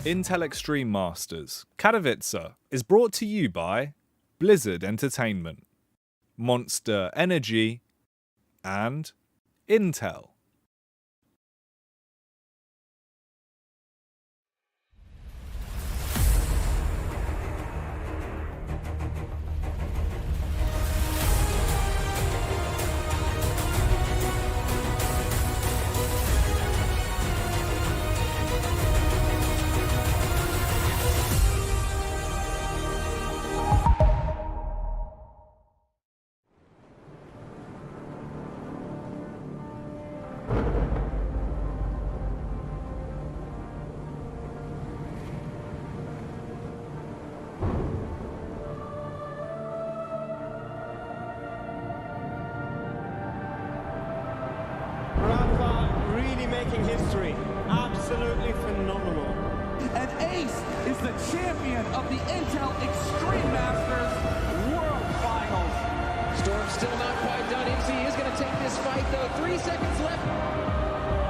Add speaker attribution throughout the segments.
Speaker 1: Intel Extreme Masters Katowice is brought to you by Blizzard Entertainment, Monster Energy, and Intel.
Speaker 2: Really making history. Absolutely phenomenal.
Speaker 3: And Ace is the champion of the Intel Extreme Masters World Finals.
Speaker 4: Storm's still not quite done. He is going to take this fight, though. 3 seconds left.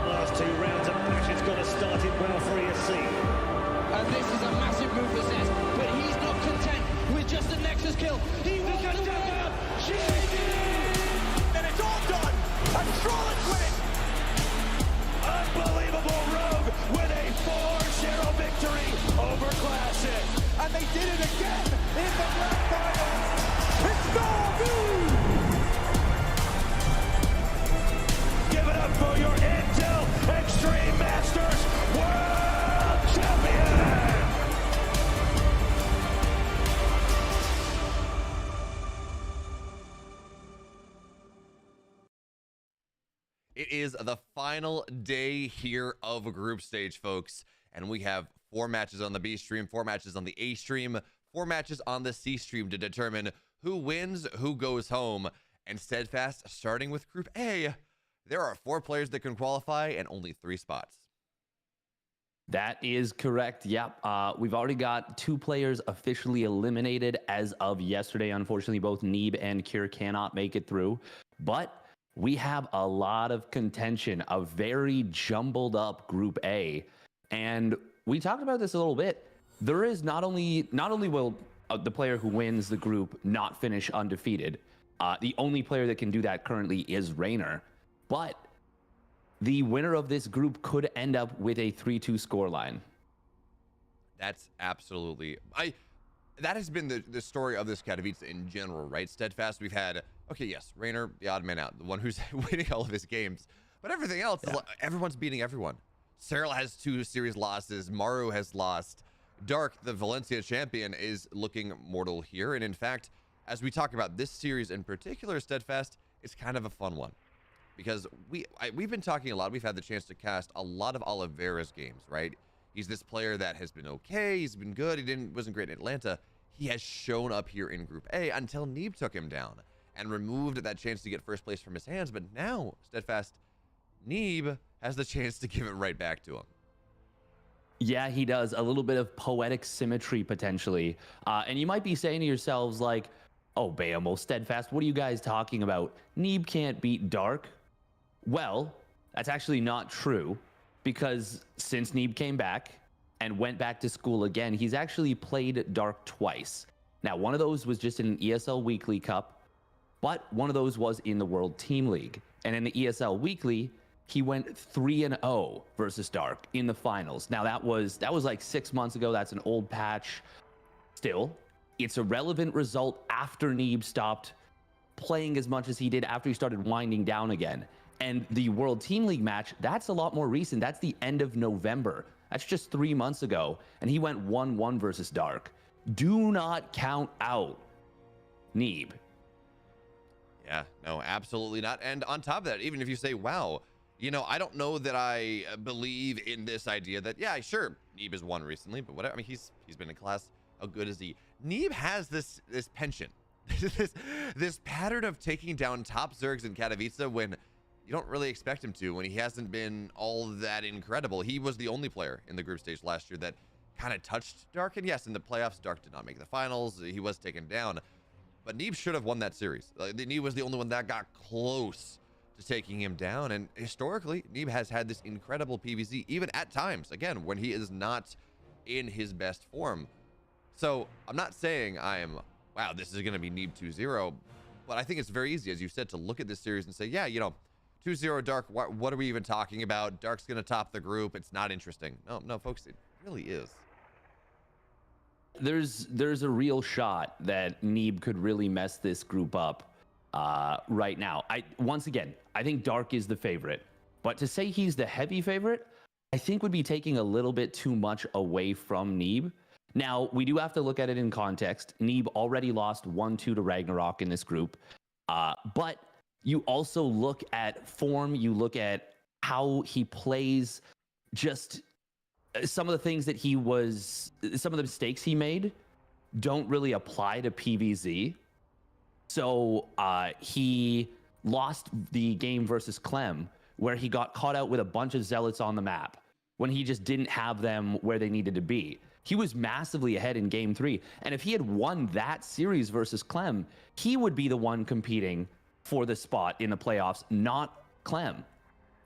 Speaker 5: Last 2 rounds of matches got us started well for ESC.
Speaker 4: And this is a massive move for Zez, but he's not content with just a Nexus kill. He wants to win.
Speaker 3: And it's all done. And Trollocs win it.
Speaker 5: Unbelievable Rogue with a 4-0 victory over Classic.
Speaker 3: And they did it again in the grand finals. It's Neeb!
Speaker 5: Give it up for your Intel Extreme Masters World Champion!
Speaker 6: It is the final day here of group stage, folks, and we have 4 matches on the B stream, 4 matches on the A stream, 4 matches on the C stream to determine who wins, who goes home. And Steadfast, starting with Group A, there are 4 players that can qualify and only 3 spots.
Speaker 7: That is correct. Yep. We've already got 2 players officially eliminated as of yesterday. Unfortunately, both Neeb and Cure cannot make it through, but we have a lot of contention, a very jumbled up Group A. And we talked about this a little bit. There is not only will the player who wins the group not finish undefeated. The only player that can do that currently is Raynor. But the winner of this group could end up with a 3-2 scoreline.
Speaker 6: That's absolutely... That has been the story of this Katowice in general, right? Steadfast, we've had, okay, yes, Raynor, the odd man out, the one who's winning all of his games. But everything else, is like, everyone's beating everyone. Cyril has 2 series losses. Maru has lost. Dark, the Valencia champion, is looking mortal here. And in fact, as we talk about this series in particular, Steadfast, it's kind of a fun one. Because we've been talking a lot. We've had the chance to cast a lot of Oliveira's games, right? He's this player that has been okay. He's been good. Wasn't great in Atlanta. He has shown up here in Group A until Neeb took him down and removed that chance to get first place from his hands. But now, Steadfast, Neeb has the chance to give it right back to him.
Speaker 7: Yeah, he does. A little bit of poetic symmetry, potentially. And you might be saying to yourselves, like, oh, Bayamo, Steadfast, what are you guys talking about? Neeb can't beat Dark. Well, that's actually not true, because since Neeb came back and went back to school again, he's actually played Dark twice. Now, one of those was just in an ESL Weekly Cup, but one of those was in the World Team League. And in the ESL Weekly, he went 3-0 versus Dark in the finals. Now, that was like 6 months ago. That's an old patch. Still, it's a relevant result after Neeb stopped playing as much as he did after he started winding down again. And the World Team League match, that's a lot more recent. That's the end of November. That's just 3 months ago. And he went 1-1 versus Dark. Do not count out Neeb.
Speaker 6: Yeah, no, absolutely not. And on top of that, even if you say, wow, you know, I don't know that I believe in this idea that, yeah, sure, Neeb has won recently, but whatever. I mean, he's been in class. How good is he? Neeb has this penchant, this pattern of taking down top Zergs in Katowice when you don't really expect him to, when he hasn't been all that incredible. He was the only player in the group stage last year that kind of touched Dark. And yes, in the playoffs, Dark did not make the finals. He was taken down. But Neeb should have won that series. Neeb was the only one that got close to taking him down. And historically, Neeb has had this incredible PvZ, even at times, again, when he is not in his best form. So I'm not saying wow, this is going to be Neeb 2-0, but I think it's very easy, as you said, to look at this series and say, yeah, 2-0 Dark, what are we even talking about? Dark's going to top the group. It's not interesting. No, folks, it really is.
Speaker 7: There's a real shot that Neeb could really mess this group up right now. Once again, I think Dark is the favorite, but to say he's the heavy favorite, I think would be taking a little bit too much away from Neeb. Now, we do have to look at it in context. Neeb already lost 1-2 to Ragnarok in this group, but you also look at form, you look at how he plays, just some of the things that some of the mistakes he made don't really apply to PvZ. So he lost the game versus Clem, where he got caught out with a bunch of zealots on the map when he just didn't have them where they needed to be. He was massively ahead in game 3. And if he had won that series versus Clem, he would be the one competing for the spot in the playoffs, not Clem.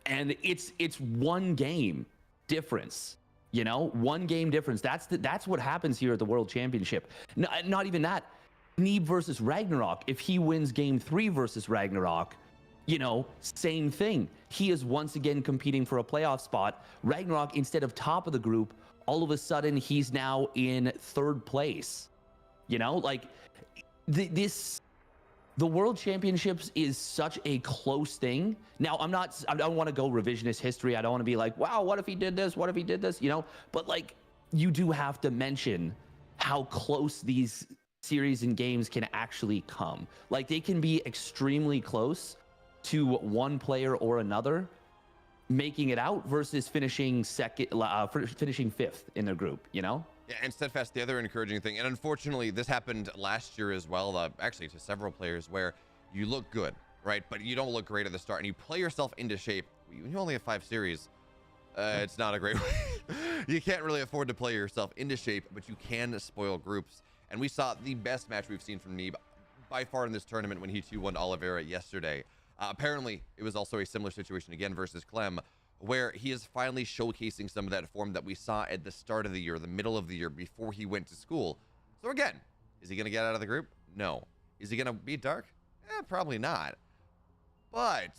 Speaker 7: And it's one game difference, one game difference. That's what happens here at the World Championship. Not even that. Neeb versus Ragnarok. If he wins game 3 versus Ragnarok, same thing. He is once again competing for a playoff spot. Ragnarok, instead of top of the group, all of a sudden he's now in 3rd place. The World Championships is such a close thing. Now, I don't want to go revisionist history. I don't want to be like, wow, what if he did this? What if he did this? But you do have to mention how close these series and games can actually come. They can be extremely close to one player or another making it out versus finishing 5th in their group, Yeah,
Speaker 6: and Steadfast, the other encouraging thing, and unfortunately this happened last year as well, actually to several players, where you look good, right, but you don't look great at the start and you play yourself into shape. You only have 5 series. It's not a great way. You can't really afford to play yourself into shape, but you can spoil groups. And we saw the best match we've seen from Neeb by far in this tournament when he 2-1 Oliveira yesterday. Apparently, it was also a similar situation again versus Clem, where he is finally showcasing some of that form that we saw at the start of the year, the middle of the year, before he went to school. So again, is he going to get out of the group? No. Is he going to beat Dark? Probably not. But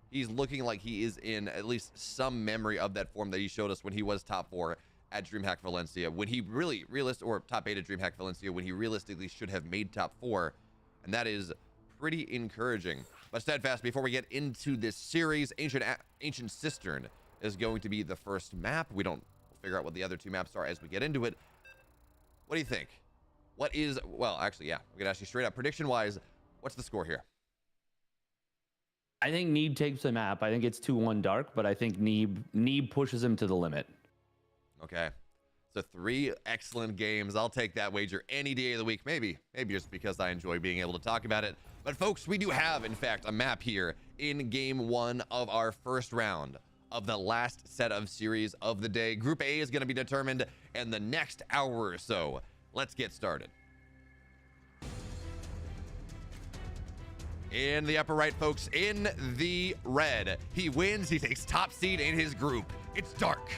Speaker 6: he's looking like he is in at least some memory of that form that he showed us when he was top 4 at DreamHack Valencia, when he really or top 8 at DreamHack Valencia, when he realistically should have made top 4. And that is pretty encouraging. But Steadfast, before we get into this series, Ancient Cistern is going to be the first map. We'll figure out what the other 2 maps are as we get into it. What do you think? Actually, yeah, we're gonna ask you straight up, prediction wise, what's the score here?
Speaker 7: I think Neeb takes the map. I think it's 2-1 Dark, but I think Neeb pushes him to the limit.
Speaker 6: Okay. So 3 excellent games. I'll take that wager any day of the week. Maybe just because I enjoy being able to talk about it. But folks, we do have, in fact, a map here in game 1 of our first round of the last set of series of the day. Group A is going to be determined in the next hour or so. Let's get started. In the upper right, folks, in the red, he wins. He takes top seed in his group. It's Dark.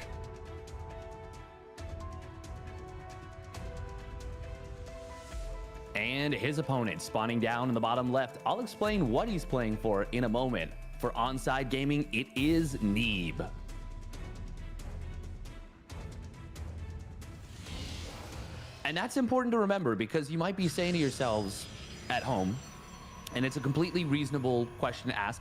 Speaker 7: And his opponent spawning down in the bottom left. I'll explain what he's playing for in a moment. For Onside Gaming, it is Neeb. And that's important to remember, because you might be saying to yourselves at home, and it's a completely reasonable question to ask,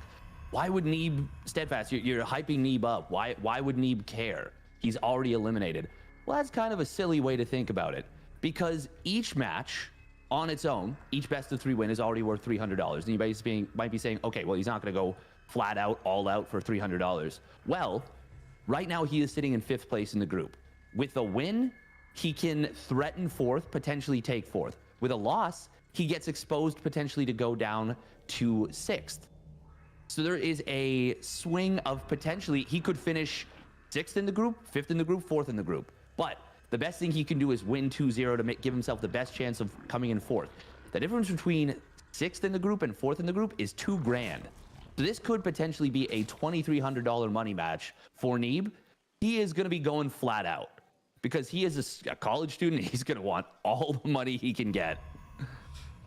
Speaker 7: why would Neeb, Steadfast, you're hyping Neeb up. Why would Neeb care? He's already eliminated. Well, that's kind of a silly way to think about it, because each match on its own, each best of 3 win is already worth $300. And you might be saying, okay, well, he's not going to go flat out, all out for $300. Well, right now he is sitting in 5th place in the group. With a win, he can threaten 4th, potentially take 4th. With a loss, he gets exposed potentially to go down to 6th. So there is a swing of potentially, he could finish 6th in the group, 5th in the group, 4th in the group. But the best thing he can do is win 2-0 to give himself the best chance of coming in 4th. The difference between 6th in the group and 4th in the group is $2,000. So this could potentially be a $2,300 money match for Neeb. He is going to be going flat out, because he is a college student. He's going to want all the money he can get.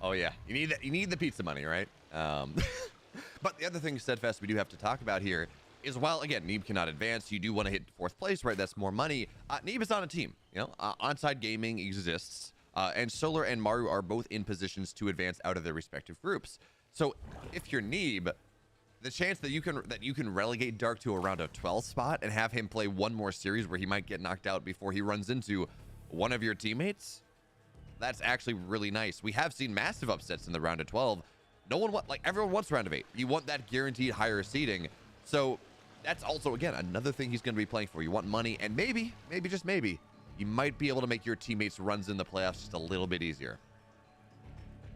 Speaker 6: Oh yeah, you need the pizza money, right? But the other thing, Steadfast, we do have to talk about here is, while again Neeb cannot advance, you do want to hit 4th place, right? That's more money. Neeb is on a team. You know, Onside Gaming exists, and Solar and Maru are both in positions to advance out of their respective groups. So if you're Neeb, the chance that you can relegate Dark to a round of 12 spot and have him play one more series where he might get knocked out before he runs into one of your teammates, that's actually really nice. We have seen massive upsets in the round of 12. Everyone wants round of 8. You want that guaranteed higher seeding. So that's also, again, another thing he's going to be playing for. You want money, and maybe just maybe, you might be able to make your teammates' runs in the playoffs just a little bit easier.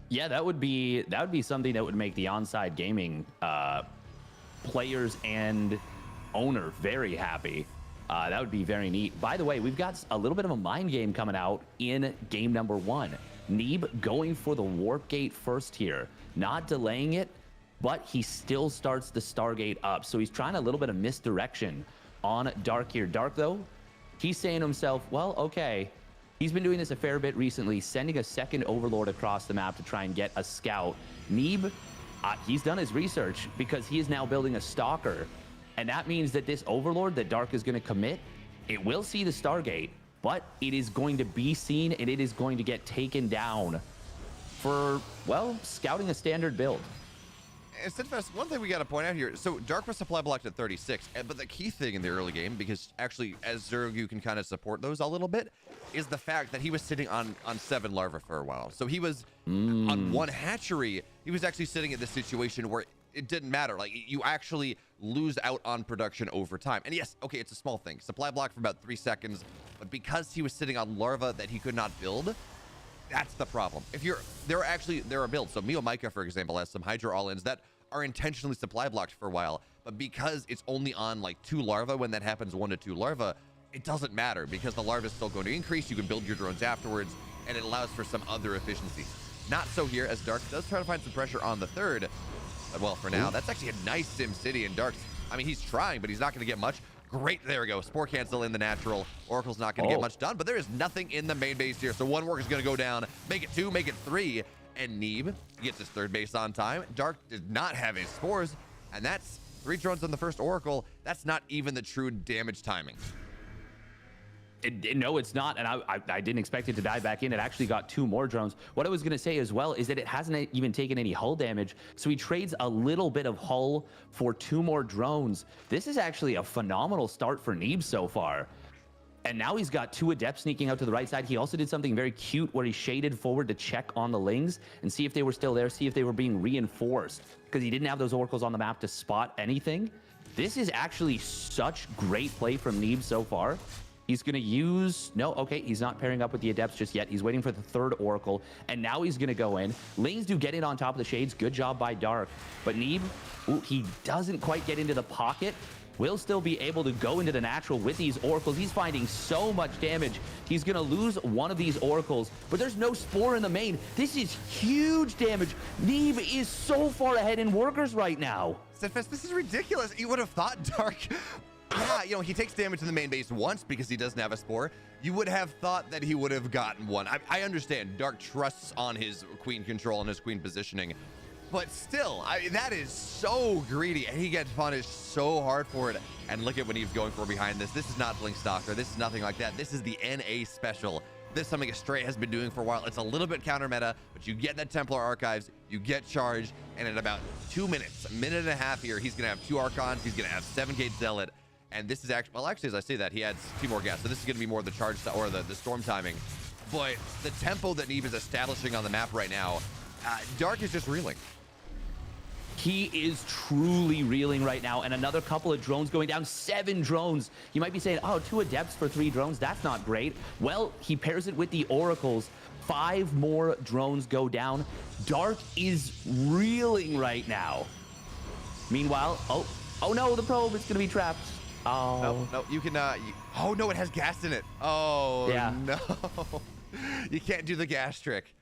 Speaker 7: Yeah, that would be something that would make the Onside Gaming players and owner very happy. That would be very neat. By the way, we've got a little bit of a mind game coming out in game number 1. Neeb going for the warp gate first here, not delaying it, but he still starts the Stargate up. So he's trying a little bit of misdirection on Dark here. Dark, though, he's saying to himself, well, okay, he's been doing this a fair bit recently, sending a second Overlord across the map to try and get a scout. Neeb, he's done his research because he is now building a Stalker. And that means that this Overlord that Dark is going to commit, it will see the Stargate, but it is going to be seen and it is going to get taken down for, well, scouting a standard build.
Speaker 6: And Steadfast, one thing we got to point out here, so Dark was supply blocked at 36, but the key thing in the early game, because actually as Zergu can kind of support those a little bit, is the fact that he was sitting on 7 larvae for a while. So he was on 1 hatchery. He was actually sitting in this situation where it didn't matter. Like, you actually lose out on production over time. And yes, okay, it's a small thing. Supply block for about 3 seconds, but because he was sitting on larva that he could not build, that's the problem. If there are builds. So Mio Micah, for example, has some Hydra all-ins that are intentionally supply blocked for a while, but because it's only on like 2 larvae, when that happens 1 to 2 larvae, it doesn't matter because the larva is still going to increase. You can build your drones afterwards, and it allows for some other efficiency. Not so here, as Dark does try to find some pressure on the 3rd. But well, for now, that's actually a nice Sim City, and Dark's, I mean, he's trying, but he's not going to get much. Great, there we go. Spore cancel in the natural. Oracle's not going to get much done, but there is nothing in the main base here. So 1 work is going to go down, make it 2, make it 3, and Neeb gets his 3rd base on time. Dark did not have his spores, and that's 3 drones on the first Oracle. That's not even the true damage timing.
Speaker 7: No, it's not, and I didn't expect it to dive back in. It actually got 2 more drones. What I was going to say as well is that it hasn't even taken any hull damage, so he trades a little bit of hull for 2 more drones. This is actually a phenomenal start for Neeb so far. And now he's got 2 Adepts sneaking out to the right side. He also did something very cute where he shaded forward to check on the Lings and see if they were still there, see if they were being reinforced, because he didn't have those Oracles on the map to spot anything. This is actually such great play from Neeb so far. He's going to use... No, okay, he's not pairing up with the Adepts just yet. He's waiting for the 3rd Oracle, and now he's going to go in. Lings do get in on top of the Shades. Good job by Dark. But Neeb, he doesn't quite get into the pocket. Will still be able to go into the natural with these Oracles. He's finding so much damage. He's going to lose one of these Oracles, but there's no Spore in the main. This is huge damage. Neeb is so far ahead in workers right now.
Speaker 6: Steadfast, this is ridiculous. You would have thought Dark... Yeah, you know, he takes damage in the main base once because he doesn't have a Spore. You would have thought that he would have gotten one. I understand Dark trusts on his Queen control and his Queen positioning, but still, that is so greedy, and he gets punished so hard for it. And look at what he's going for behind this. This is not Blink Stalker. This is nothing like that. This is the NA special. This is something Astray has been doing for a while. It's a little bit counter meta, but you get that Templar Archives, you get charged, and in about 2 minutes, a minute and a half here, he's going to have 2 Archons, he's going to have 7 Gate Zealot. And this is actually, well, actually, as I say that, he adds 2 more gas. So this is going to be more the charge or the storm timing. But the tempo that Neeb is establishing on the map right now, Dark is just reeling.
Speaker 7: He is truly reeling right now, and another couple of drones going down. 7 drones. You might be saying, oh, 2 Adepts for 3 drones. That's not great. Well, he pairs it with the Oracles. 5 more drones go down. Dark is reeling right now. Meanwhile, oh no, the probe is going to be trapped. Oh.
Speaker 6: No, you can, oh no, it has gas in it. Oh,
Speaker 7: yeah.
Speaker 6: No. You can't do the gas trick.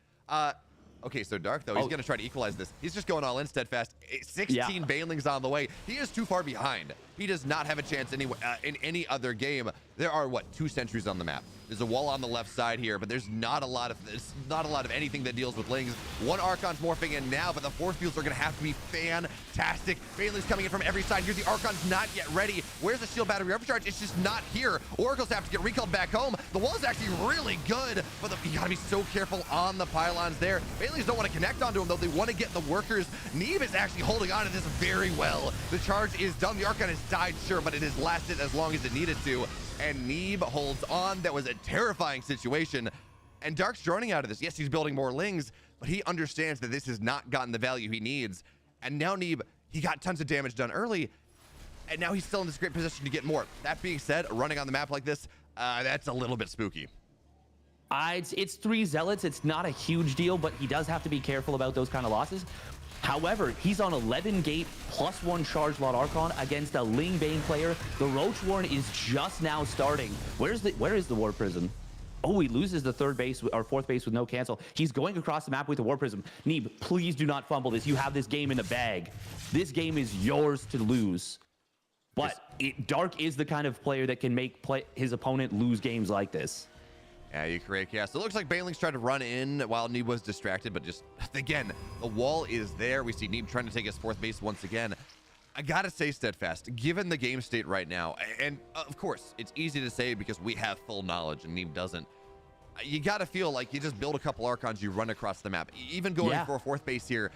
Speaker 6: Okay, so Dark, though, he's going to try to equalize this. He's just going all in Steadfast. 16 Banelings on the way. He is too far behind. He does not have a chance in any other game. There are, what, 2 sentries on the map. There's a wall on the left side here, but there's not a lot of anything that deals with Lings. One Archon's morphing in now, but the force fields are going to have to be fantastic. Bailey's coming in from every side here. The Archon's not yet ready. Where's the shield battery overcharge? It's just not here. Oracles have to get recalled back home. The wall is actually really good, but you got to be so careful on the pylons there. Bailey's don't want to connect onto them, though. They want to get the workers. Neeb is actually holding on to this very well. The charge is done. The Archon has died, sure, but it has lasted as long as it needed to. And Neeb holds on. That was a terrifying situation. And Dark's droning out of this. Yes, he's building more Lings, but he understands that this has not gotten the value he needs. And now Neeb, he got tons of damage done early, and now he's still in this great position to get more. That being said, running on the map like this, that's a little bit spooky.
Speaker 7: It's 3 Zealots. It's not a huge deal, but he does have to be careful about those kind of losses. However, he's on 11 gate +1 charge lot Archon against a Ling Bane player. The Roach Warren is just now starting. Where is the War Prism? Oh, he loses the 3rd base or 4th base with no cancel. He's going across the map with the War Prism. Neeb, please do not fumble this. You have this game in the bag. This game is yours to lose. But Dark is the kind of player that can make his opponent lose games like this.
Speaker 6: Yeah, you're correct. Yeah, so it looks like Baneling's tried to run in while Neeb was distracted, but just, again, the wall is there. We see Neeb trying to take his 4th base once again. I gotta say, Steadfast, given the game state right now, and of course, it's easy to say because we have full knowledge and Neeb doesn't. You gotta feel like you just build a couple Archons, you run across the map. Even going for a 4th base here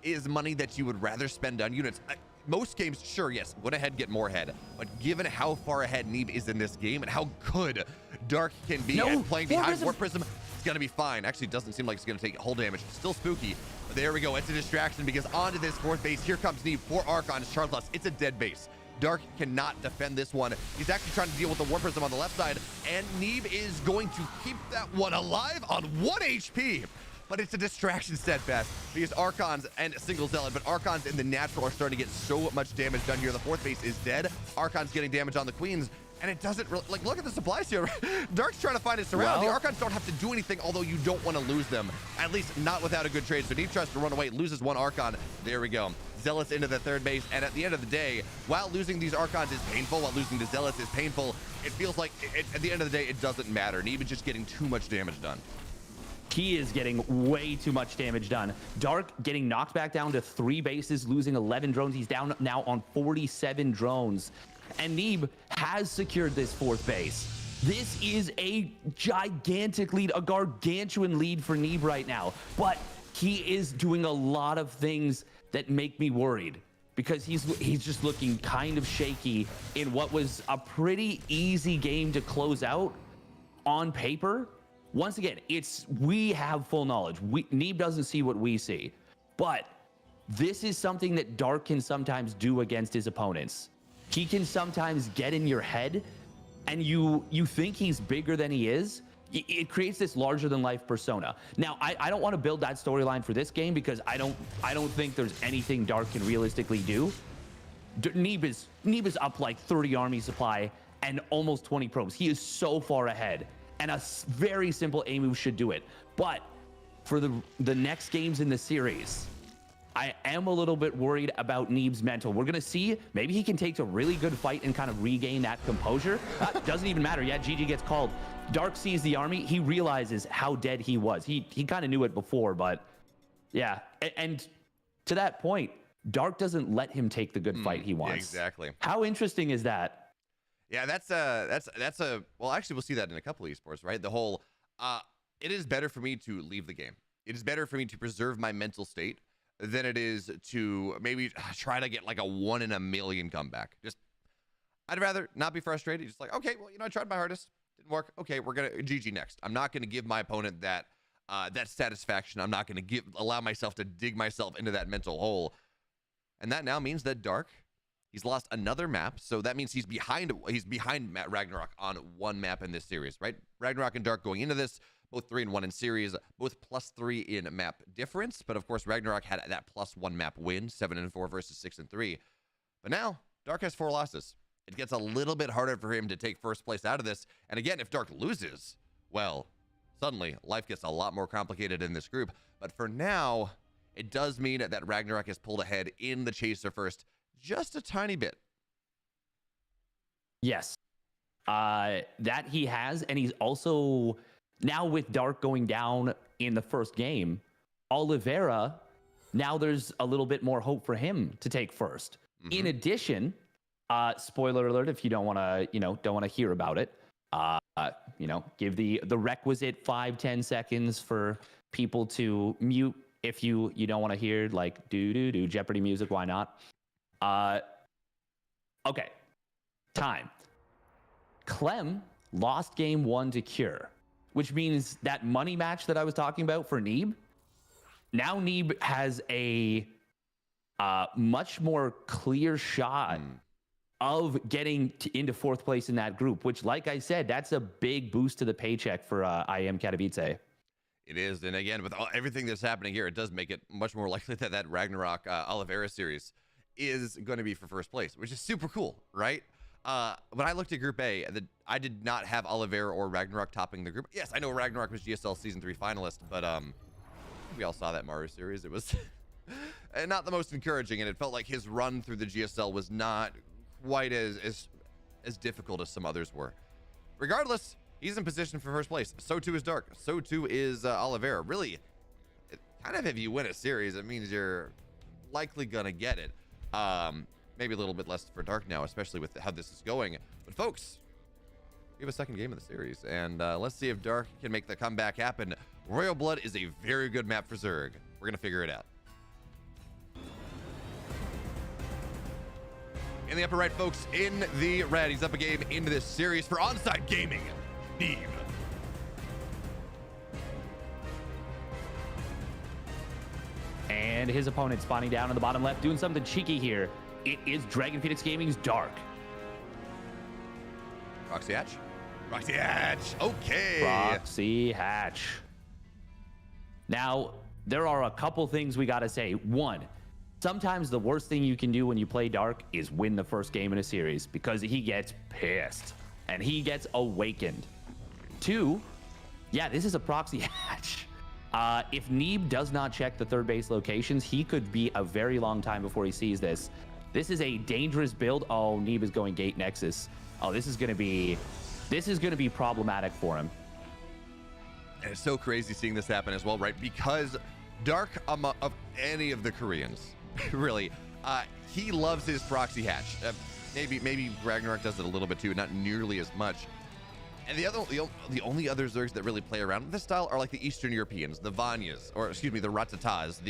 Speaker 6: is money that you would rather spend on units. Most games, sure, yes, went ahead, get more head. But given how far ahead Neeb is in this game and how good Dark can be at playing behind War Prism, it's going to be fine. Actually, it doesn't seem like it's going to take hull damage. Still spooky. But there we go. It's a distraction because onto this 4th base, here comes Neeb. 4 Archons, charge loss. It's a dead base. Dark cannot defend this one. He's actually trying to deal with the War Prism on the left side, and Neeb is going to keep that one alive on 1 HP. But it's a distraction, Steadfast, because Archons and single Zealot, but Archons in the natural are starting to get so much damage done here. The 4th base is dead. Archons getting damage on the Queens, and it doesn't really, like, look at the supplies here. Dark's trying to find his surround. The Archons don't have to do anything, although you don't want to lose them, at least not without a good trade. So Neeb tries to run away, loses 1 Archon. There we go. Zealots into the 3rd base, and at the end of the day, while losing these Archons is painful, while losing the Zealots is painful, it feels like at the end of the day, it doesn't matter. Neeb is just getting too much damage done.
Speaker 7: He is getting way too much damage done. Dark getting knocked back down to 3 bases, losing 11 drones. He's down now on 47 drones. And Neeb has secured this 4th base. This is a gigantic lead, a gargantuan lead for Neeb right now. But he is doing a lot of things that make me worried, because he's just looking kind of shaky in what was a pretty easy game to close out on paper. Once again, we have full knowledge. Neeb doesn't see what we see, but this is something that Dark can sometimes do against his opponents. He can sometimes get in your head, and you think he's bigger than he is. It creates this larger than life persona. Now, I don't want to build that storyline for this game because I don't think there's anything Dark can realistically do. Neeb is up like 30 army supply and almost 20 probes. He is so far ahead. And a very simple A move should do it. But for the next games in the series, I am a little bit worried about Neeb's mental. We're going to see, maybe he can take a really good fight and kind of regain that composure. Doesn't even matter. Yeah, GG gets called. Dark sees the army. He realizes how dead he was. He kind of knew it before, but yeah. And to that point, Dark doesn't let him take the good fight he wants.
Speaker 6: Yeah, exactly.
Speaker 7: How interesting is that?
Speaker 6: Yeah, that's a well, actually we'll see that in a couple of esports, right? The whole it is better for me to leave the game. It is better for me to preserve my mental state than it is to maybe try to get like a 1 in a million comeback. Just I'd rather not be frustrated. Just like, okay, well, I tried my hardest, didn't work. Okay, we're gonna GG next. I'm not gonna give my opponent that that satisfaction. I'm not gonna allow myself to dig myself into that mental hole. And that now means that Dark, he's lost another map, so that means he's behind Matt Ragnarok on 1 map in this series, right? Ragnarok and Dark going into this, both 3-1 in series, both +3 in map difference, but of course Ragnarok had that +1 map win, 7-4 versus 6-3. But now Dark has 4 losses. It gets a little bit harder for him to take 1st place out of this. And again, if Dark loses, well, suddenly life gets a lot more complicated in this group. But for now, it does mean that Ragnarok has pulled ahead in the Chaser first, just a tiny bit.
Speaker 7: Yes. that he has, and he's also now with Dark going down in the first game, Oliveira, now there's a little bit more hope for him to take first. In addition, spoiler alert, if you don't want to, don't want to hear about it, give the requisite 5-10 seconds for people to mute if you don't want to hear like do Jeopardy music. Why not? Okay, time. Clem lost game 1 to Cure, which means that money match that I was talking about for Neeb, now Neeb has a much more clear shot of getting into 4th place in that group, which, like I said, that's a big boost to the paycheck for IEM Katowice.
Speaker 6: It is, and again, with everything that's happening here, it does make it much more likely that that Ragnarok Oliveira series is going to be for 1st place, which is super cool, right? When I looked at Group A, I did not have Oliveira or Ragnarok topping the group. Yes, I know Ragnarok was GSL Season 3 finalist, but we all saw that Maru series. It was not the most encouraging, and it felt like his run through the GSL was not quite as difficult as some others were. Regardless, he's in position for 1st place. So too is Dark. So too is Oliveira. Really, kind of if you win a series, it means you're likely gonna get it. Maybe a little bit less for Dark now, especially with how this is going. But folks, we have a 2nd game of the series, and let's see if Dark can make the comeback happen. Royal Blood is a very good map for Zerg. We're gonna figure it out. In the upper right, folks, in the red, he's up a game into this series for Onside Gaming, Neeb.
Speaker 7: And his opponent spawning down in the bottom left, doing something cheeky here. It is Dragon Phoenix Gaming's Dark.
Speaker 6: Proxy Hatch? Proxy Hatch, okay.
Speaker 7: Proxy Hatch. Now, there are a couple things we gotta say. One, sometimes the worst thing you can do when you play Dark is win the 1st game in a series, because he gets pissed and he gets awakened. 2, yeah, this is a Proxy Hatch. If Neeb does not check the 3rd base locations, he could be a very long time before he sees this. This is a dangerous build. Oh, Neeb is going Gate Nexus. Oh, this is gonna be problematic for him.
Speaker 6: And it's so crazy seeing this happen as well, right? Because Dark, of any of the Koreans, really, he loves his Proxy Hatch. Maybe Ragnarok does it a little bit too, not nearly as much. And the only other Zergs that really play around with this style are like the Eastern Europeans, the Vanyas, or excuse me, the Ratatas,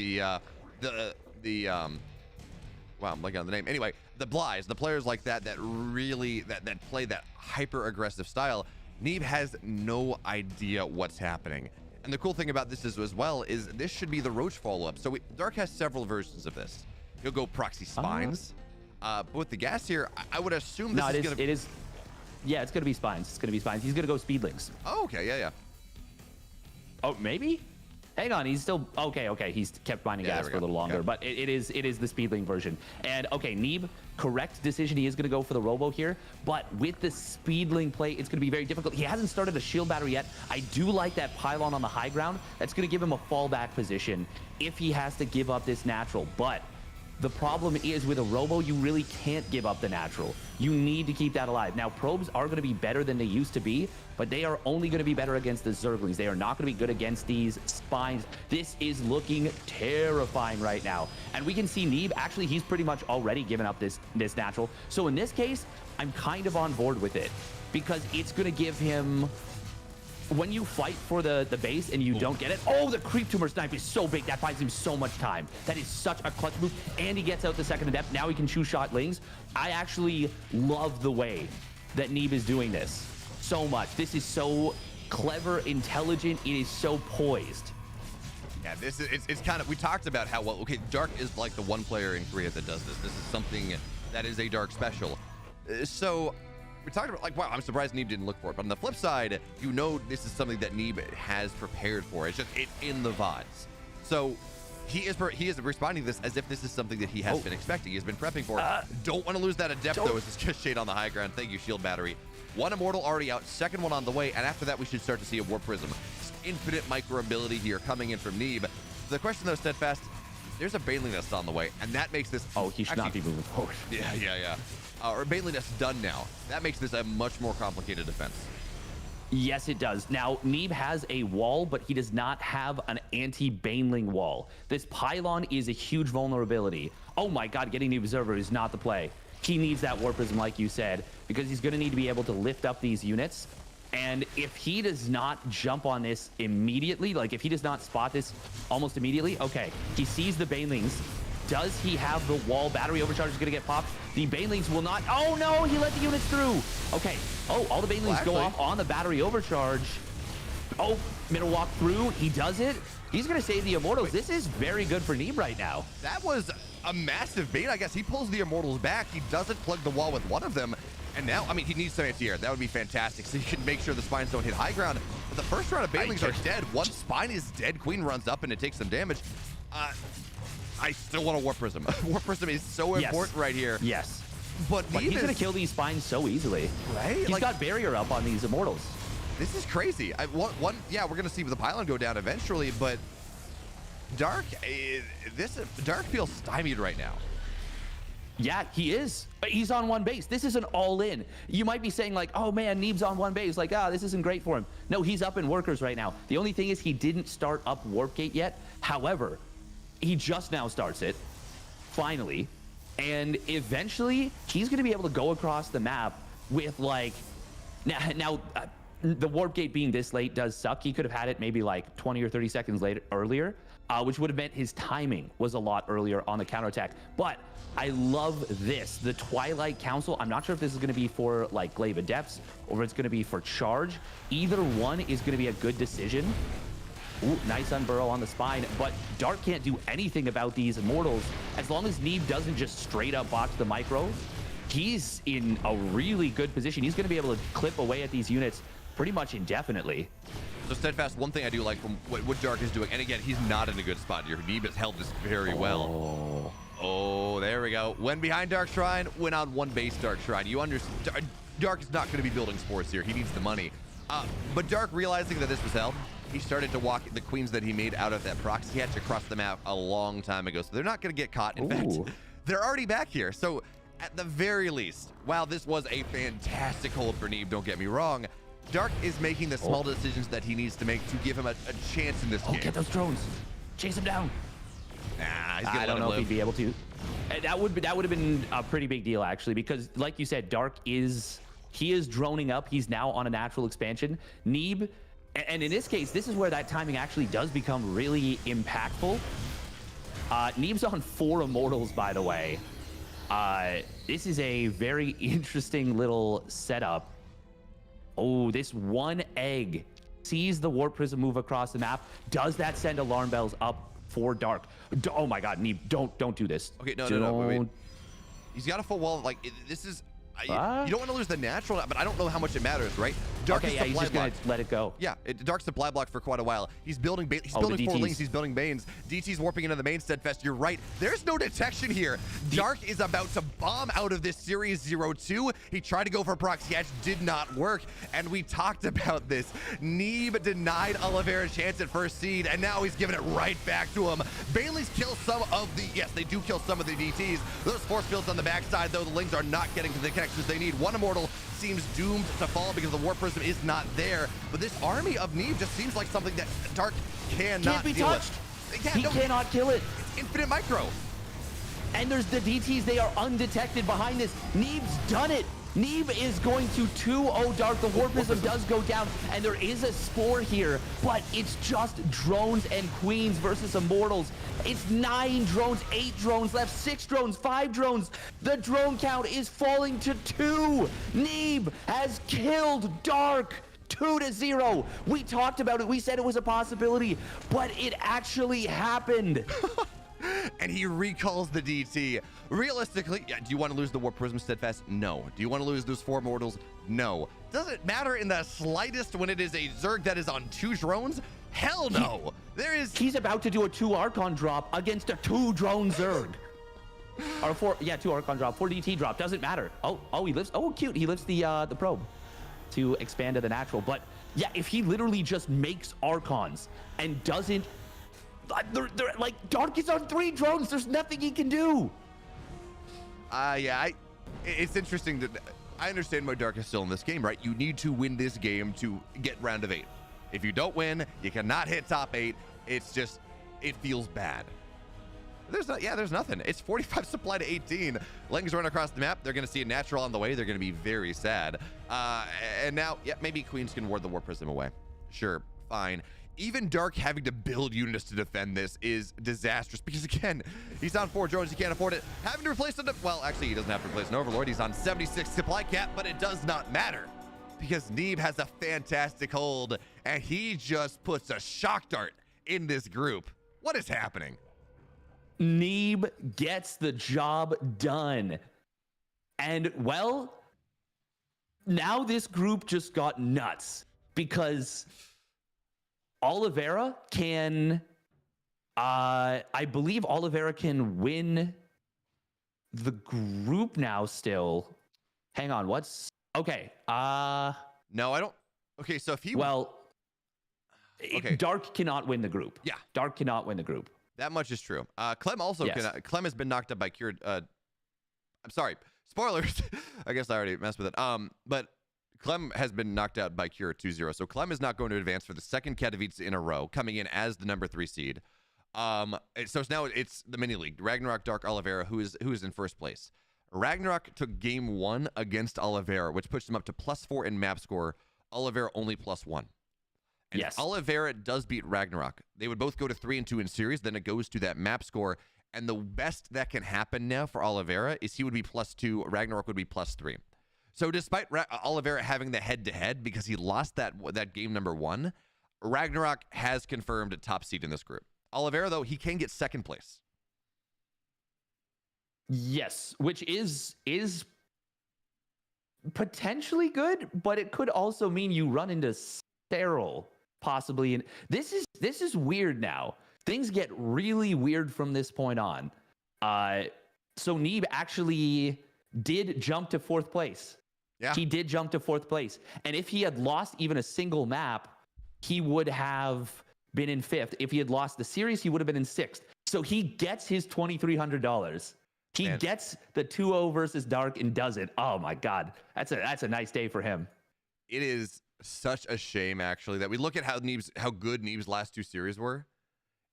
Speaker 6: wow, I'm blanking on the name. Anyway, the Blyes, the players like that really that play that hyper aggressive style. Neeb has no idea what's happening. And the cool thing about this as well is this should be the Roach follow-up. So Dark has several versions of this. He'll go Proxy Spines. But with the gas here, I would assume this is going to...
Speaker 7: Yeah, it's going to be Spines. It's going to be Spines. He's going to go Speedlings.
Speaker 6: Oh, okay. Yeah.
Speaker 7: Oh, maybe? Hang on, he's still... Okay. He's kept mining gas for a little longer. Okay. But it is the Speedling version. And, okay, Neeb, correct decision. He is going to go for the Robo here. But with the Speedling play, it's going to be very difficult. He hasn't started a shield battery yet. I do like that pylon on the high ground. That's going to give him a fallback position if he has to give up this natural. But the problem is with a Robo, you really can't give up the natural. You need to keep that alive. Now, probes are going to be better than they used to be, but they are only going to be better against the Zerglings. They are not going to be good against these Spines. This is looking terrifying right now. And we can see Neeb, actually, he's pretty much already given up this natural. So in this case, I'm kind of on board with it, because it's going to give him... When you fight for the base and you don't get it, oh, the creep tumor snipe is so big. That buys him so much time. That is such a clutch move. And he gets out the second adept. Now he can choose shot Lings. I actually love the way that Neeb is doing this so much. This is so clever, intelligent. It is so poised.
Speaker 6: Yeah, this is, it's kind of, we talked about how, well, okay, Dark is like the one player in Korea that does this. This is something that is a Dark special. So we talked about, like, wow, I'm surprised Neeb didn't look for it. But on the flip side, you know this is something that Neeb has prepared for. It's just in the VODs. So he is responding to this as if this is something that he has been expecting. He's been prepping for. Don't want to lose that adept, though. It's just shade on the high ground. Thank you, shield battery. One Immortal already out. Second one on the way. And after that, we should start to see a Warp Prism. Just infinite micro ability here coming in from Neeb. The question, though, Steadfast, there's a Baneling Nest on the way, and that makes this.
Speaker 7: Oh, he should not be moving forward.
Speaker 6: Yeah. Or Baneling Nest done now. That makes this a much more complicated defense.
Speaker 7: Yes, it does. Now, Neeb has a wall, but he does not have an anti-Baneling wall. This pylon is a huge vulnerability. Oh my god, getting the Observer is not the play. He needs that Warp Prism, like you said, because he's going to need to be able to lift up these units. And if he does not jump on this immediately, like if he does not spot this almost immediately, okay, he sees the Banelings. Does he have the wall? Battery overcharge is going to get popped. The Banelings will not. Oh no, he let the units through. Okay. Oh, all the Banelings go off on the battery overcharge. Oh, middle walk through. He does it. He's going to save the Immortals. This is very good for Neeb right now.
Speaker 6: That was a massive bait, I guess. He pulls the Immortals back. He doesn't plug the wall with one of them. And now, I mean, he needs some anti-air. That would be fantastic. So he can make sure the Spines don't hit high ground. But the first round of Banelings are dead. One Spine is dead. Queen runs up and it takes some damage. I still want a Warp Prism. Warp Prism is so important right here.
Speaker 7: Yes.
Speaker 6: But
Speaker 7: he's going to kill these Spines so easily.
Speaker 6: Right?
Speaker 7: He's got barrier up on these Immortals.
Speaker 6: This is crazy. Yeah, we're going to see the pylon go down eventually, but Dark feels stymied right now.
Speaker 7: Yeah, he is. But he's on one base. This is an all-in. You might be saying like, oh man, Neeb's on one base. Like, this isn't great for him. No, he's up in workers right now. The only thing is he didn't start up Warp Gate yet. However, he just now starts it, finally. And eventually, he's going to be able to go across the map with like, now the Warp Gate being this late does suck. He could have had it maybe like 20 or 30 seconds earlier, which would have meant his timing was a lot earlier on the counterattack. But I love this. The Twilight Council, I'm not sure if this is going to be for like Glaive Adepts or if it's going to be for Charge. Either one is going to be a good decision. Ooh, nice unburrow on the Spine, but Dark can't do anything about these Immortals. As long as Neeb doesn't just straight up box the micro, he's in a really good position. He's going to be able to clip away at these units pretty much indefinitely.
Speaker 6: So Steadfast, one thing I do like from what Dark is doing, and again, he's not in a good spot here. Neeb has held this very well. Oh, there we go. When behind Dark Shrine, when on one base Dark Shrine. You understand, Dark is not going to be building sports here. He needs the money. But Dark, realizing that this was held, he started to walk the queens that he made out of that proxy hatch across the map a long time ago. So they're not going to get caught. In fact, they're already back here. So at the very least, while this was a fantastic hold for Neeb, don't get me wrong, Dark is making the small decisions that he needs to make to give him a chance in this game.
Speaker 7: Get those drones. Chase him down.
Speaker 6: Nah, he's gonna
Speaker 7: I don't know if he'd be able to. That would have been a pretty big deal, actually, because like you said, Dark is droning up. He's now on a natural expansion. Neeb, and in this case, this is where that timing actually does become really impactful. Neeb's on 4 Immortals, by the way. This is a very interesting little setup. Oh, this one egg sees the Warp Prism move across the map. Does that send alarm bells up for Dark? Oh my God, Neeb, don't do this.
Speaker 6: Okay, no, wait. He's got a full wall. Like, this is... You don't want to lose the natural, but I don't know how much it matters, right? Dark is
Speaker 7: he's just gonna let it go.
Speaker 6: Yeah, Dark's supply block for quite a while. He's building 4 links, he's building Banes. DT's warping into the main Steadfast. You're right. There's no detection here. Dark is about to bomb out of this series 0-2. He tried to go for proxy hatch, did not work. And we talked about this. Neeb denied Oliveira a chance at first seed, and now he's giving it right back to him. Banelings kill some of the, yes, they do kill some of the DTs. Those force fields on the backside, though, the Lings are not getting to the connections they need. One Immortal seems doomed to fall because the Warp Prism is not there. But this army of Neeb just seems like something that Dark cannot
Speaker 7: be
Speaker 6: deal
Speaker 7: touched.
Speaker 6: with.
Speaker 7: He cannot kill it.
Speaker 6: It's infinite micro.
Speaker 7: And there's the DTs. They are undetected behind this. Neeb's done it. Neeb is going to 2-0 Dark. The Warp Prism does go down, and there is a Spore here, but it's just drones and queens versus Immortals. It's 9 drones, 8 drones left, 6 drones, 5 drones. The drone count is falling to 2. Neeb has killed Dark. 2-0. We talked about it. We said it was a possibility, but it actually happened.
Speaker 6: And he recalls the DT. Realistically, yeah, do you want to lose the Warp Prism Steadfast? No. Do you want to lose those 4 Mortals? No. Does it matter in the slightest when it is a Zerg that is on 2 drones? Hell no.
Speaker 7: He's about to do a 2 Archon drop against a 2 drone Zerg. Or 2 Archon drop, 4 DT drop. Doesn't matter. Oh, he lifts. Oh, cute. He lifts the probe to expand to the natural. But yeah, if he literally just makes Archons and doesn't they're like, Dark is on 3 drones. There's nothing he can do.
Speaker 6: Yeah, it's interesting that I understand why Dark is still in this game, right? You need to win this game to get round of 8. If you don't win, you cannot hit top 8. It's just, it feels bad. There's nothing. It's 45 supply to 18. Leng's run across the map. They're going to see a natural on the way. They're going to be very sad. And now, yeah, maybe Queens can ward the War Prism away. Sure, fine. Even Dark having to build units to defend this is disastrous because, again, he's on 4 drones. He can't afford it. Having to replace them, well, actually, he doesn't have to replace an Overlord. He's on 76 supply cap, but it does not matter because Neeb has a fantastic hold, and he just puts a shock dart in this group. What is happening?
Speaker 7: Neeb gets the job done. And, well, now this group just got nuts because Oliveira can, I believe Oliveira can win the group now still. Hang on, what's, okay.
Speaker 6: No, I don't. Okay, so if he,
Speaker 7: well,
Speaker 6: okay.
Speaker 7: Dark cannot win the group.
Speaker 6: Yeah.
Speaker 7: Dark cannot win the group.
Speaker 6: That much is true. Clem also
Speaker 7: Yes.
Speaker 6: Clem has been knocked up by Cure. I'm sorry, spoilers. I guess I already messed with it. But Clem has been knocked out by Cure 2-0. So Clem is not going to advance for the second Katowice in a row, coming in as the number 3 seed. So now it's the mini league. Ragnarok, Dark, Oliveira, who is in first place. Ragnarok took game 1 against Oliveira, which pushed him up to +4 in map score. Oliveira only +1. And
Speaker 7: Yes.
Speaker 6: if Oliveira does beat Ragnarok, they would both go to 3 and 2 in series. Then it goes to that map score. And the best that can happen now for Oliveira is he would be +2. Ragnarok would be +3. So despite Oliveira having the head-to-head because he lost that game number 1, Ragnarok has confirmed a top seed in this group. Oliveira, though, he can get second place.
Speaker 7: Yes, which is potentially good, but it could also mean you run into Sterile possibly. And this is weird now. Things get really weird from this point on. So Neeb actually did jump to 4th place.
Speaker 6: Yeah.
Speaker 7: He did jump to 4th place. And if he had lost even a single map, he would have been in 5th. If he had lost the series, he would have been in 6th. So he gets his $2,300. He gets the 2-0 versus Dark and does it. Oh my God. That's a nice day for him.
Speaker 6: It is such a shame, actually, that we look at how good Neeb's last 2 series were.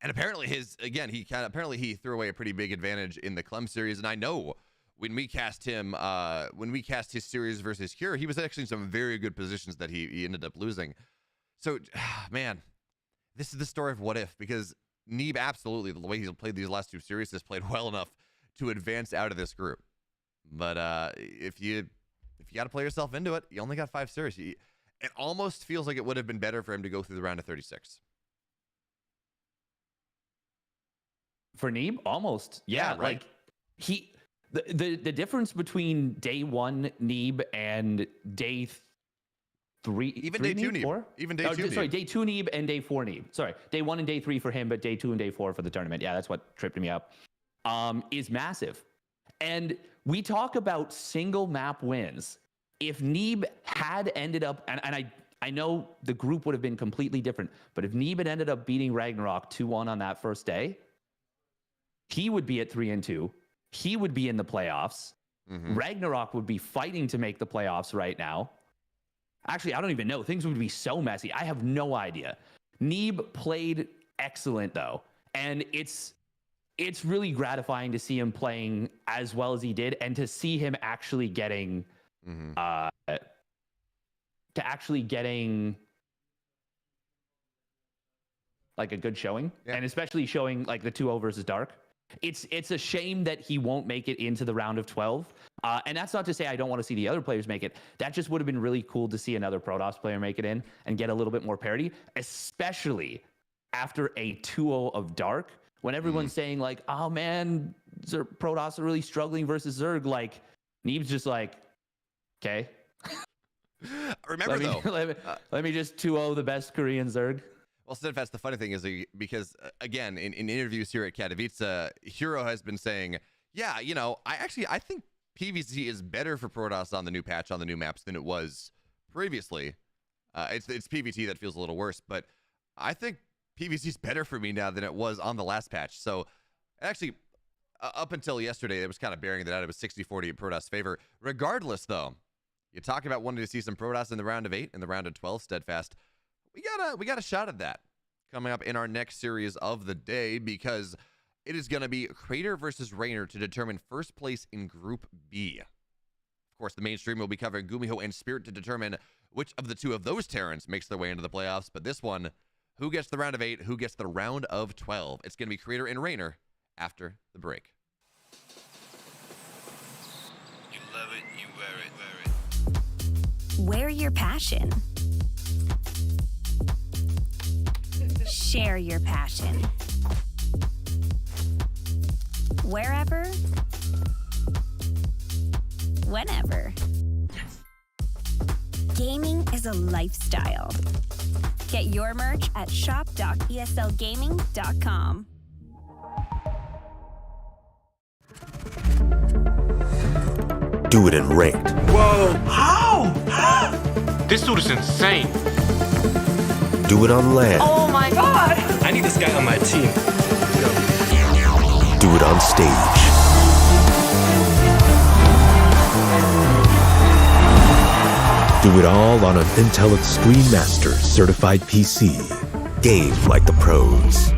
Speaker 6: And apparently he threw away a pretty big advantage in the Clem series. And I know when we cast his series versus Cure, he was actually in some very good positions that he ended up losing. So, man, this is the story of what if, because Neeb absolutely, the way he's played these last 2 series, has played well enough to advance out of this group. But if you got to play yourself into it, you only got 5 series. It almost feels like it would have been better for him to go through the round of 36.
Speaker 7: For Neeb, almost. Yeah,
Speaker 6: right.
Speaker 7: Like the difference between day 1 Neeb and day 3,
Speaker 6: even day 2 Neeb, even day 2 Neeb.
Speaker 7: Sorry, day 2 Neeb and day 4 Neeb. Sorry, day 1 and day 3 for him, but day 2 and day 4 for the tournament. Yeah, that's what tripped me up. Is massive. And we talk about single map wins. If Neeb had ended up, and I know the group would have been completely different, but if Neeb had ended up beating Ragnarok 2-1 on that first day, he would be at 3 and 2. He would be in the playoffs. Mm-hmm. Ragnarok would be fighting to make the playoffs right now. Actually, I don't even know. Things would be so messy. I have no idea. Neeb played excellent, though. And it's really gratifying to see him playing as well as he did and to see him actually getting like a good showing, and especially showing like the 2-0 versus Dark. It's a shame that he won't make it into the round of 12. And that's not to say I don't want to see the other players make it. That just would have been really cool to see another Protoss player make it in and get a little bit more parity, especially after a 2-0 of Dark, when everyone's saying like, oh man, Protoss are really struggling versus Zerg. Like, Neeb's just like, okay.
Speaker 6: Remember
Speaker 7: let me just 2-0 the best Korean Zerg.
Speaker 6: Well, Steadfast, the funny thing is because, again, in interviews here at Katowice, Hero has been saying, yeah, you know, I think PvZ is better for Protoss on the new patch, on the new maps, than it was previously. It's PvT that feels a little worse, but I think PVC's better for me now than it was on the last patch. So actually, up until yesterday, it was kind of bearing that out. It was 60-40 in Protoss favor. Regardless, though, you talk about wanting to see some Protoss in the round of 8, in the round of 12, Steadfast. We got a shot at that coming up in our next series of the day, because it is going to be Crater versus Raynor to determine first place in Group B. Of course, the mainstream will be covering Gumiho and Spirit to determine which of the two of those Terrans makes their way into the playoffs. But this one, who gets the round of 8, who gets the round of 12? It's going to be Crater and Raynor after the break.
Speaker 8: You love it, you wear it.
Speaker 9: Wear your passion. Share your passion. Wherever, whenever. Gaming is a lifestyle. Get your merch at shop.eslgaming.com.
Speaker 10: Do it in ranked.
Speaker 5: Whoa! How?
Speaker 11: This dude is insane.
Speaker 10: Do it on land.
Speaker 9: Oh my god!
Speaker 11: I need this guy on my team.
Speaker 10: Do it on stage. Do it all on an Intel Extreme Masters certified PC. Game like the pros.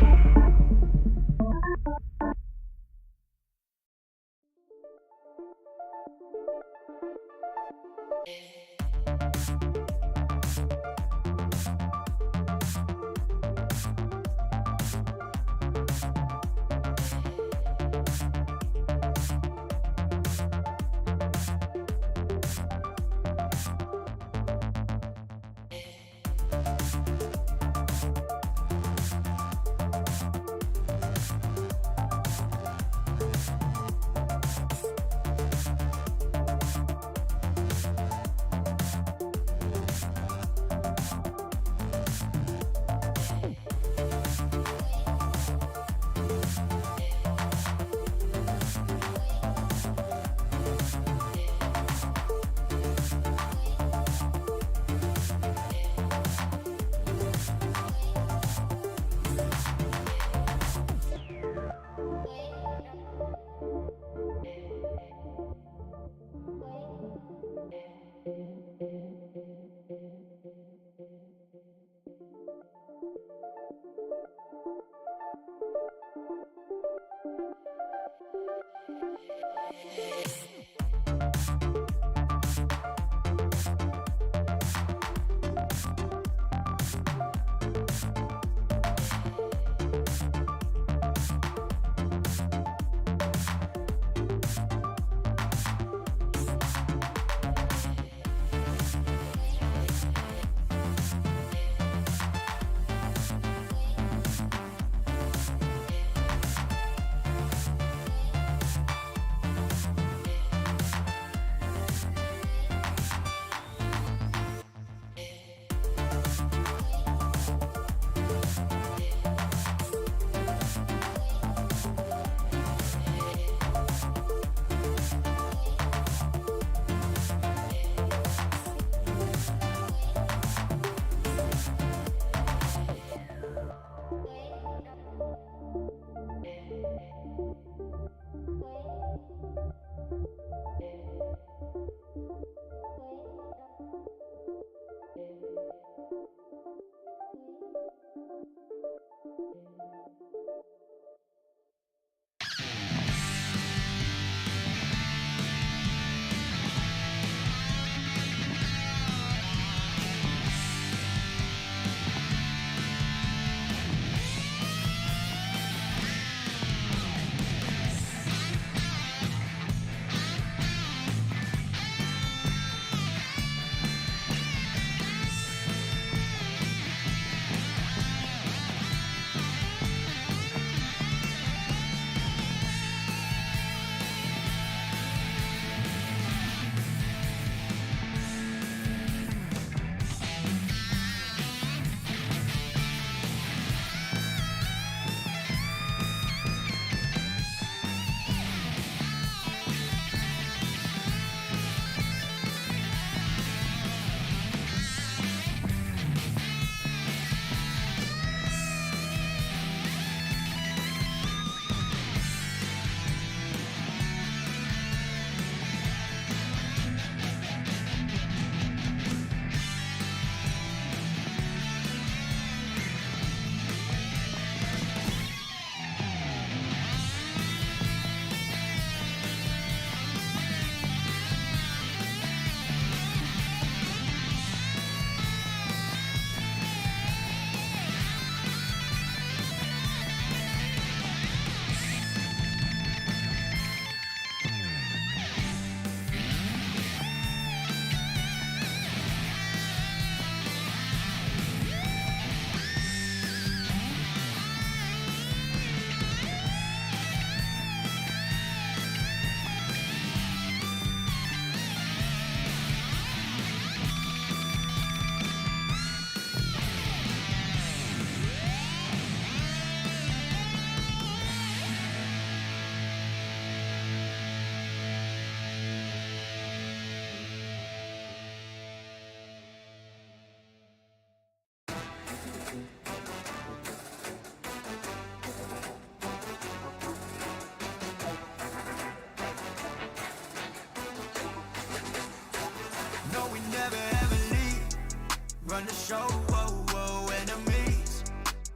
Speaker 5: run the show, whoa, whoa, enemies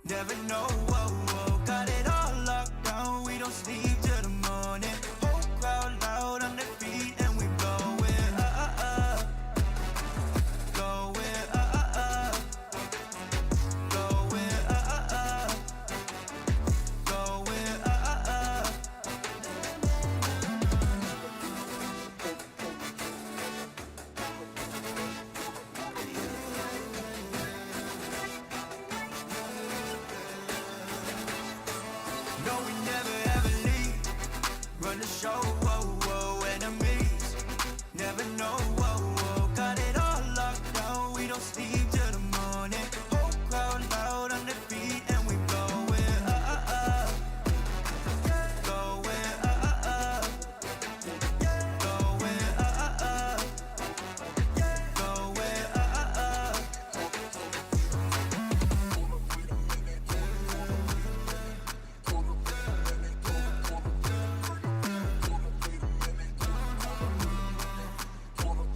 Speaker 5: never know, whoa, whoa. Got it all locked down, we don't sleep till the morning. Whole crowd loud on their feet and we going up, going up, going up, going up. No, we never ever leave. Run the show, whoa, whoa, enemies never know, whoa, whoa. Got it all locked down, we don't sleep till the morning. Whole crowd loud on their feet and we going up, going up, going up, going up.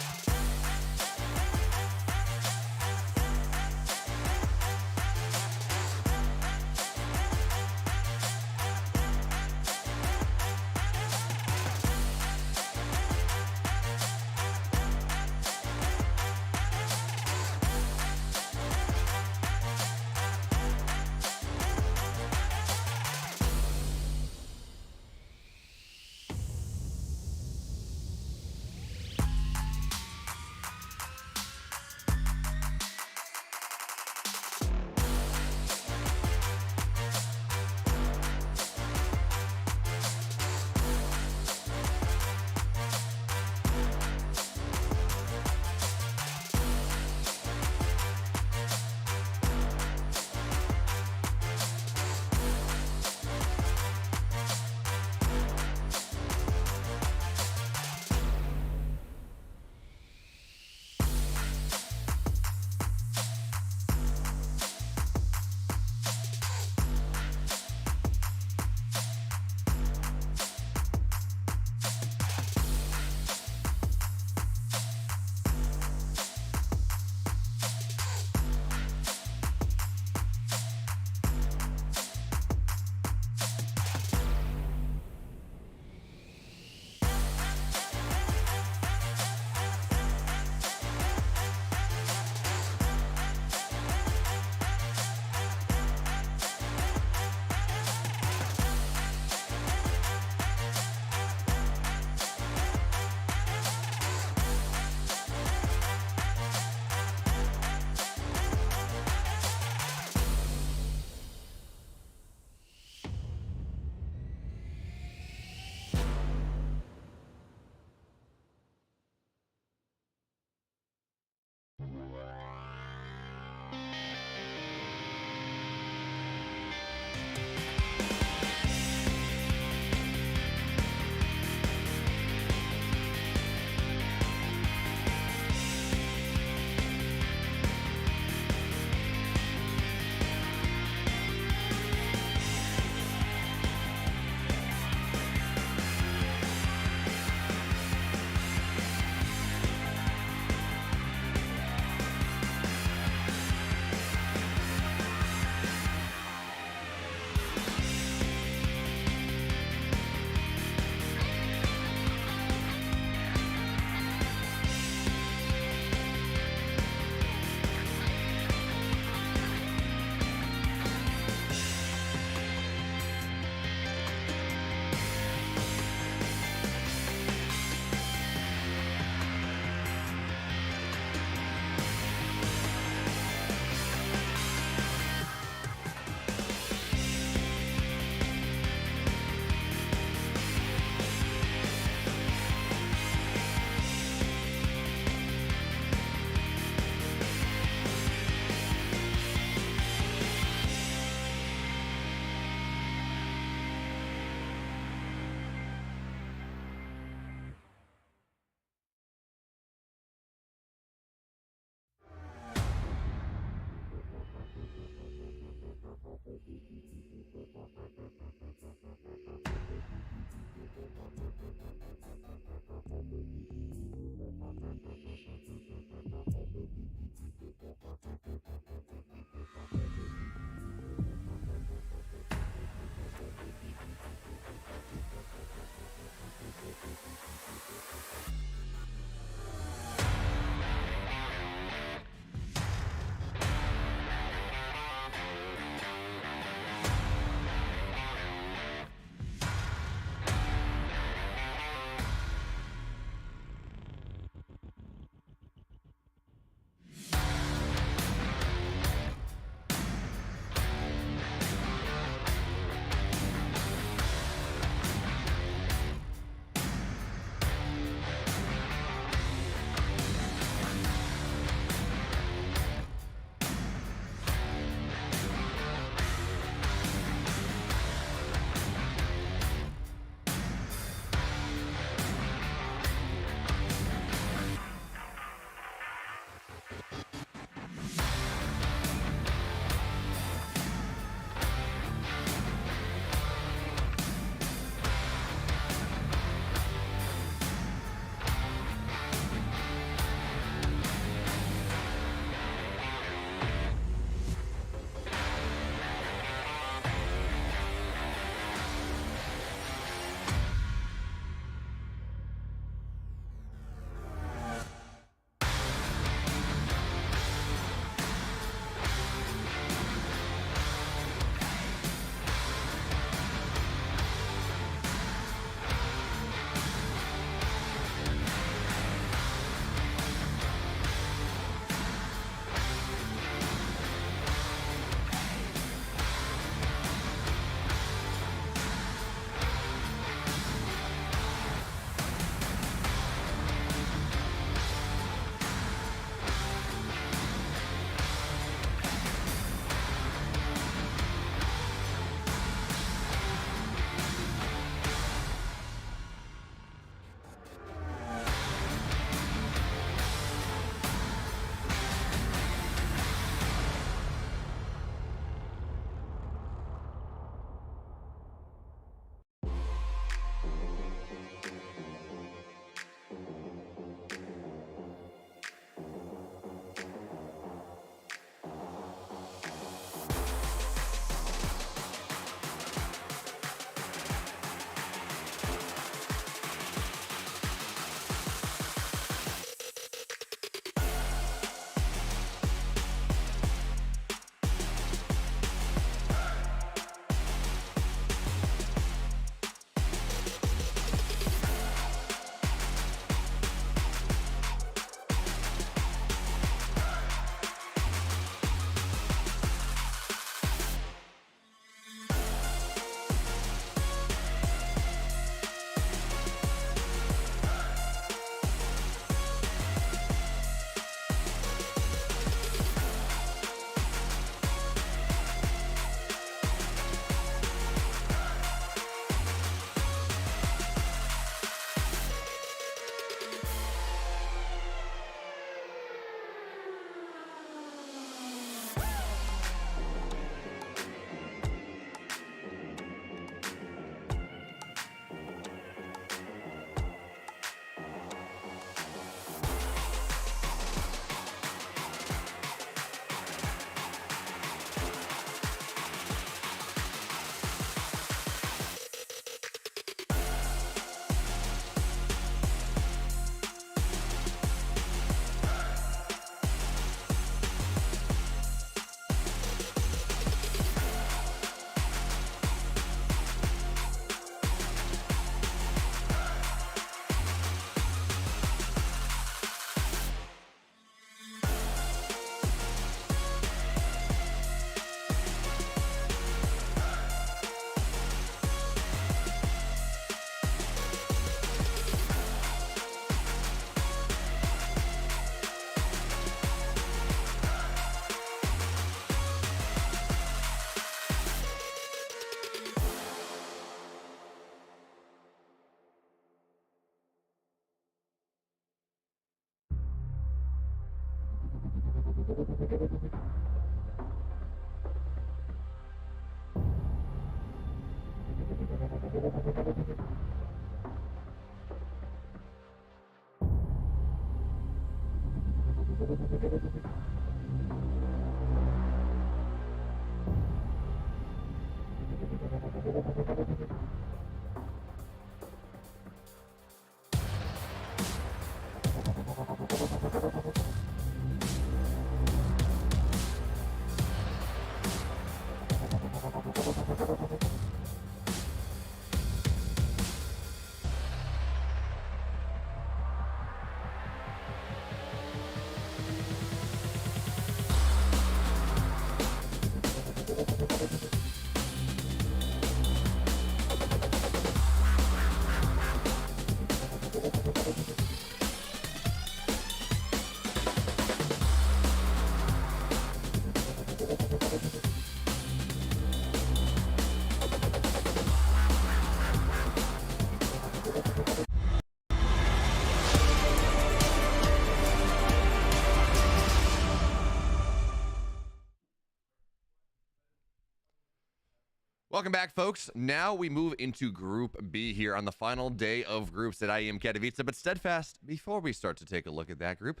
Speaker 6: Welcome back, folks. Now we move into Group B here on the final day of groups at IEM Katowice. But Steadfast, before we start to take a look at that group,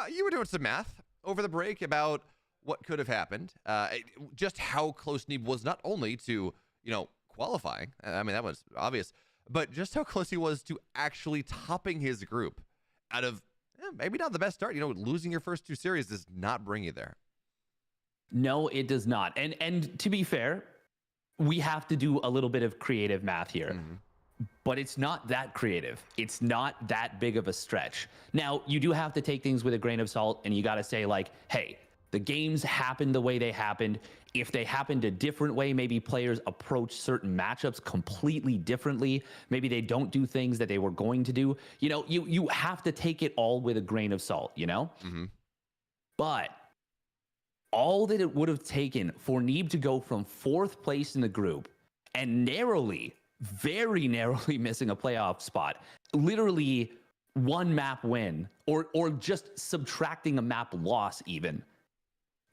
Speaker 6: you were doing some math over the break about what could have happened, just how close Neeb was not only to, qualifying. I mean, that was obvious, but just how close he was to actually topping his group out of maybe not the best start. Losing your first two series does not bring you there.
Speaker 7: No, it does not. And to be fair, we have to do a little bit of creative math here, but it's not that creative. It's not that big of a stretch. Now, you do have to take things with a grain of salt, and you got to say, like, hey, the games happened the way they happened. If they happened a different way, maybe players approach certain matchups completely differently. Maybe they don't do things that they were going to do. You have to take it all with a grain of salt, But all that it would have taken for Neeb to go from 4th place in the group and very narrowly missing a playoff spot, literally one map win or just subtracting a map loss even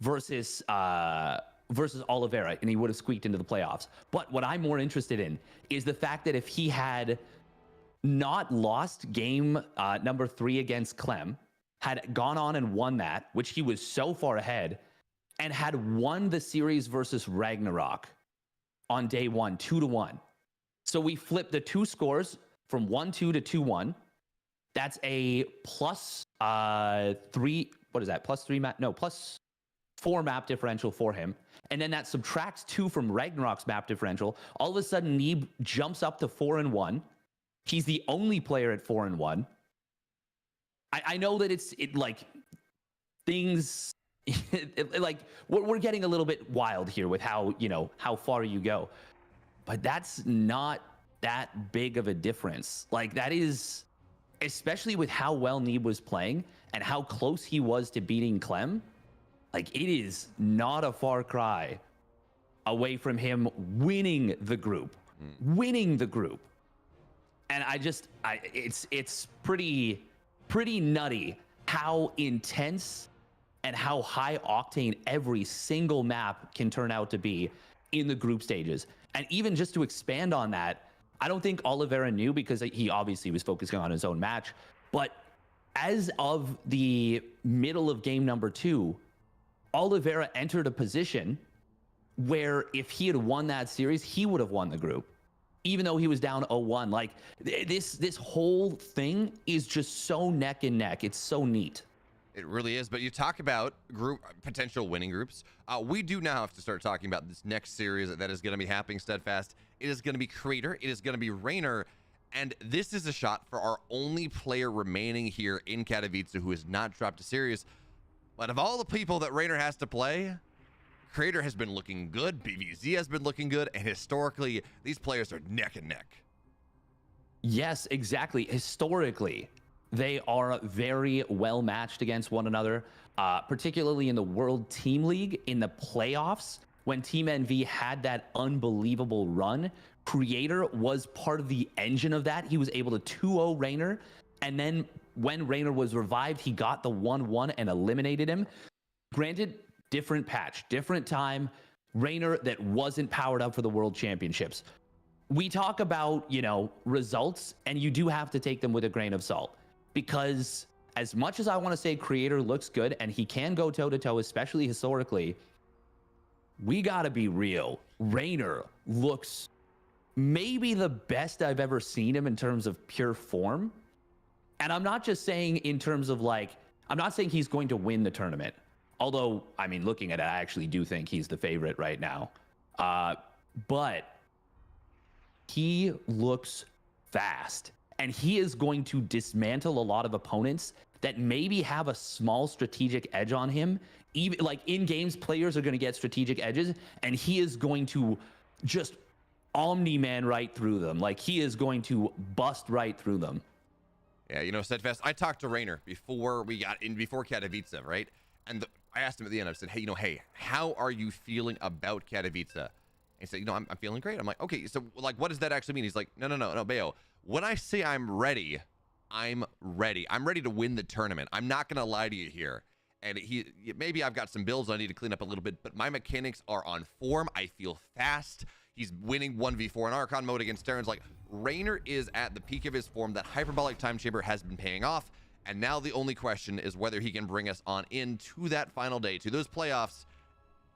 Speaker 7: versus Oliveira, and he would have squeaked into the playoffs. But what I'm more interested in is the fact that if he had not lost game number 3 against Clem, had gone on and won that, which he was so far ahead, and had won the series versus Ragnarok on day 1, 2-1. So we flipped the two scores from 1-2 to 2-1. That's a plus 3. What is that? Plus 3 map? No, plus 4 map differential for him. And then that subtracts 2 from Ragnarok's map differential. All of a sudden, Neeb jumps up to 4-1. He's the only player at 4-1. I know that it's things. We're getting a little bit wild here with how far you go, but that's not that big of a difference. That is, especially with how well Neeb was playing and how close he was to beating Clem. It is not a far cry away from him winning the group. And it's pretty nutty how intense and how high octane every single map can turn out to be in the group stages. And even just to expand on that, I don't think Oliveira knew, because he obviously was focusing on his own match. But as of the middle of game number 2, Oliveira entered a position where if he had won that series, he would have won the group, even though he was down 0-1. This whole thing is just so neck and neck. It's so neat.
Speaker 6: It really is. But you talk about potential winning groups. We do now have to start talking about this next series that is going to be happening, Steadfast. It is going to be Crater. It is going to be Raynor. And this is a shot for our only player remaining here in Katowice who has not dropped a series. But of all the people that Raynor has to play, Crater has been looking good. BVZ has been looking good. And historically, these players are neck and neck.
Speaker 7: Yes, exactly. Historically, they are very well matched against one another, particularly in the World Team League in the playoffs. When Team NV had that unbelievable run, Creator was part of the engine of that. He was able to 2-0 Raynor, and then when Raynor was revived, he got the 1-1 and eliminated him. Granted, different patch, different time. Raynor that wasn't powered up for the World Championships. We talk about, you know, results, and you do have to take them with a grain of salt. Because as much as I want to say Creator looks good, and he can go toe-to-toe, especially historically, we got to be real. Raynor looks maybe the best I've ever seen him in terms of pure form. And I'm not just saying in terms of like, I'm not saying he's going to win the tournament. Although, I mean, looking at it, I actually do think he's the favorite right now. But he looks fast. And he is going to dismantle a lot of opponents that maybe have a small strategic edge on him. Even like in games, players are going to get strategic edges, and he is going to just Omni-Man right through them. Like, he is going to bust right through them.
Speaker 6: Yeah, you know, Steadfast, I talked to Raynor before we got in, before Katowice, right? And I asked him at the end, I said, hey, how are you feeling about Katowice? And he said, I'm feeling great. I'm like, okay, so like, what does that actually mean? He's like, no, Bayo. When I say I'm ready, I'm ready. I'm ready to win the tournament. I'm not going to lie to you here. And maybe I've got some builds I need to clean up a little bit, but my mechanics are on form. I feel fast. He's winning 1v4 in Archon mode against Terrans. Like, Raynor is at the peak of his form. That hyperbolic time chamber has been paying off. And now the only question is whether he can bring us on into that final day, to those playoffs,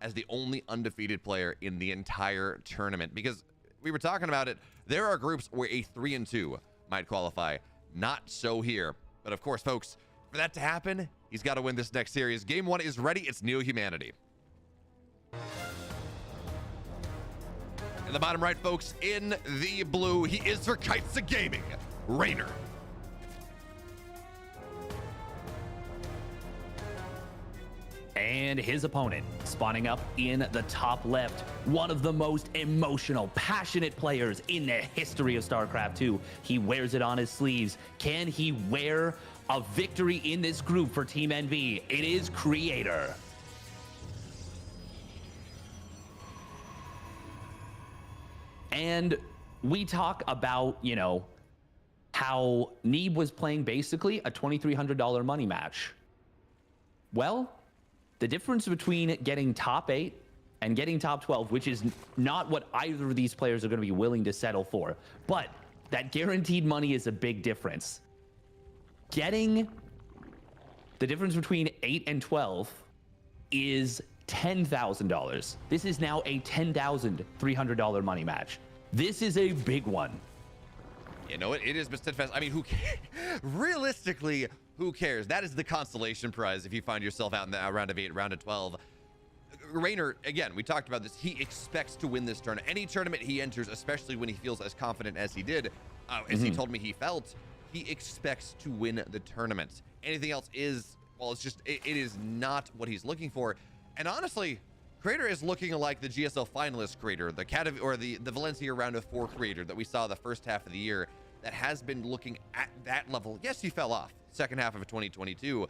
Speaker 6: as the only undefeated player in the entire tournament. Because we were talking about it, there are groups where a 3-2 might qualify. Not so here. But of course, folks, for that to happen, he's got to win this next series. Game 1 is ready. It's Neo Humanity. In the bottom right, folks, in the blue, he is for Kitesa Gaming, Raynor.
Speaker 7: And his opponent spawning up in the top left, one of the most emotional, passionate players in the history of StarCraft 2. He wears it on his sleeves. Can he wear a victory in this group for Team NV? It is Creator. And we talk about, you know, how Neeb was playing basically a $2,300 money match. Well, the difference between getting top 8 and getting top 12, which is not what either of these players are going to be willing to settle for, but that guaranteed money is a big difference. Getting the difference between 8 and 12 is $10,000. This is now a $10,300 money match. This is a big one.
Speaker 6: You know, it is, but Steadfast, I mean, who cares? Realistically, who cares? That is the consolation prize if you find yourself out in the round of 8, round of 12. Raynor, again, we talked about this. He expects to win this tournament. Any tournament he enters, especially when he feels as confident as he did, as he told me he felt, he expects to win the tournament. Anything else is, well, it's just, it is not what he's looking for. And honestly, Creator is looking like the GSL finalist Creator, the Valencia round of 4 Creator that we saw the first half of the year, that has been looking at that level. Yes, he fell off second half of 2022,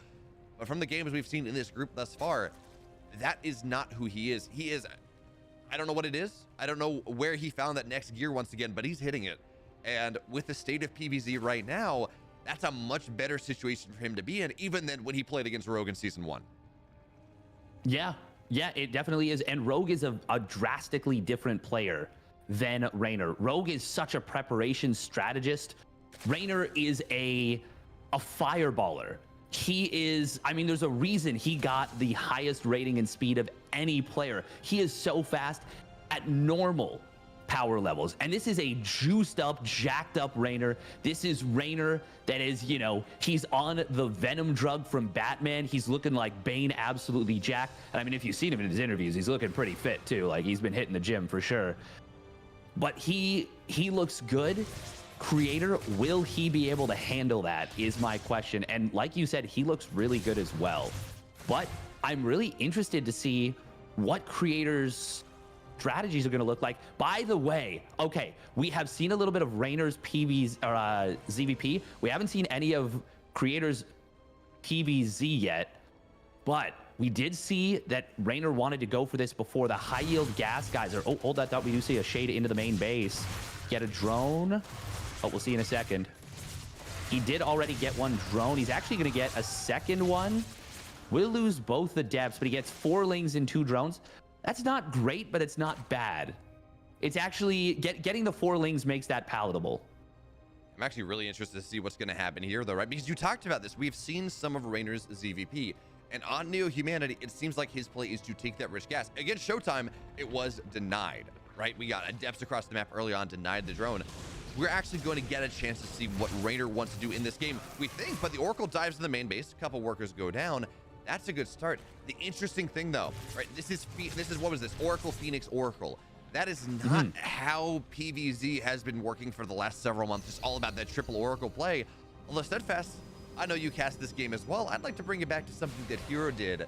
Speaker 6: but from the games we've seen in this group thus far, that is not who he is. He is, I don't know what it is. I don't know where he found that next gear once again, but he's hitting it. And with the state of PvZ right now, that's a much better situation for him to be in, even than when he played against Rogue in Season 1.
Speaker 7: Yeah, it definitely is. And Rogue is a drastically different player than Raynor. Rogue is such a preparation strategist. Raynor is a fireballer. He is, I mean, there's a reason he got the highest rating and speed of any player. He is so fast at normal power levels. And this is a juiced up, jacked up Raynor. This is Raynor that is, you know, he's on the Venom drug from Batman. He's looking like Bane, absolutely jacked. And I mean, if you've seen him in his interviews, he's looking pretty fit too. Like, he's been hitting the gym for sure. But he looks good. Creator, will he be able to handle that is my question. And like you said, he looks really good as well. But I'm really interested to see what Creator's strategies are going to look like. By the way, okay, we have seen a little bit of Raynor's PVs or ZVP. We haven't seen any of Creator's PVZ yet, but we did see that Raynor wanted to go for this before the high yield gas guys are. Oh, hold that thought. We do see a shade into the main base. Get a drone. Oh, we'll see in a second. He did already get one drone. He's actually going to get a second one. Will lose both the depths, but he gets 4 lings and 2 drones. That's not great, but it's not bad. It's actually getting the 4 lings makes that palatable.
Speaker 6: I'm actually really interested to see what's going to happen here, though, right? Because you talked about this. We've seen some of Raynor's ZVP, and on Neo Humanity, it seems like his play is to take that rich gas. Against Showtime, it was denied, right? We got adepts across the map early on, denied the drone. We're actually going to get a chance to see what Raynor wants to do in this game, we think, but the Oracle dives to the main base. A couple workers go down. That's a good start. The interesting thing, though, right? This is what was this? Oracle, Phoenix, Oracle. That is not how PvZ has been working for the last several months. It's all about that triple Oracle play. Although Steadfast, I know you cast this game as well. I'd like to bring it back to something that Hero did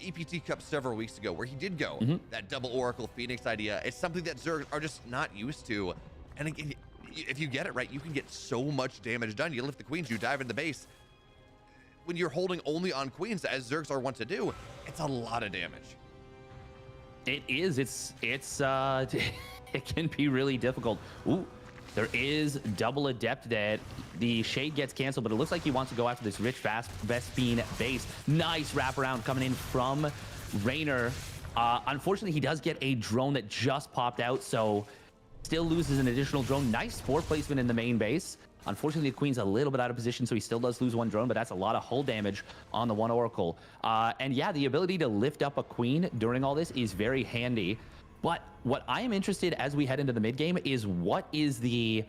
Speaker 6: EPT Cup several weeks ago, where he did go that double Oracle Phoenix idea. It's something that Zerg are just not used to. And again, if you get it right, you can get so much damage done. You lift the queens, you dive into the base. When you're holding only on queens, as Zergs are wont to do, it's a lot of damage.
Speaker 7: It is. It's it can be really difficult. Ooh, there is double adept that the shade gets canceled, but it looks like he wants to go after this rich Vespine base. Nice wraparound coming in from Raynor. Unfortunately, he does get a drone that just popped out, so still loses an additional drone. Nice 4 placement in the main base. Unfortunately, the queen's a little bit out of position, so he still does lose 1 drone, but that's a lot of hull damage on the 1 Oracle. And yeah, the ability to lift up a queen during all this is very handy. But what I am interested as we head into the mid game is what is the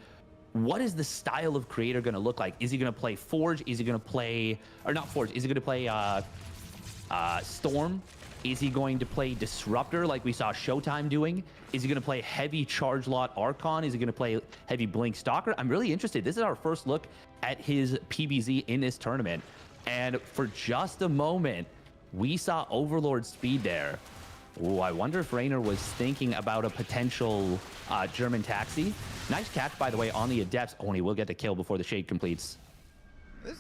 Speaker 7: style of creator going to look like? Is he going to play Forge? Is he going to play, or not Forge? Is he going to play Storm? Is he going to play Disruptor like we saw Showtime doing? Is he going to play heavy Charge Lot Archon? Is he going to play heavy Blink Stalker? I'm really interested. This is our first look at his PBZ in this tournament. And for just a moment, we saw Overlord speed there. Oh, I wonder if Raynor was thinking about a potential German taxi. Nice catch, by the way, on the Adepts. Oh, and he will get the kill before the shade completes.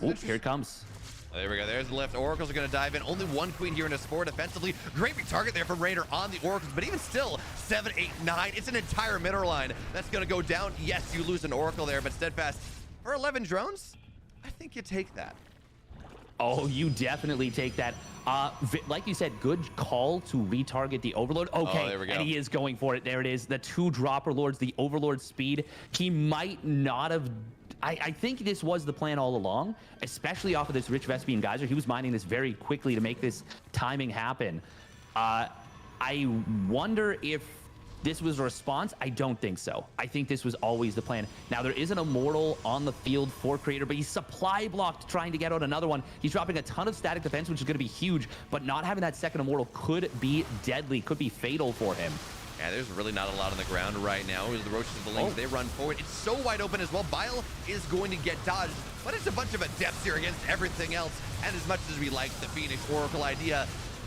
Speaker 7: Oh, here it comes.
Speaker 6: There we go. There's the lift. Oracles are going to dive in. Only 1 queen here in his 4 defensively. Great big target there from Raynor on the Oracles, but even still, 7, 8, 9. It's an entire middle line that's going to go down. Yes, you lose an Oracle there, but Steadfast, for 11 drones, I think you take that.
Speaker 7: Oh, you definitely take that. Like you said, good call to retarget the Overlord. Okay,
Speaker 6: there we go.
Speaker 7: And he is going for it. There it is. The 2 dropper lords, the Overlord speed. He might not have... I think this was the plan all along, especially off of this Rich Vespine Geyser. He was mining this very quickly to make this timing happen. I wonder if this was a response. I don't think so. I think this was always the plan. Now, there is an Immortal on the field for Creator, but he's supply blocked trying to get out another one. He's dropping a ton of static defense, which is going to be huge, but not having that second Immortal could be deadly, could be fatal for him.
Speaker 6: Yeah, there's really not a lot on the ground right now. The Roaches of the Lings, they run forward. It's so wide open as well. Bile is going to get dodged, but it's a bunch of adepts here against everything else. And as much as we like the Phoenix Oracle idea,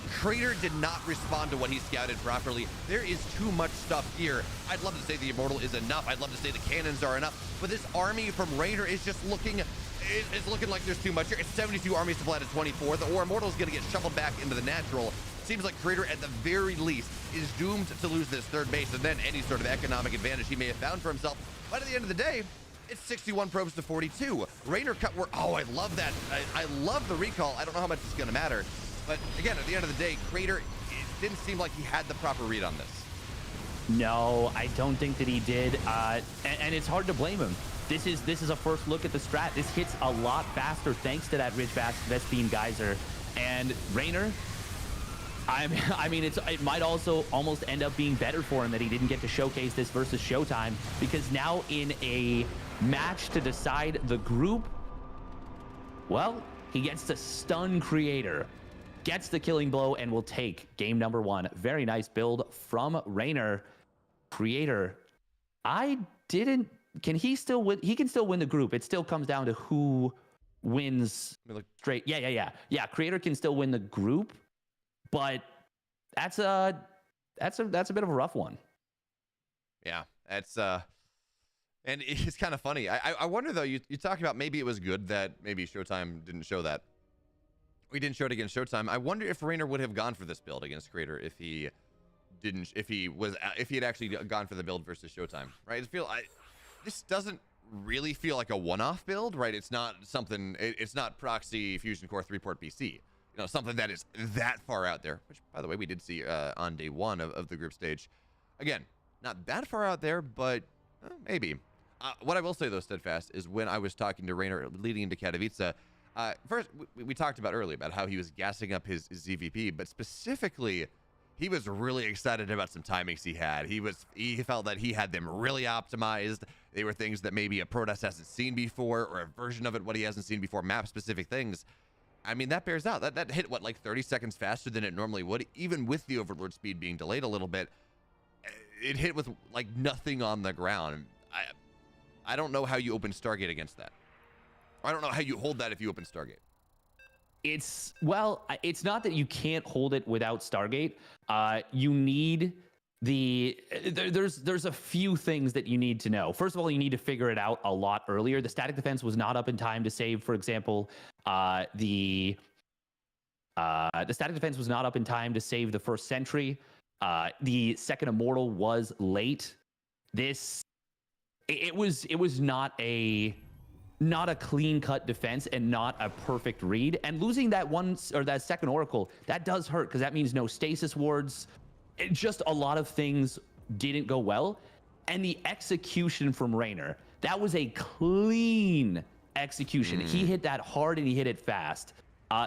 Speaker 6: Crater did not respond to what he scouted properly. There is too much stuff here. I'd love to say the Immortal is enough. I'd love to say the cannons are enough, but this army from Raynor is just looking... It's looking like there's too much here. It's 72 armies to fly to 24. The Immortal is going to get shuffled back into the natural. Seems like Crater, at the very least, is doomed to lose this 3rd base and then any sort of economic advantage he may have found for himself. But at the end of the day, it's 61 probes to 42. Raynor cut work. Oh, I love that. I love the recall. I don't know how much it's going to matter. But again, at the end of the day, Crater, it didn't seem like he had the proper read on this.
Speaker 7: No, I don't think that he did. And it's hard to blame him. This is a first look at the strat. This hits a lot faster thanks to that Rich Vespine Geyser. And Raynor, I mean, it might also almost end up being better for him that he didn't get to showcase this versus Showtime, because now in a match to decide the group, well, he gets to stun Creator, gets the killing blow, and will take game number 1. Very nice build from Raynor. Creator, can he still win? He can still win the group. It still comes down to who wins straight. Yeah. Creator can still win the group, but that's a bit of a rough one.
Speaker 6: Yeah, that's and it's kind of funny. I wonder though. You talk about maybe it was good that maybe Showtime didn't show that. We didn't show it against Showtime. I wonder if Raynor would have gone for this build against Creator if he had actually gone for the build versus Showtime, right? This doesn't really feel like a one-off build, right? It's not something. It's not proxy Fusion Core 3-port BC. something that is that far out there, which, by the way, we did see on day one of the group stage. Again, not that far out there, but maybe. What I will say, though, Steadfast, is when I was talking to Raynor leading into Katowice, first, we talked about earlier about how he was gassing up his ZVP, but specifically, he was really excited about some timings he had. He felt that he had them really optimized. They were things that maybe a Protoss hasn't seen before, or a version of it what he hasn't seen before, map-specific things. I mean, that bears out. That hit, what, like 30 seconds faster than it normally would, even with the Overlord speed being delayed a little bit. It hit with, like, nothing on the ground. I don't know how you open Stargate against that. I don't know how you hold that if you open Stargate.
Speaker 7: It's not that you can't hold it without Stargate. You need there's a few things that you need to know. First of all, you need to figure it out a lot earlier. The static defense was not up in time to save, for example, the static defense was not up in time to save the first sentry. The second immortal was late. It was not a clean cut defense and not a perfect read. And losing that that second oracle, that does hurt, because that means no stasis wards. Just a lot of things didn't go well. And the execution from Raynor, that was a clean execution. He hit that hard and he hit it fast.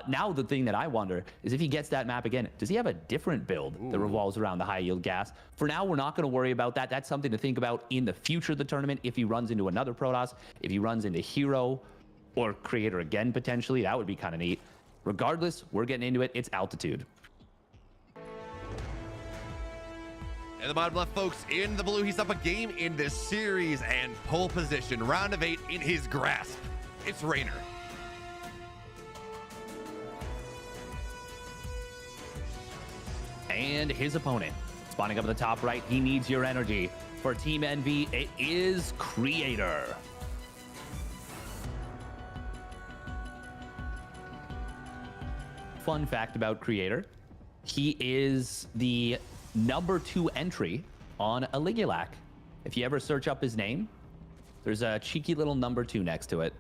Speaker 7: Now the thing that I wonder is, if he gets that map again, does he have a different build that revolves around the high yield gas? For now, we're not going to worry about that. That's something to think about in the future of the tournament. If he runs into another Protoss, if he runs into Hero or Creator again, potentially, that would be kind of neat. Regardless, we're getting into it. It's altitude.
Speaker 6: In the bottom left, folks, in the blue, he's up a game in this series and pole position. Round of 8 in his grasp. It's Raynor.
Speaker 7: And his opponent, spawning up at the top right, he needs your energy. For Team NV, it is Creator. Fun fact about Creator, he is the #2 entry on Aligulac. If you ever search up his name, there's a cheeky little #2 next to it.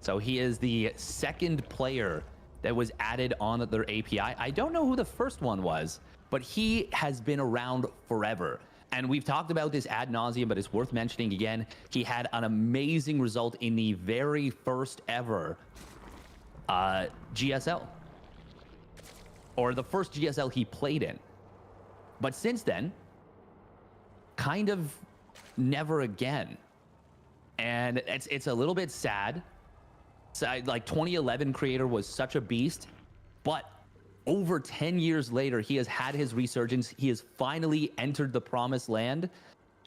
Speaker 7: So he is the second player that was added on their API. I don't know who the first one was, but he has been around forever. And we've talked about this ad nauseum, but it's worth mentioning again. He had an amazing result in the very first ever GSL. Or the first GSL he played in. But since then, kind of never again. And it's a little bit sad. So, like, 2011 Creator was such a beast, but over 10 years later, he has had his resurgence. He has finally entered the promised land,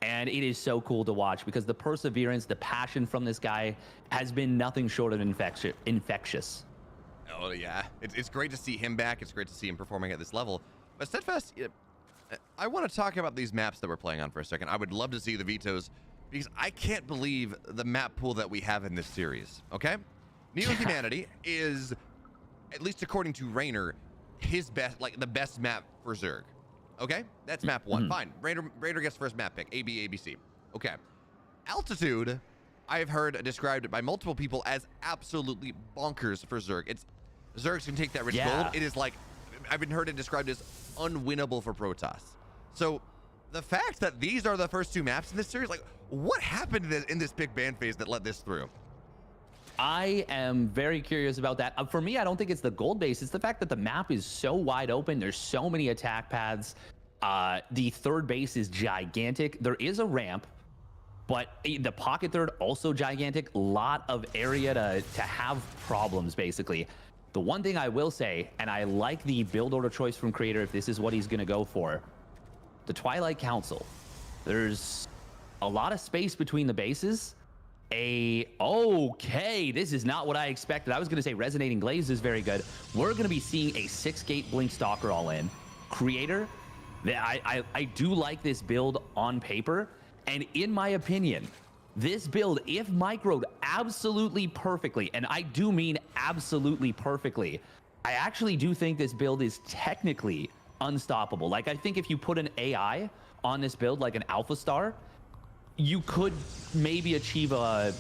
Speaker 7: and it is so cool to watch, because the perseverance, the passion from this guy has been nothing short of infectious.
Speaker 6: Oh, yeah. It's great to see him back. It's great to see him performing at this level. But Steadfast, I want to talk about these maps that we're playing on for a second. I would love to see the vetoes, because I can't believe the map pool that we have in this series, okay? Neo-Humanity is, at least according to Raynor, his best, like the best map for Zerg. Okay, that's map 1. Fine. Raynor gets first map pick. AB, ABC. Okay. Altitude, I have heard described by multiple people as absolutely bonkers for Zerg. Zergs can take that rich gold. It is like, I've been heard it described as unwinnable for Protoss. So the fact that these are the first 2 maps in this series, like, what happened in this big ban phase that let this through?
Speaker 7: I am very curious about that. For me, I don't think it's the gold base. It's the fact that the map is so wide open. There's so many attack paths. The third base is gigantic. There is a ramp, but the pocket third also gigantic. Lot of area to have problems, basically. The one thing I will say, and I like the build order choice from Creator if this is what he's going to go for, the Twilight Council. There's a lot of space between the bases. Okay, this is not what I expected. I was going to say Resonating Glaze is very good. We're going to be seeing a 6-gate Blink Stalker all in. Creator, I do like this build on paper. And in my opinion, this build, if microed absolutely perfectly, and I do mean absolutely perfectly, I actually do think this build is technically unstoppable. Like, I think if you put an AI on this build, like an Alpha Star, you could maybe achieve a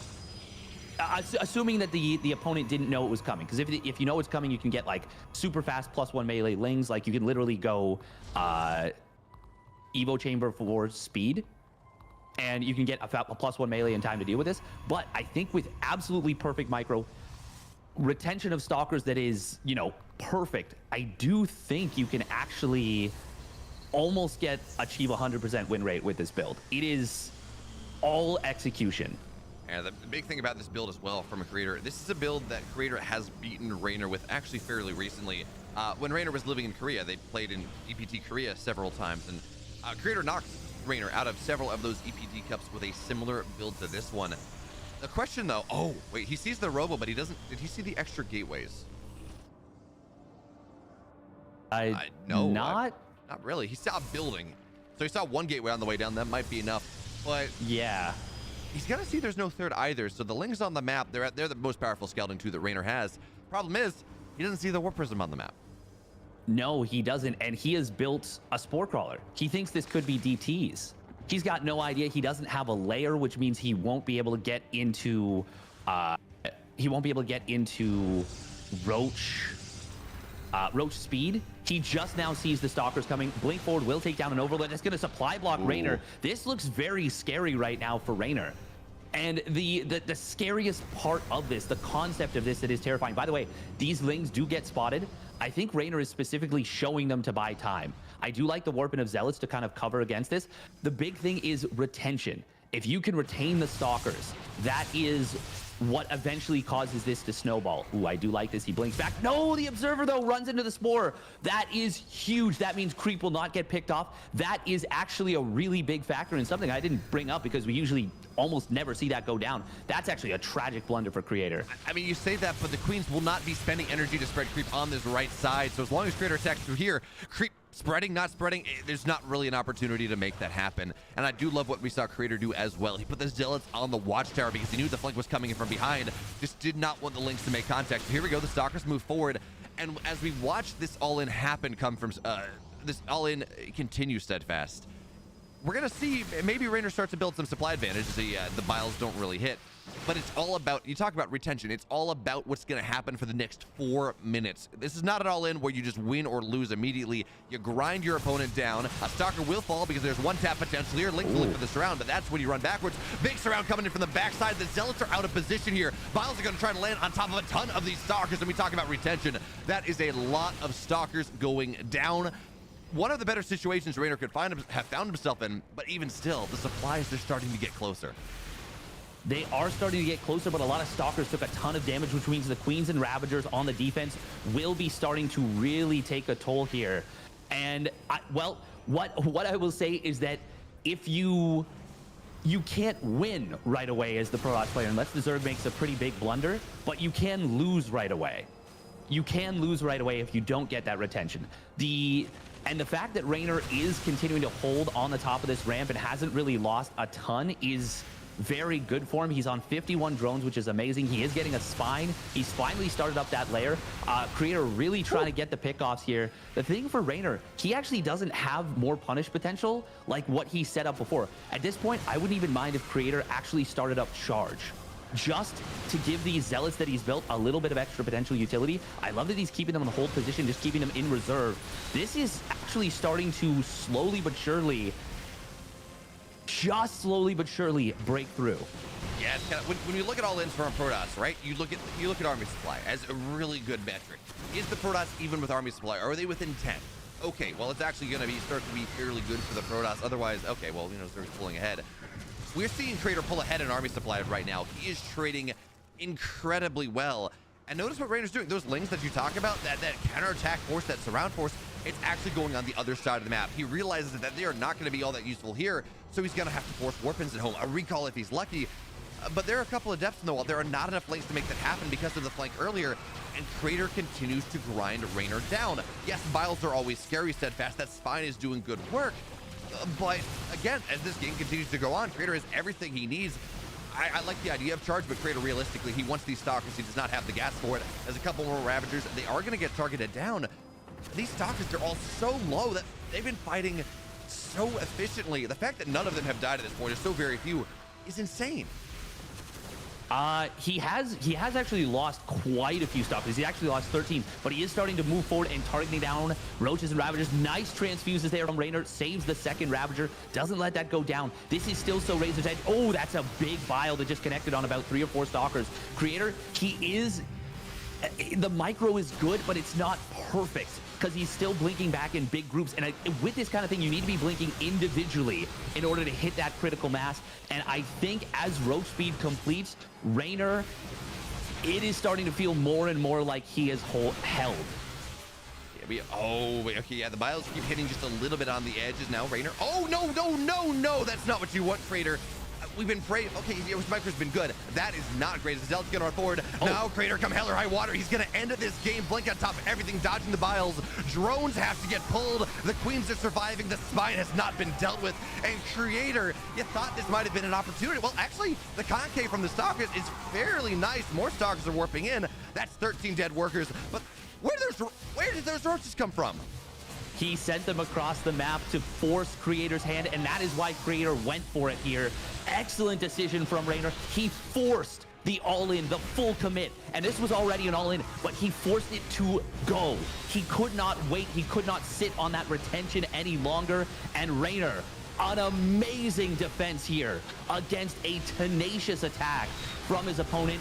Speaker 7: Assuming that the opponent didn't know it was coming, because if you know it's coming, you can get like super fast +1 melee lings. Like you can literally go Evo Chamber for speed, and you can get a +1 melee in time to deal with this. But I think with absolutely perfect micro retention of stalkers that is, you know, perfect, I do think you can actually almost achieve 100% win rate with this build. It is all execution.
Speaker 6: And the big thing about this build as well from a creator, this is a build that creator has beaten Raynor with actually fairly recently. When Raynor was living in Korea, they played in EPT Korea several times, and creator knocked Raynor out of several of those EPT Cups with a similar build to this one. The question though, oh wait, he sees the robo, but he doesn't, did he see the extra gateways? No, not really. He saw a building, so he saw one gateway on the way down. That might be enough, but
Speaker 7: yeah,
Speaker 6: he's gonna see there's no third either. So the lings on the map, they're the most powerful scouting tool that Raynor has. Problem is, he doesn't see the warp prism on the map.
Speaker 7: No, he doesn't, and he has built a spore crawler. He thinks this could be DTs. He's got no idea. He doesn't have a layer, which means he won't be able to get into Roach speed. He just now sees the stalkers coming. Blink forward will take down an overload. That's going to supply block Raynor. This looks very scary right now for Raynor. And the scariest part of this, the concept of this that is terrifying. By the way, these lings do get spotted. I think Raynor is specifically showing them to buy time. I do like the warping of Zealots to kind of cover against this. The big thing is retention. If you can retain the stalkers, that is what eventually causes this to snowball. Ooh, I do like this. He blinks back. No, the observer though runs into the spore. That is huge. That means creep will not get picked off. That is actually a really big factor and something I didn't bring up because we usually almost never see that go down. That's actually a tragic blunder for creator.
Speaker 6: I mean, you say that, but the queens will not be spending energy to spread creep on this right side. So as long as creator attacks through here, creep spreading, not spreading, there's not really an opportunity to make that happen. And I do love what we saw creator do as well. He put the zealots on the watchtower because he knew the flank was coming in from behind. Just did not want the links to make contact. So here we go, the stalkers move forward. And as we watch this all-in happen come from, this all-in continue steadfast, we're gonna see maybe Raynor starts to build some supply advantage. The biles don't really hit, but it's all about, you talk about retention, it's all about what's gonna happen for the next 4 minutes. This is not an all-in where you just win or lose immediately. You grind your opponent down. A stalker will fall because there's one tap potentially, or link to look for the surround, but that's when you run backwards. Big surround coming in from the backside. The zealots are out of position here. Biles are gonna try to land on top of a ton of these stalkers, and we talk about retention. That is a lot of stalkers going down. One of the better situations Raynor could have found himself in, but even still, the supplies are starting to get closer.
Speaker 7: They are starting to get closer, but a lot of stalkers took a ton of damage, which means the queens and ravagers on the defense will be starting to really take a toll here. And well, what I will say is that if you can't win right away as the Protoss player unless the Zerg makes a pretty big blunder, but you can lose right away. You can lose right away if you don't get that retention. And the fact that Raynor is continuing to hold on the top of this ramp and hasn't really lost a ton is very good for him. He's on 51 drones, which is amazing. He is getting a spine. He's finally started up that layer. Creator really trying to get the pickoffs here. The thing for Raynor, he actually doesn't have more punish potential like what he set up before. At this point, I wouldn't even mind if Creator actually started up charge, just to give these zealots that he's built a little bit of extra potential utility. I love that he's keeping them in the hold position, just keeping them in reserve. This is actually starting to slowly but surely, just slowly but surely break through.
Speaker 6: Yeah, it's kind of, when you look at all-ins from Protoss, right? You look at army supply as a really good metric. Is the Protoss even with army supply? Are they within 10? Okay, well, it's actually going to start to be fairly good for the Protoss. Otherwise, okay, well, you know, they're pulling ahead. We're seeing Creator pull ahead in army supply right now. He is trading incredibly well. And notice what Raynor's doing. Those lings that you talk about, that counterattack force, that surround force, it's actually going on the other side of the map. He realizes that they are not going to be all that useful here, so he's going to have to force warpins at home. A recall if he's lucky. But there are a couple of depths in the wall. There are not enough links to make that happen because of the flank earlier, and Creator continues to grind Raynor down. Yes, biles are always scary, steadfast. That spine is doing good work. But again, as this game continues to go on, Creator has everything he needs. I like the idea of charge, but Creator realistically, he wants these stalkers. He does not have the gas for it. There's a couple more Ravagers. They are going to get targeted down. These stalkers are all so low that they've been fighting so efficiently. The fact that none of them have died at this point, or so very few, is insane.
Speaker 7: He has actually lost quite a few stalkers. He actually lost 13, but he is starting to move forward and targeting down roaches and ravagers. Nice transfuses there from Raynor. Saves the second ravager. Doesn't let that go down. This is still so razor's edge. Oh, that's a big bile that just connected on about 3 or 4 stalkers. Creator, the micro is good, but it's not perfect because he's still blinking back in big groups. And with this kind of thing, you need to be blinking individually in order to hit that critical mass. And I think as roach speed completes, Raynor, it is starting to feel more and more like he is held.
Speaker 6: Okay, yeah, the biles keep hitting just a little bit on the edges now. Raynor, oh, no, that's not what you want, Crater. We've been praying. Okay, his micro's been good. That is not great. Zealot's going forward. Now, Crater, come hell or high water. He's going to end this game. Blink on top of everything, dodging the biles. Drones have to get pulled. The queens are surviving. The spine has not been dealt with. And Creator, you thought this might have been an opportunity. Well, actually, the concave from the stalkers is fairly nice. More stalkers are warping in. That's 13 dead workers. But where did those roaches come from?
Speaker 7: He sent them across the map to force Creator's hand, and that is why Creator went for it here. Excellent decision from Raynor. He forced the all-in, the full commit, and this was already an all-in, but he forced it to go. He could not wait. He could not sit on that retention any longer, and Raynor, an amazing defense here against a tenacious attack from his opponent.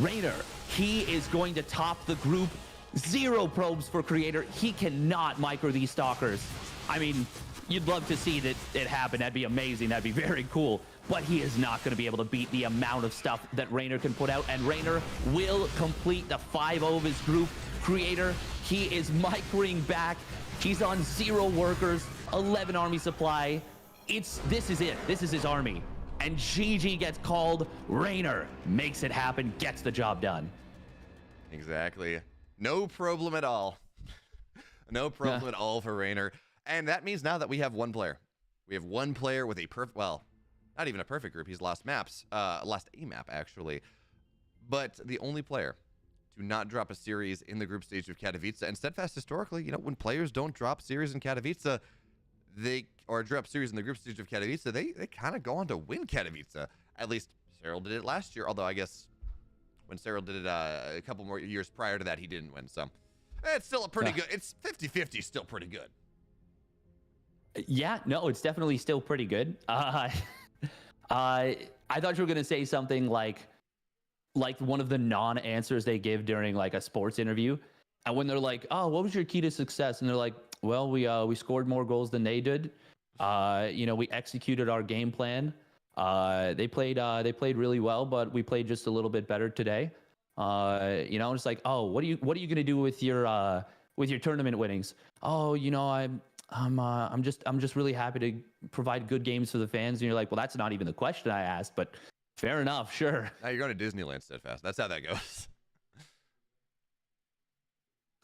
Speaker 7: Raynor, he is going to top the group. 0 probes for Creator. He cannot micro these stalkers. I mean, you'd love to see that it happen. That'd be amazing. That'd be very cool. But he is not going to be able to beat the amount of stuff that Raynor can put out. And Raynor will complete the 5-0 of his group. Creator, he is microing back. He's on 0 workers, 11 army supply. This is it. This is his army. And GG gets called. Raynor makes it happen, gets the job done.
Speaker 6: Exactly. No problem at all. No problem at all for Raynor. And that means now that we have one player. We have one player with a perfect, well, not even a perfect group. He's lost maps, lost a map actually. But the only player to not drop a series in the group stage of Katowice. And Steadfast historically, you know, when players don't drop series in Katowice, or drop series in the group stage of Katowice, they kind of go on to win Katowice. At least Cyril did it last year, although I guess when Cyril did it a couple more years prior to that, he didn't win. So it's still a pretty good. It's 50-50, still pretty good.
Speaker 7: Yeah, no, it's definitely still pretty good. I thought you were going to say something like one of the non-answers they give during like a sports interview. And when they're like, oh, what was your key to success? And they're like, well, we scored more goals than they did. You know, we executed our game plan. They played really well, but we played just a little bit better today. You know, it's like, oh, what are you gonna do with your tournament winnings? Oh, you know, I'm just really happy to provide good games for the fans. And you're like, well, that's not even the question I asked, but fair enough, sure.
Speaker 6: Now you're going to Disneyland, Steadfast. That's how that goes.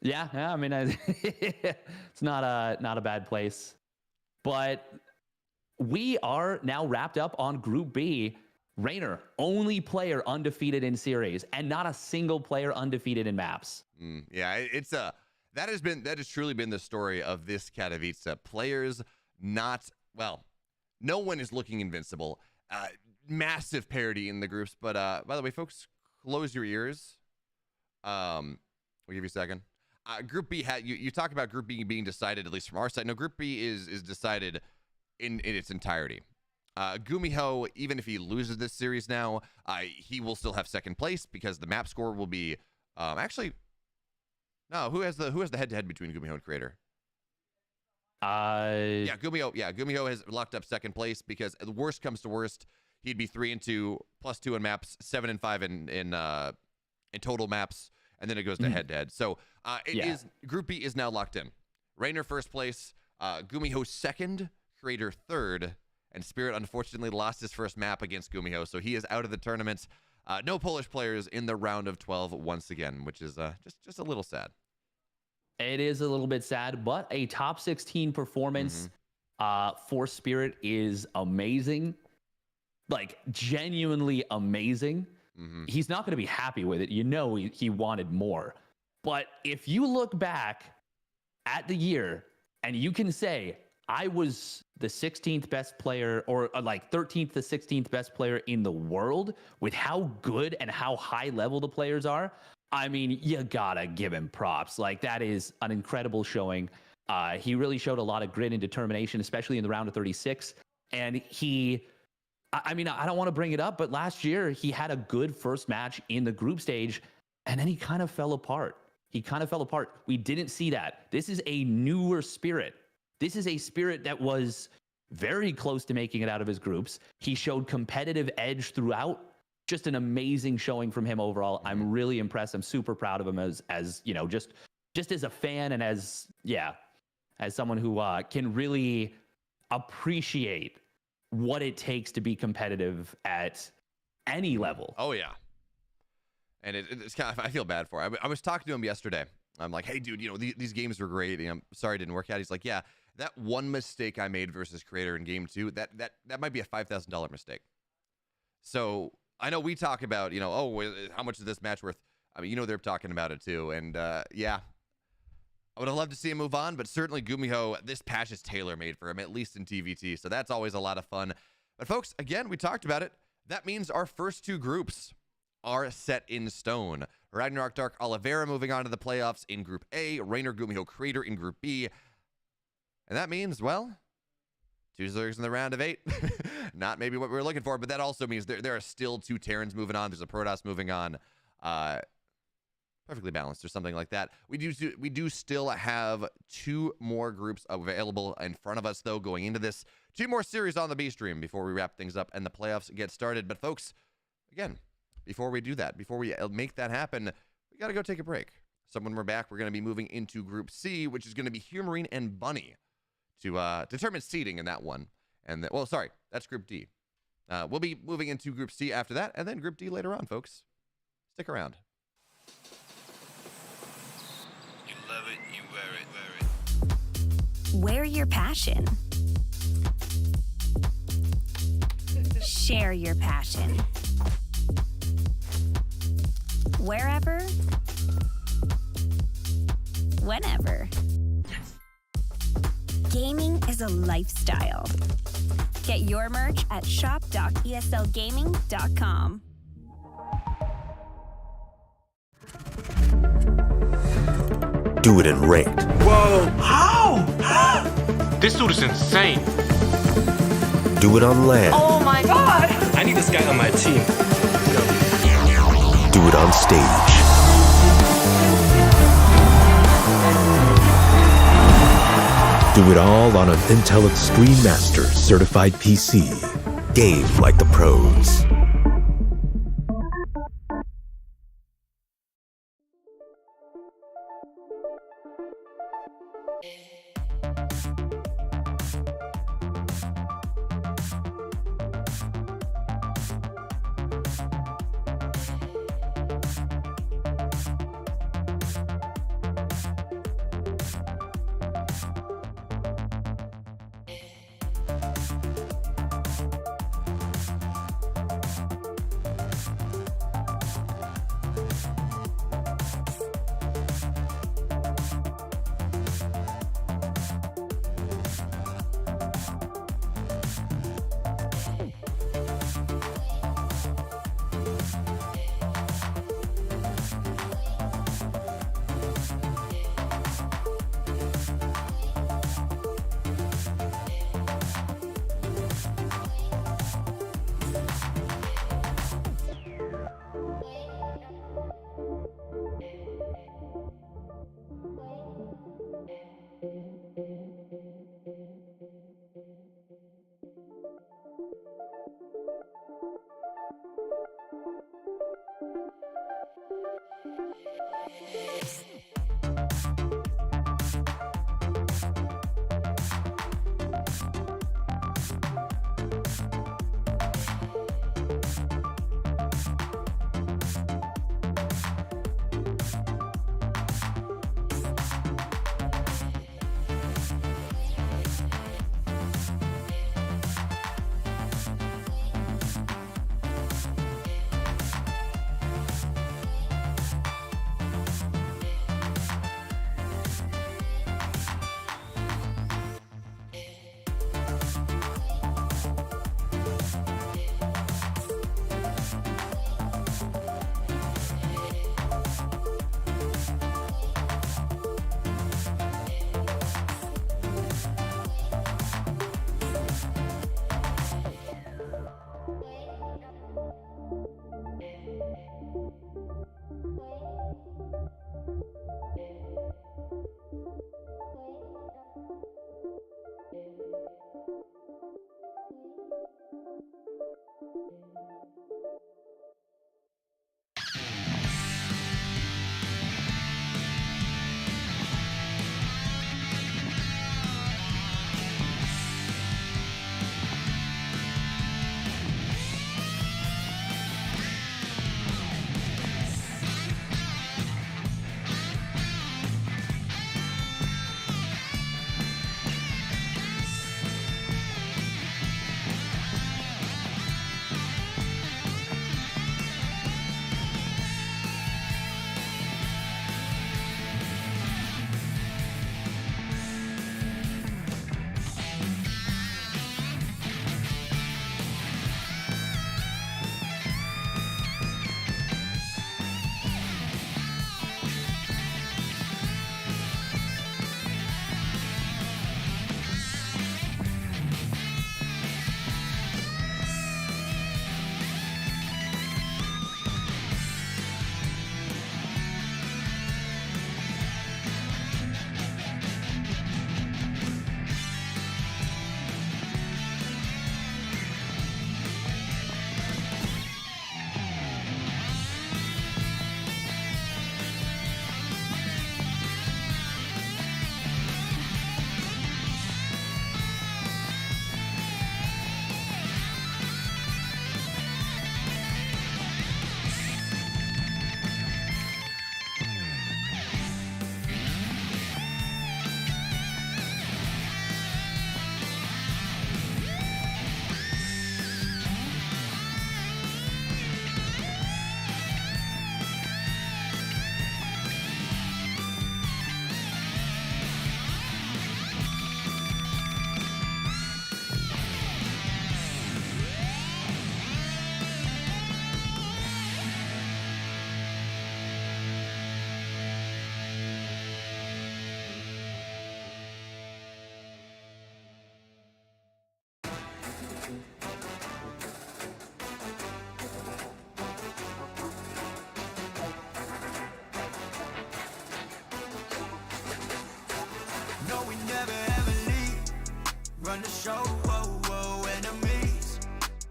Speaker 7: Yeah, I mean, it's not a bad place, but we are now wrapped up on Group B. Raynor, only player undefeated in series, and not a single player undefeated in maps.
Speaker 6: Yeah, that has truly been the story of this Katowice. Players no one is looking invincible. Massive parity in the groups, but by the way, folks, close your ears. We'll give you a second. Group B you talk about Group B being decided, at least from our side. No, Group B is decided in its entirety. Gumiho, even if he loses this series now, he will still have second place because the map score will be actually no. Who has the head-to-head between Gumiho and Creator? Gumiho has locked up second place because the worst comes to worst, he'd be 3-2 +2 in maps, 7-5 in total maps, and then it goes to head-to-head. So Group B is now locked in. Raynor first place, Gumiho second, Creator third, and Spirit unfortunately lost his first map against Gumiho, so he is out of the tournament. No Polish players in the round of 12 once again, which is just a little sad.
Speaker 7: It is a little bit sad, but a top 16 performance for Spirit is amazing. Like, genuinely amazing. He's not going to be happy with it. You know, he wanted more. But if you look back at the year and you can say, I was the 16th best player, or like 13th to 16th best player in the world, with how good and how high level the players are. I mean, you gotta give him props. Like, that is an incredible showing. He really showed a lot of grit and determination, especially in the round of 36. And I mean, I don't want to bring it up, but last year he had a good first match in the group stage, and then he kind of fell apart. We didn't see that. This is a newer spirit. This is a spirit that was very close to making it out of his groups. He showed competitive edge throughout. Just an amazing showing from him overall. I'm really impressed. I'm super proud of him as you know, just as a fan and as someone who can really appreciate what it takes to be competitive at any level.
Speaker 6: Oh yeah. And it's kind of, I feel bad for him. I was talking to him yesterday. I'm like, hey dude, you know, these games were great. I'm sorry it didn't work out. He's like, yeah, that one mistake I made versus Creator in game 2, that might be a $5,000 mistake. So I know we talk about, you know, oh, how much is this match worth? I mean, you know, they're talking about it too. And yeah, I would have loved to see him move on, but certainly Gumiho, this patch is tailor-made for him, at least in TVT. So that's always a lot of fun. But folks, again, we talked about it. That means our first 2 groups are set in stone. Ragnarok Dark Oliveira moving on to the playoffs in Group A, Raynor Gumiho Creator in Group B. And that means, well, 2 Zergs in the round of 8. Not maybe what we were looking for, but that also means there are still 2 Terrans moving on. There's a Protoss moving on. Perfectly balanced or something like that. We do still have 2 more groups available in front of us, though, going into this. 2 more series on the B stream before we wrap things up and the playoffs get started. But folks, again, before we do that, before we make that happen, we got to go take a break. So when we're back, we're going to be moving into Group C, which is going to be Humarine and Bunny to determine seeding in that one. And well, sorry, that's Group D. We'll be moving into Group C after that, and then Group D later on, folks. Stick around.
Speaker 8: You love it, you wear it.
Speaker 9: Wear your passion. Share your passion. Wherever, whenever. Gaming is a lifestyle. Get your merch at shop.eslgaming.com.
Speaker 10: Do it in ranked.
Speaker 11: Whoa! How? This dude is insane.
Speaker 10: Do it on land.
Speaker 11: Oh my god! I need this guy on my team.
Speaker 10: Do it on stage. Do it all on an Intel Extreme Masters certified PC. Game like the pros.
Speaker 5: No, we never ever leave. Run the show, whoa, whoa, enemies.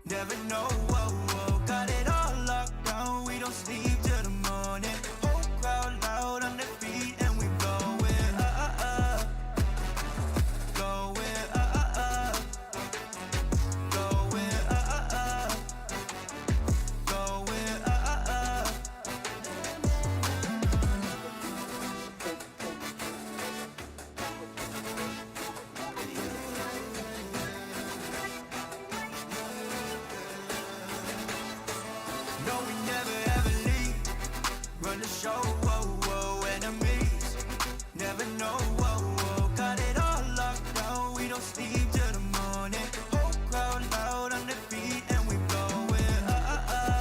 Speaker 5: Never know, whoa, whoa. Got it all locked down, we don't sleep till the morning. Whole crowd loud on their feet and we going, going, no, we never ever leave. Run the show, whoa, whoa, enemies. Never know, whoa, whoa. Got it all locked down, we don't sleep till the morning. Whole crowd loud on their feet and we going, going,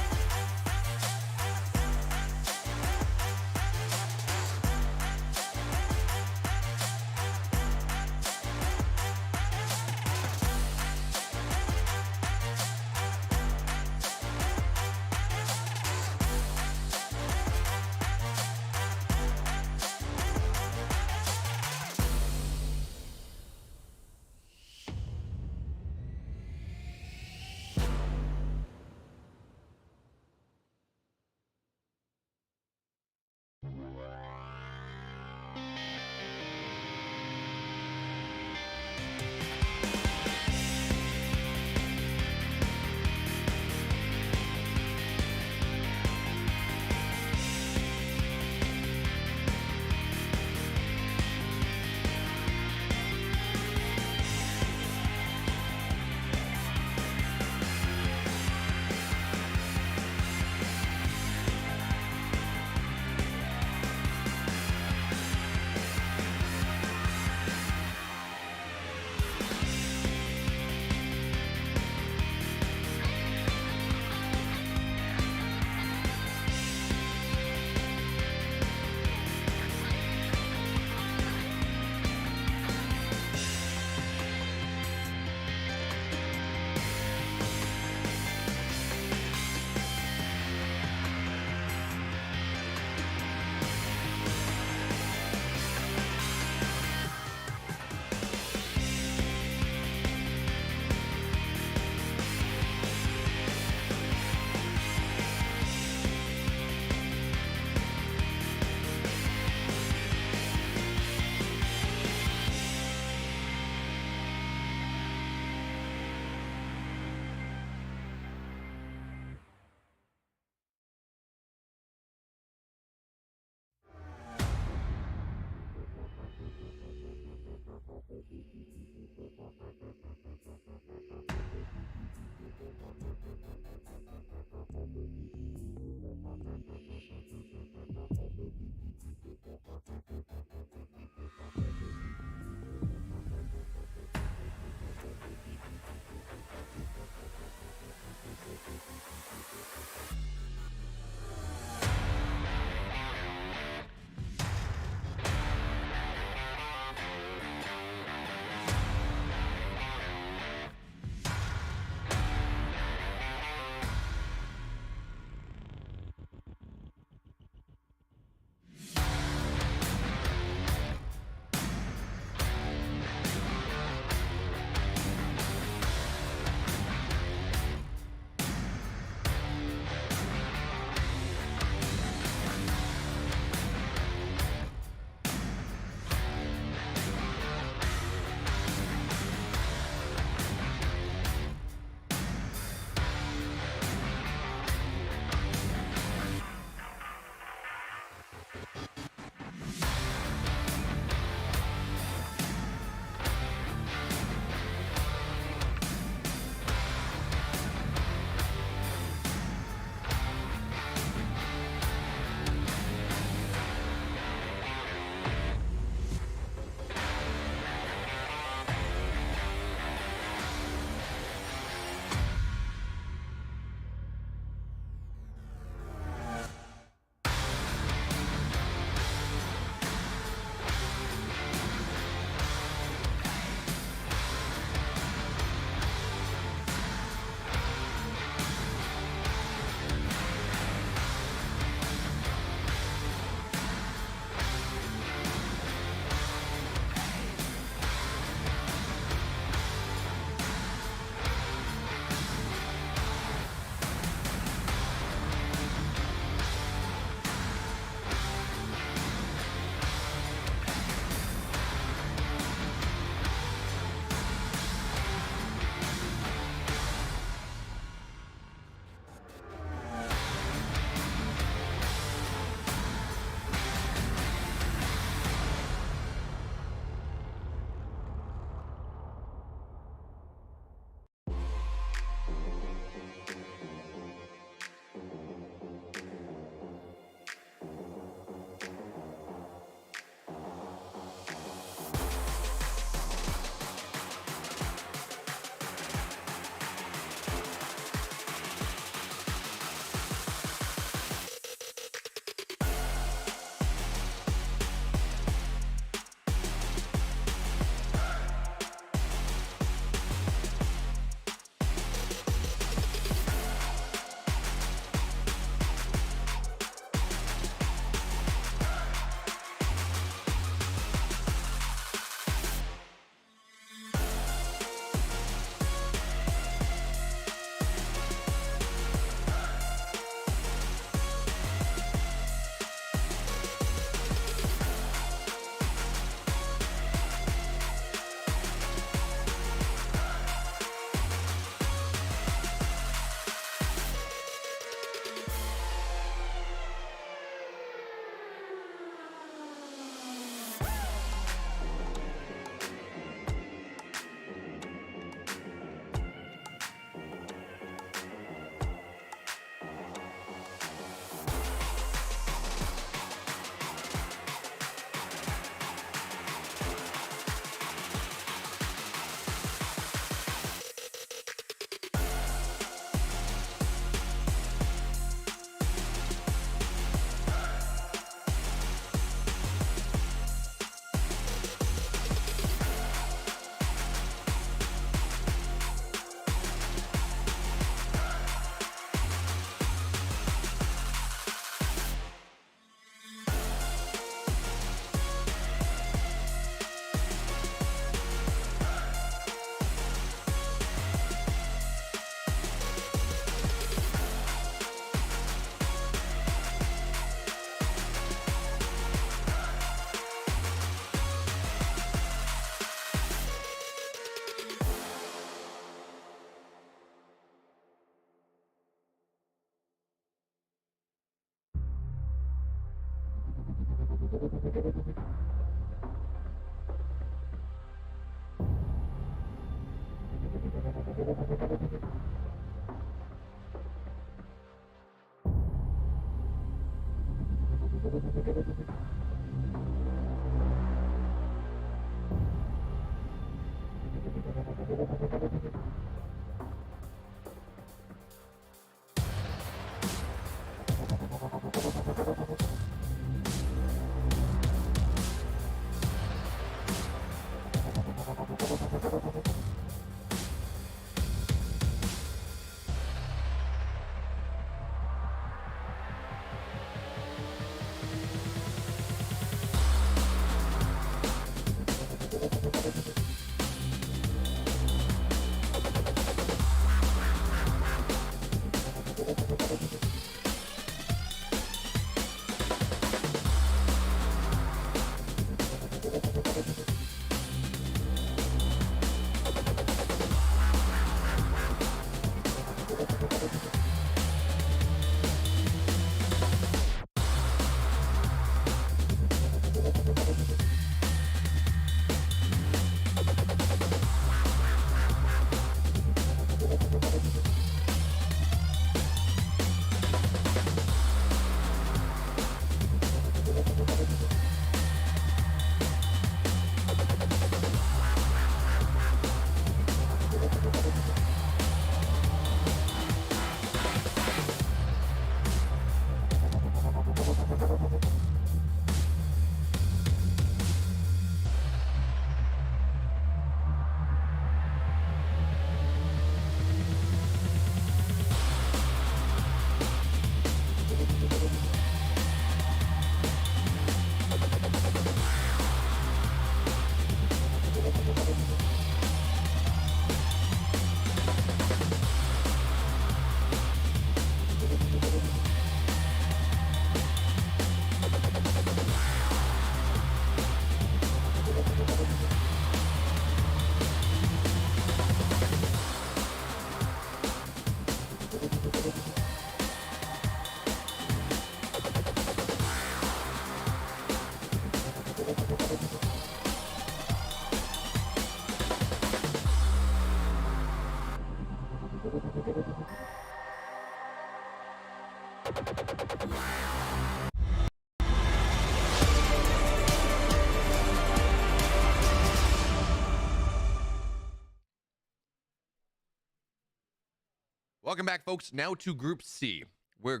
Speaker 6: Welcome back, folks. Now to Group C, where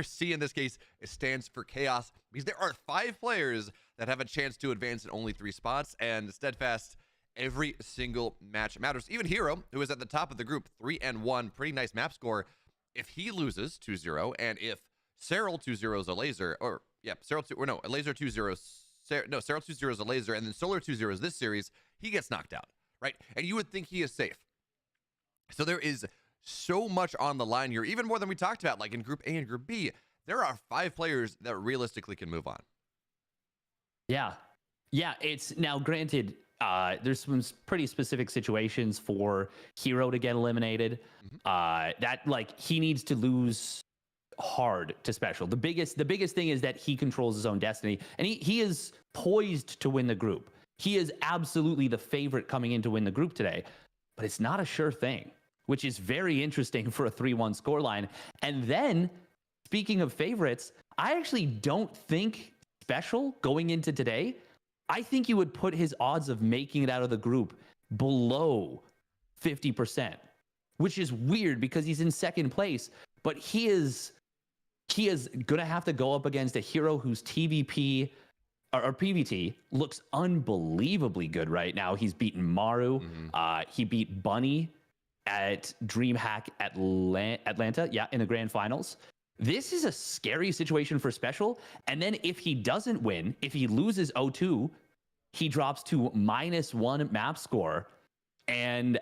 Speaker 6: C in this case stands for chaos, because there are 5 players that have a chance to advance in only 3 spots, and Steadfast, every single match matters. Even Hero, who is at the top of the group, 3-1, pretty nice map score. If he loses 2-0, and if Serral 2-0 is a laser, or yeah, Serral 2, or no, a laser 2-0, Serral 2-0 is a laser, and then Solar 2-0 is this series, he gets knocked out, right? And you would think he is safe. So there is so much on the line here, even more than we talked about, like in Group A and Group B. There are 5 players that realistically can move on.
Speaker 7: Yeah. It's now granted, there's some pretty specific situations for Hero to get eliminated. That like he needs to lose hard to Special. The biggest thing is that he controls his own destiny, and he is poised to win the group. He is absolutely the favorite coming in to win the group today, but it's not a sure thing, which is very interesting for a 3-1 scoreline. And then, speaking of favorites, I actually don't think Special going into today, I think you would put his odds of making it out of the group below 50%, which is weird because he's in second place, but he is going to have to go up against a Hero whose TVP or PVT looks unbelievably good right now. He's beaten Maru. He beat Bunny at DreamHack Atlanta, in the grand finals. This is a scary situation for Special. And then if he doesn't win, if he loses 0-2, he drops to -1 map score. And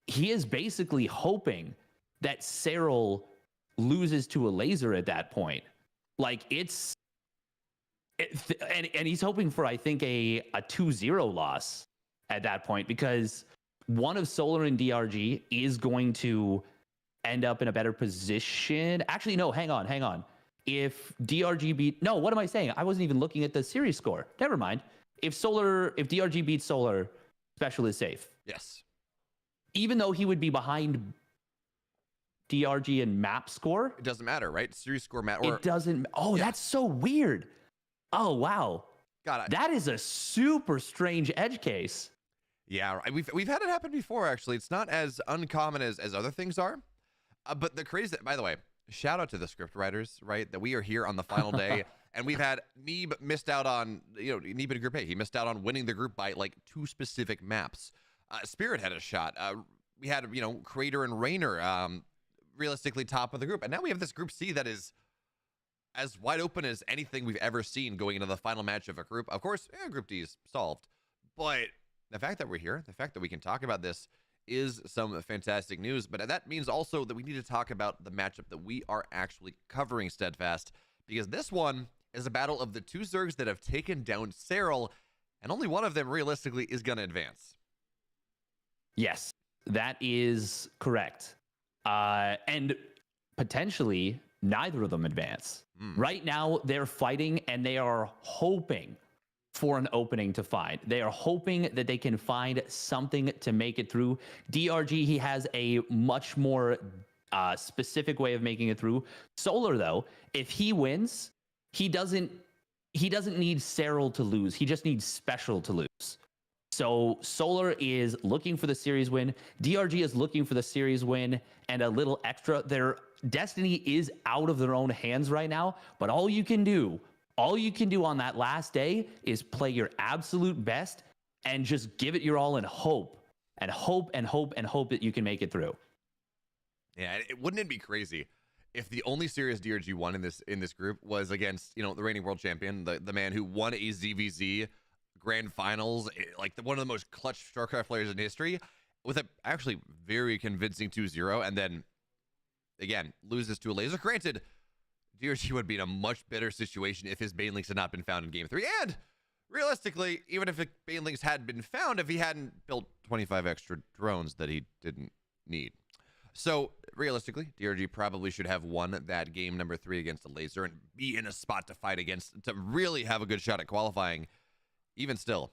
Speaker 7: he is basically hoping that Serral loses to a laser at that point. Like and he's hoping for, I think, a 2-0 loss at that point, because one of Solar and DRG is going to end up in a better position. Actually, no, hang on. if DRG beat... No, what am I saying? I wasn't even looking at the series score. Never mind. If DRG beats Solar, Special is safe.
Speaker 6: Yes.
Speaker 7: Even though he would be behind DRG in map score?
Speaker 6: It doesn't matter, right? Series score matter.
Speaker 7: It doesn't... Oh, yeah. That's so weird. Oh, wow. That is a super strange edge case.
Speaker 6: Yeah, we've had it happen before, actually. It's not as uncommon as other things are. But the crazy... By the way, shout out to the script writers, right? That we are here on the final day, and we've had Neeb missed out on, Neeb in Group A. He missed out on winning the group by, like, 2 specific maps. Spirit had a shot. We had, Crater and Raynor realistically top of the group. And now we have this Group C that is as wide open as anything we've ever seen going into the final match of a group. Of course, Group D is solved. But the fact that we're here, the fact that we can talk about this is some fantastic news. But that means also that we need to talk about the matchup that we are actually covering, Steadfast, because this one is a battle of the 2 Zergs that have taken down Serral, and only one of them realistically is going to advance.
Speaker 7: Yes, that is correct. And potentially neither of them advance. Right now, they're fighting and they are hoping for an opening to find. They are hoping that they can find something to make it through. DRG, he has a much more specific way of making it through. Solar, though, if he wins, he doesn't need Serral to lose. He just needs Special to lose. So Solar is looking for the series win. DRG is looking for the series win and a little extra. Their destiny is out of their own hands right now, but all you can do on that last day is play your absolute best and just give it your all and hope that you can make it through.
Speaker 6: Yeah, wouldn't it be crazy if the only series DRG won in this group was against, the reigning world champion, the man who won a ZVZ grand finals, like one of the most clutch StarCraft players in history, with a actually very convincing 2-0, and then again loses to a laser. Granted, DRG would be in a much better situation if his Banelinks had not been found in Game 3, and realistically, even if Banelinks had been found, if he hadn't built 25 extra drones that he didn't need. So realistically, DRG probably should have won that game number 3 against a laser and be in a spot to fight against, to really have a good shot at qualifying. Even still,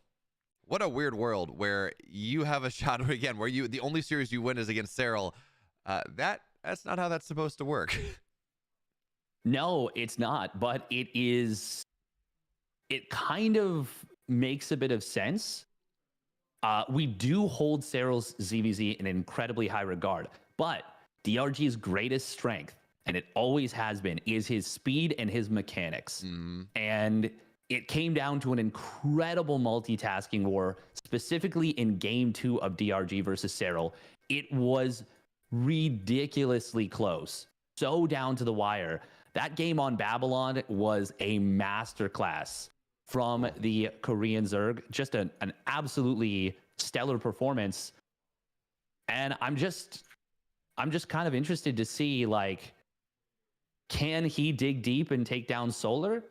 Speaker 6: what a weird world where you have a shot again, where the only series you win is against Serral. That's not how that's supposed to work.
Speaker 7: No, it's not, but it kind of makes a bit of sense. We do hold Serral's ZVZ in incredibly high regard, but DRG's greatest strength, and it always has been, is his speed and his mechanics. And it came down to an incredible multitasking war, specifically in Game 2 of DRG versus Serral. It was ridiculously close, so down to the wire. That game on Babylon was a masterclass from the Korean Zerg. Just an absolutely stellar performance. And I'm just kind of interested to see, like, can he dig deep and take down Solar?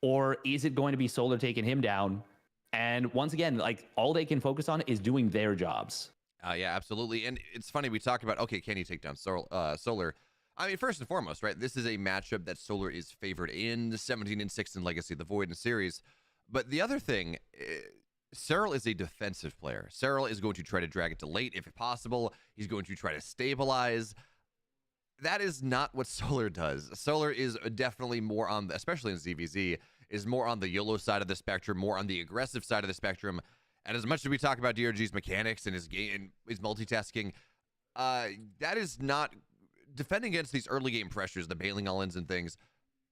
Speaker 7: Or is it going to be Solar taking him down? And once again, like, all they can focus on is doing their jobs.
Speaker 6: Yeah, absolutely. And it's funny, we talk about, okay, can he take down Solar? I mean, first and foremost, right, this is a matchup that Solar is favored in, 17-6 in Legacy, the Void, and Series. But the other thing, Serral is a defensive player. Serral is going to try to drag it to late if possible. He's going to try to stabilize. That is not what Solar does. Solar is definitely more on, especially in ZVZ, is more on the YOLO side of the spectrum, more on the aggressive side of the spectrum. And as much as we talk about DRG's mechanics and his game and his multitasking, that is not defending against these early game pressures, the bailing all-ins and things.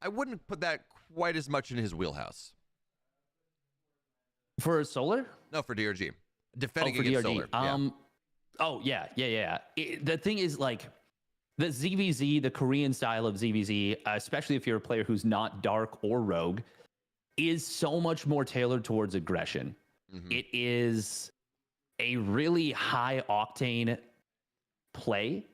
Speaker 6: I wouldn't put that quite as much in his wheelhouse.
Speaker 7: For Solar?
Speaker 6: No, for DRG. Defending
Speaker 7: for
Speaker 6: against
Speaker 7: DRG.
Speaker 6: Solar.
Speaker 7: Oh, yeah. The thing is, like, the ZVZ, the Korean style of ZVZ, especially if you're a player who's not Dark or Rogue, is so much more tailored towards aggression. It is a really high octane play,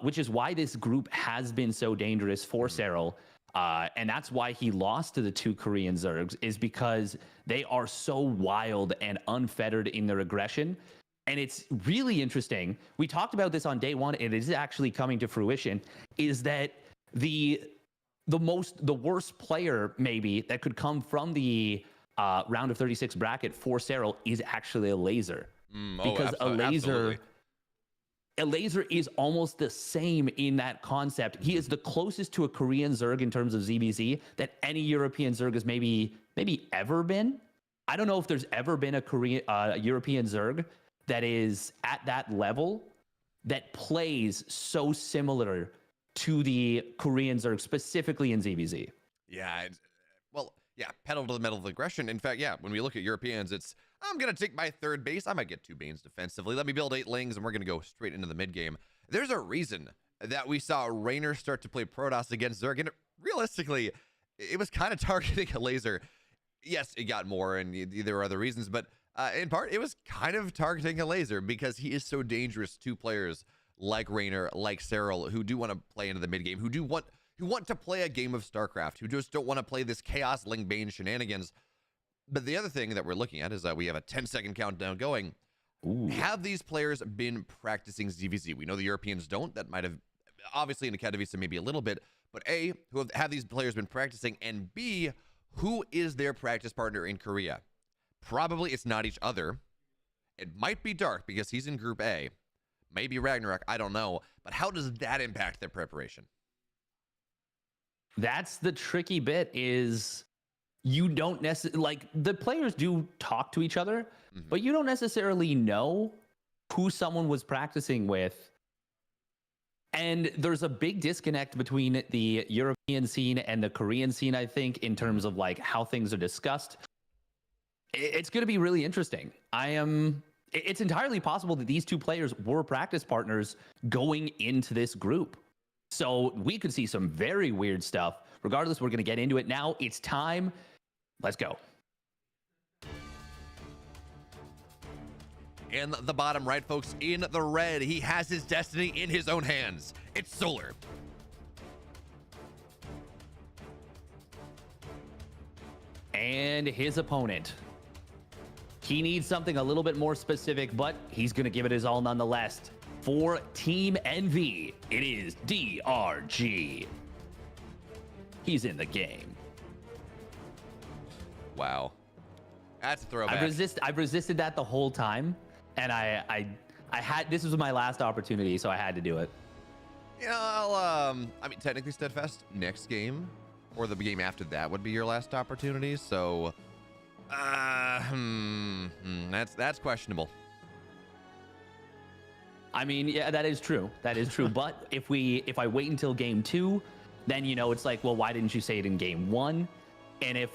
Speaker 7: which is why this group has been so dangerous for Serral. And that's why he lost to the 2 Korean Zergs, is because they are so wild and unfettered in their aggression. And it's really interesting. We talked about this on day 1, and it is actually coming to fruition, is that the the worst player maybe that could come from the round of 36 bracket for Serral is actually a laser. Because
Speaker 6: absolutely.
Speaker 7: a laser is almost the same in that concept. He is the closest to a Korean Zerg in terms of ZBZ that any European Zerg has maybe ever been. I don't know if there's ever been a European Zerg that is at that level that plays so similar to the Korean Zerg, specifically in ZBZ.
Speaker 6: Yeah, pedal to the metal of aggression. In fact, yeah, when we look at Europeans, it's, I'm going to take my third base. I might get 2 Banes defensively. Let me build 8 Lings, and we're going to go straight into the mid game. There's a reason that we saw Raynor start to play Protoss against Zerg, and realistically, it was kind of targeting a laser. Yes, it got more, and there were other reasons, but in part, it was kind of targeting a laser because he is so dangerous to players like Raynor, like Serral, who do want to play into the mid game, who want to play a game of StarCraft, who just don't want to play this Chaos Ling Bane shenanigans. But the other thing that we're looking at is that we have a 10-second countdown going.
Speaker 7: Ooh.
Speaker 6: Have these players been practicing ZVZ? We know the Europeans don't. That might have, obviously in the Katowice maybe a little bit, but A, have these players been practicing? And B, who is their practice partner in Korea? Probably it's not each other. It might be Dark because he's in Group A. Maybe Ragnarok, I don't know. But how does that impact their preparation?
Speaker 7: That's the tricky bit, is you don't necessarily, like, the players do talk to each other, but you don't necessarily know who someone was practicing with. And there's a big disconnect between the European scene and the Korean scene, I think, in terms of like how things are discussed. It's going to be really interesting. It's entirely possible that these two players were practice partners going into this group. So we could see some very weird stuff. Regardless, we're going to get into it now. It's time. Let's go.
Speaker 6: In the bottom right, folks, in the red, he has his destiny in his own hands. It's Solar.
Speaker 7: And his opponent. He needs something a little bit more specific, but he's going to give it his all nonetheless. For Team NV, it is DRG. He's in the game.
Speaker 6: Wow. That's a throwback.
Speaker 7: I've resisted that the whole time, and I had, this was my last opportunity, so I had to do it.
Speaker 6: Yeah, I mean, technically Steadfast next game, or the game after that would be your last opportunity, so that's questionable.
Speaker 7: I mean, yeah, that is true. That is true. But if I wait until game 2, then, you know, it's like, well, why didn't you say it in game 1? And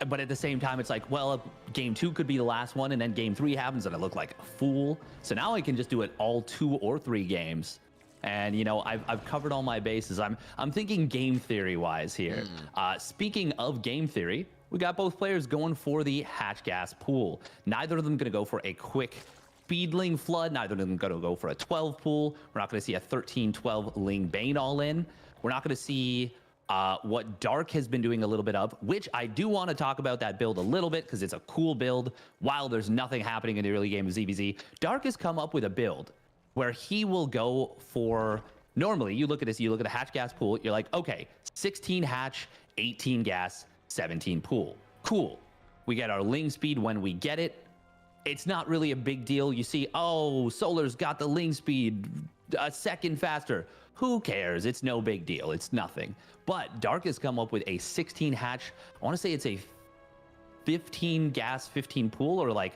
Speaker 7: but at the same time, it's like, well, game 2 could be the last one, and then game 3 happens, and I look like a fool. So now I can just do it all 2 or 3 games. And, you know, I've covered all my bases. I'm thinking game theory wise here. Speaking of game theory, we got both players going for the hatch gas pool. Neither of them going to go for a quick Speedling Flood. Neither of them going to go for a 12 pool. We're not going to see a 13-12 Ling Bane all in. We're not going to see what Dark has been doing a little bit of, which I do want to talk about that build a little bit because it's a cool build. While there's nothing happening in the early game of ZBZ, Dark has come up with a build where he will go for, normally you look at this, you look at a hatch gas pool, you're like, okay, 16 hatch, 18 gas, 17 pool. Cool. We get our Ling speed when we get it. It's not really a big deal. You see, oh, Solar's got the Ling speed a second faster. Who cares? It's no big deal. It's nothing. But Dark has come up with a 16 hatch. I want to say it's a 15 gas, 15 pool, or like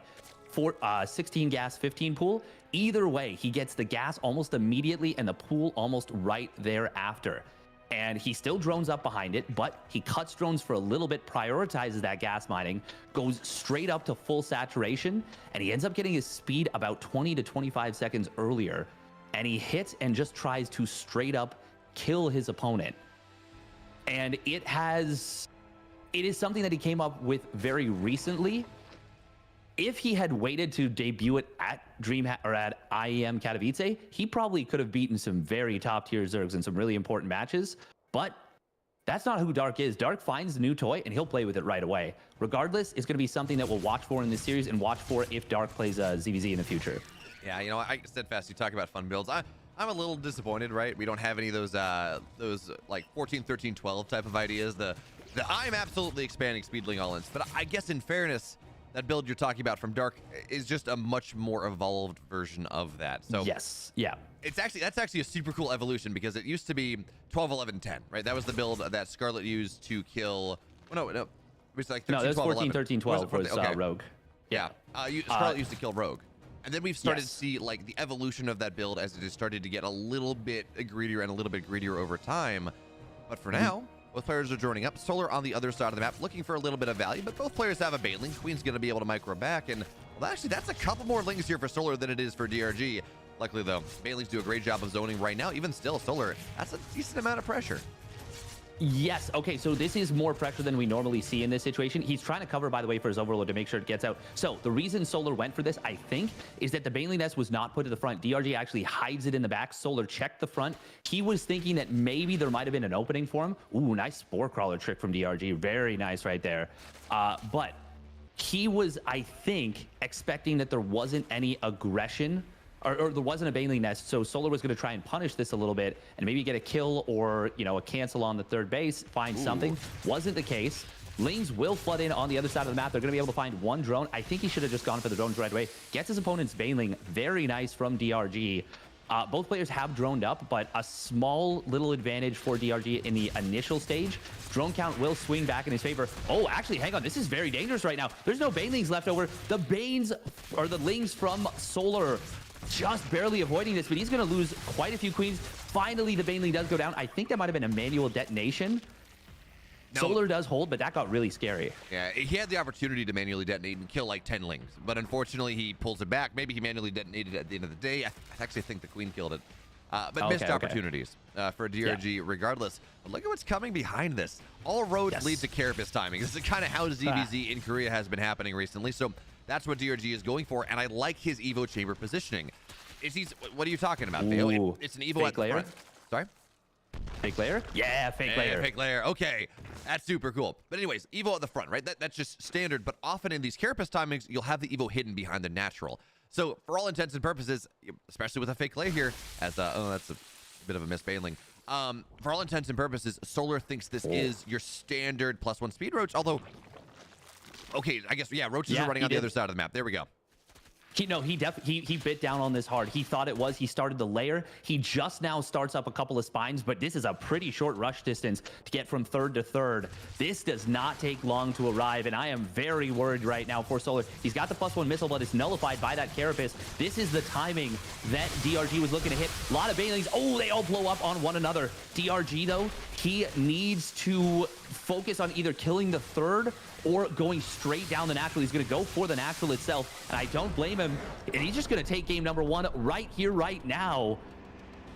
Speaker 7: 16 gas, 15 pool. Either way, he gets the gas almost immediately and the pool almost right thereafter. And he still drones up behind it, but he cuts drones for a little bit, prioritizes that gas mining, goes straight up to full saturation, and he ends up getting his speed about 20 to 25 seconds earlier. And he hits and just tries to straight up kill his opponent. And it is something that he came up with very recently. If he had waited to debut it at at IEM Katowice, he probably could have beaten some very top tier Zergs in some really important matches. But that's not who Dark is. Dark finds a new toy and he'll play with it right away. Regardless, it's going to be something that we'll watch for in this series and watch for if Dark plays ZVZ in the future.
Speaker 6: Yeah, you know, Steadfast, you talk about fun builds. I'm a little disappointed, right? We don't have any of those like 14, 13, 12 type of ideas. I'm absolutely expanding speedling all-ins, but I guess in fairness, that build you're talking about from Dark is just a much more evolved version of that. So
Speaker 7: yes, yeah.
Speaker 6: That's actually a super cool evolution because it used to be 12, 11, 10, right? That was the build that Scarlet used to kill. Oh, no, it was like 13,
Speaker 7: no, it was
Speaker 6: 12,
Speaker 7: 14,
Speaker 6: 11.
Speaker 7: 13, 12 was
Speaker 6: okay.
Speaker 7: Rogue.
Speaker 6: Yeah, Scarlet used to kill Rogue. And then we've started
Speaker 7: Yes.
Speaker 6: to see like the evolution of that build as it has started to get a little bit greedier and a little bit greedier over time. But for now, both players are joining up. Solar on the other side of the map, looking for a little bit of value, but both players have a Baneling. Queen's going to be able to micro back, and well, actually, that's a couple more lings here for Solar than it is for DRG. Luckily, though, Banelings do a great job of zoning right now. Even still, Solar, that's a decent amount of pressure.
Speaker 7: Yes. Okay, so this is more pressure than we normally see in this situation. He's trying to cover, by the way, for his Overload to make sure it gets out. So the reason Solar went for this, I think, is that the Baneling nest was not put to the front. DRG actually hides it in the back. Solar checked the front. He was thinking that maybe there might have been an opening for him. Ooh, nice Spore Crawler trick from DRG. Very nice right there. But he was, I think, expecting that there wasn't any aggression or there wasn't a Baneling nest, so Solar was going to try and punish this a little bit and maybe get a kill or, you know, a cancel on the third base, find something. Wasn't the case. Lanes will flood in on the other side of the map. They're going to be able to find one drone. I think he should have just gone for the drones right away. Gets his opponent's Baneling. Very nice from DRG. Both players have droned up, but a small little advantage for DRG in the initial stage. Drone count will swing back in his favor. Oh, actually, hang on. This is very dangerous right now. There's no Banelings left over. The Banes, or the Lings from Solar, just barely avoiding this, but he's going to lose quite a few queens. Finally, the Baneling does go down. I think that might have been a manual detonation. No. Solar does hold, but that got really scary.
Speaker 6: Yeah, he had the opportunity to manually detonate and kill like 10 lings, but unfortunately he pulls it back. Maybe he manually detonated at the end of the day. I actually think the queen killed it. But missed opportunities for DRG regardless. But look at what's coming behind this. All roads lead to Carapace timing. This is kind of how ZVZ in Korea has been happening recently. So that's what DRG is going for, and I like his Evo chamber positioning. What are you talking about, Theo? It's an Evo at the front. Sorry?
Speaker 7: Fake layer? Yeah, fake layer.
Speaker 6: Fake layer. Okay, that's super cool. But anyways, Evo at the front, right? That's just standard, but often in these Carapace timings, you'll have the Evo hidden behind the natural. So for all intents and purposes, especially with a fake layer here, as oh, that's a bit of a miss Baneling. For all intents and purposes, Solar thinks this is your standard +1 speed roach, although okay, I guess, yeah, roaches are running on the other side of the map. There we go.
Speaker 7: He bit down on this hard. He thought it was. He started the layer. He just now starts up a couple of spines, but this is a pretty short rush distance to get from third to third. This does not take long to arrive, and I am very worried right now for Solar. He's got the +1 missile, but it's nullified by that Carapace. This is the timing that DRG was looking to hit. A lot of Banelings. Oh, they all blow up on one another. DRG, though, he needs to focus on either killing the third or going straight down the natural. He's going to go for the natural itself, and I don't blame him. And he's just going to take game number one right here, right now.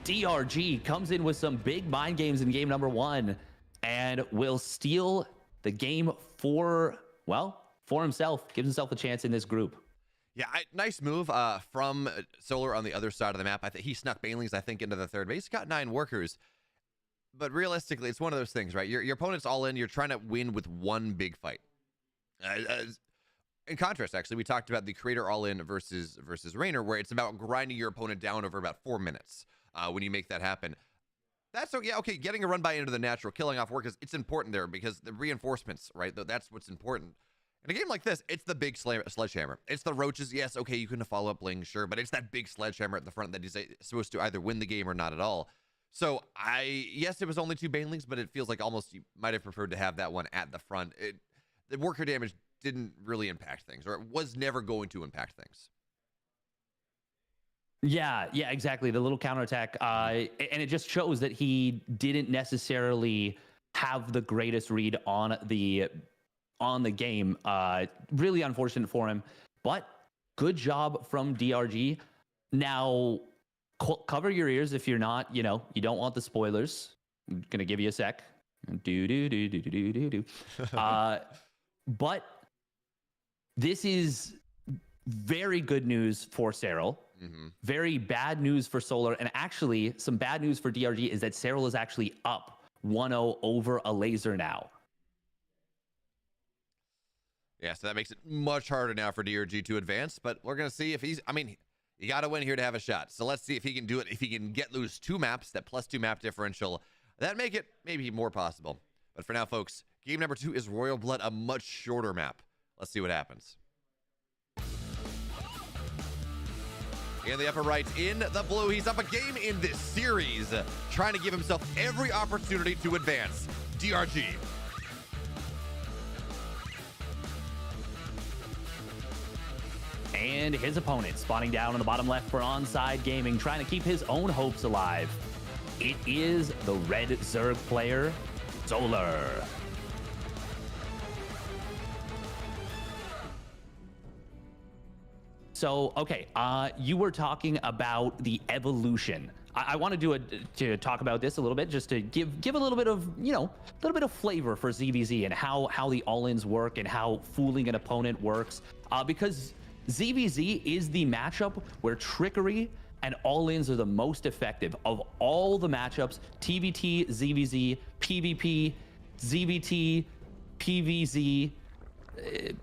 Speaker 7: DRG comes in with some big mind games in game number one and will steal the game for himself. Gives himself a chance in this group.
Speaker 6: Yeah, nice move from Solar on the other side of the map. I think he snuck Banelings, I think, into the third base. He's got 9 workers. But realistically, it's one of those things, right? Your opponent's all in. You're trying to win with one big fight. In contrast, actually, we talked about the creator all-in versus Raynor, where it's about grinding your opponent down over about 4 minutes when you make that happen. That's okay. Getting a run by into the natural, killing off workers, it's important there because the reinforcements, right? That's what's important. In a game like this, it's the big sledgehammer. It's the roaches. Yes, okay, you can follow up bling, sure, but it's that big sledgehammer at the front that is supposed to either win the game or not at all. So yes, it was only 2 Banelings, but it feels like almost you might have preferred to have that one at the front. The worker damage didn't really impact things, or it was never going to impact things.
Speaker 7: Yeah, exactly. The little counterattack, and it just shows that he didn't necessarily have the greatest read on the game. Really unfortunate for him, but good job from DRG. Now, cover your ears if you're not, you don't want the spoilers. I'm gonna give you a sec. But this is very good news for Cyril. Very bad news for Solar, and actually some bad news for DRG is that Cyril is actually up 1-0 over a laser now.
Speaker 6: Yeah, so that makes it much harder now for DRG to advance, but we're going to see if You got to win here to have a shot. So let's see if he can do it. If he can get those 2 maps, that +2 map differential, that make it maybe more possible. But for now, folks, game number 2 is Royal Blood, a much shorter map. Let's see what happens. In the upper right, in the blue, he's up a game in this series, trying to give himself every opportunity to advance. DRG.
Speaker 7: And his opponent spawning down on the bottom left for Onside Gaming, trying to keep his own hopes alive. It is the red Zerg player, Solar. So, okay, you were talking about the evolution. I want to talk about this a little bit, just to give a little bit of, you know, a little bit of flavor for ZVZ and how the all-ins work and how fooling an opponent works. Because ZVZ is the matchup where trickery and all-ins are the most effective of all the matchups. TVT, ZVZ, PvP, ZVT, PvZ,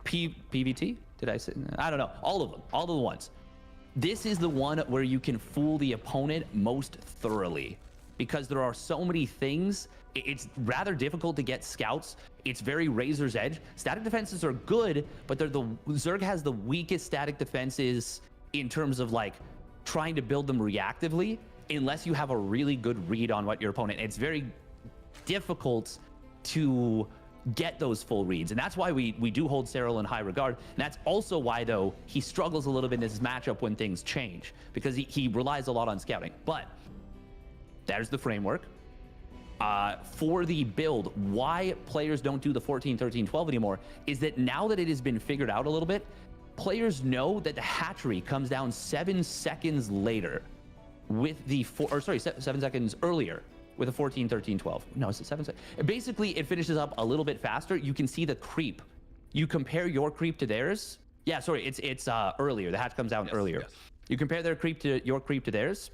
Speaker 7: PvT? Did I say? I don't know. All of them. All of the ones. This is the one where you can fool the opponent most thoroughly, because there are so many things. It's rather difficult to get scouts. It's very razor's edge. Static defenses are good, but Zerg has the weakest static defenses in terms of like trying to build them reactively, unless you have a really good read on what your opponent. It's very difficult to get those full reads, and that's why we do hold Cyril in high regard. And that's also why, though, he struggles a little bit in his matchup when things change, because he relies a lot on scouting. But there's the framework. For the build, why players don't do the 14, 13, 12 anymore is that now that it has been figured out a little bit, players know that the hatchery comes down 7 seconds later with the 7 seconds earlier with a 14, 13, 12. No, it's a 7 seconds. Basically, it finishes up a little bit faster. You can see the creep. You compare your creep to theirs. Yeah, sorry, it's earlier. The hatch comes down earlier. Yes. You compare their creep to your creep to theirs,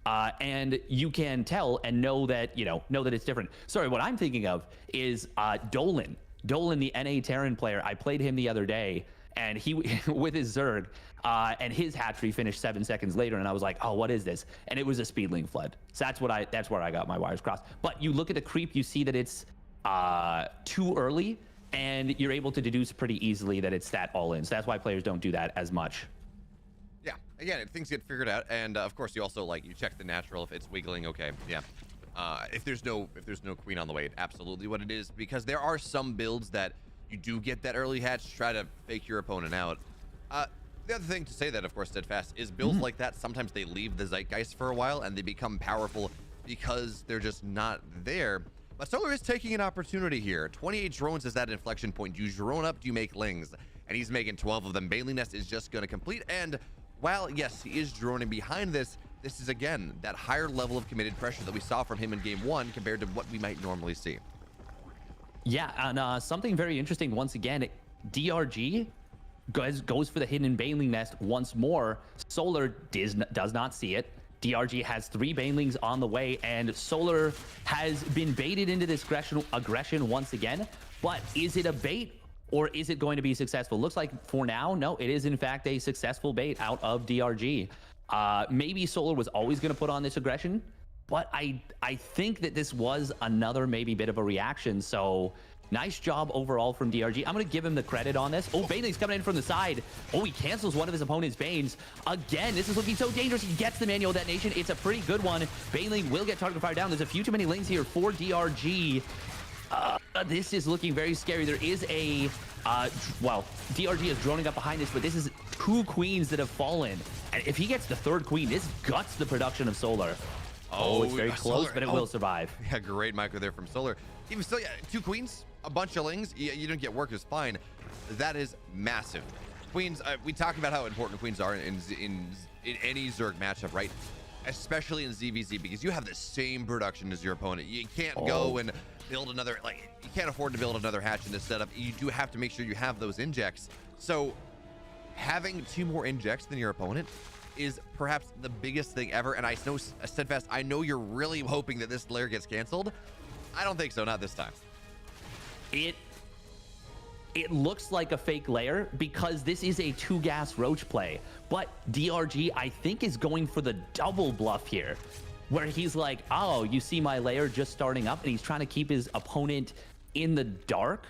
Speaker 7: and you can tell and know that it's different. Sorry, what I'm thinking of is Dolan. Dolan, the NA Terran player. I played him the other day, and he with his Zerg, and his hatchery finished 7 seconds later, and I was like, oh, what is this? And it was a speedling flood. So that's where I got my wires crossed. But you look at the creep, you see that it's too early, and you're able to deduce pretty easily that it's that all in. So that's why players don't do that as much.
Speaker 6: Yeah, again, things get figured out, and of course you also you check the natural if it's wiggling. Okay, yeah. If there's no queen on the way, absolutely what it is, because there are some builds that you do get that early hatch to try to fake your opponent out. The other thing to say that, of course, Steadfast, is builds like that, sometimes they leave the zeitgeist for a while and they become powerful because they're just not there. But Solar is taking an opportunity here. 28 drones is that inflection point. Do you drone up? Do you make lings? And he's making 12 of them. Bailey Nest is just going to complete. And while, yes, he is droning behind this, this is, again, that higher level of committed pressure that we saw from him in game 1 compared to what we might normally see.
Speaker 7: Yeah, and something very interesting, once again, DRG goes for the hidden Baneling Nest once more. Solar does not see it. DRG has 3 Banelings on the way, and Solar has been baited into this aggression once again. But is it a bait, or is it going to be successful? Looks like for now, no, it is in fact a successful bait out of DRG. Maybe Solar was always going to put on this aggression, but I think that this was another maybe bit of a reaction. So nice job overall from DRG. I'm going to give him the credit on this. Oh, Baneling's coming in from the side. Oh, he cancels one of his opponent's Banes. Again, this is looking so dangerous. He gets the manual detonation. It's a pretty good one. Baneling will get target fire down. There's a few too many lings here for DRG. This is looking very scary. There is a, well, DRG is droning up behind this, but this is 2 queens that have fallen. And if he gets the 3rd queen, this guts the production of Solar. Oh, it's very close, Solar, but it will survive.
Speaker 6: Yeah, great micro there from Solar. Even still, yeah, 2 queens, a bunch of lings. You didn't get work is fine. That is massive. Queens, we talk about how important queens are in any Zerg matchup, right? Especially in ZVZ, because you have the same production as your opponent. You can't go and build another, you can't afford to build another hatch in this setup. You do have to make sure you have those injects. So having 2 more injects than your opponent is perhaps the biggest thing ever. And I know, Steadfast, I know you're really hoping that this layer gets canceled. I don't think so, not this time.
Speaker 7: It it looks like a fake layer because this is a 2-gas Roach play. But DRG, I think, is going for the double bluff here, where he's like, oh, you see my layer just starting up, and he's trying to keep his opponent in the dark.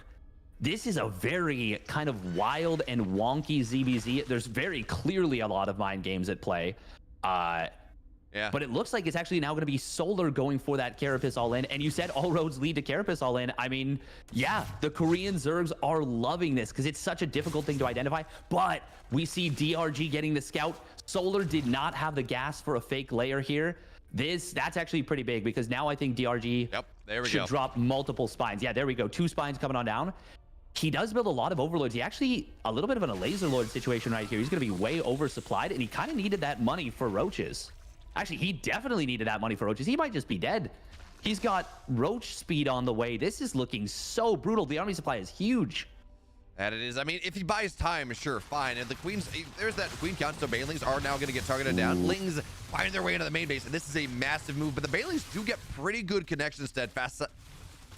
Speaker 7: This is a very kind of wild and wonky ZBZ. There's very clearly a lot of mind games at play.
Speaker 6: Yeah.
Speaker 7: But it looks like it's actually now going to be Solar going for that Carapace all in. And you said all roads lead to Carapace all in. I mean, yeah, the Korean Zergs are loving this because it's such a difficult thing to identify. But we see DRG getting the scout. Solar did not have the gas for a fake layer here. That's actually pretty big because now I think DRG should drop multiple spines. Yeah, there we go. 2 spines coming on down. He does build a lot of overlords. He actually, a little bit of a laser lord situation right here. He's going to be way oversupplied, and he kind of needed that money for roaches. Actually, he definitely needed that money for roaches. He might just be dead. He's got roach speed on the way. This is looking so brutal. The army supply is huge.
Speaker 6: That it is. I mean, if he buys time, sure, fine. And the queens, there's that queen count, so banelings are now going to get targeted down. Lings find their way into the main base, and this is a massive move. But the banelings do get pretty good connections, Steadfast,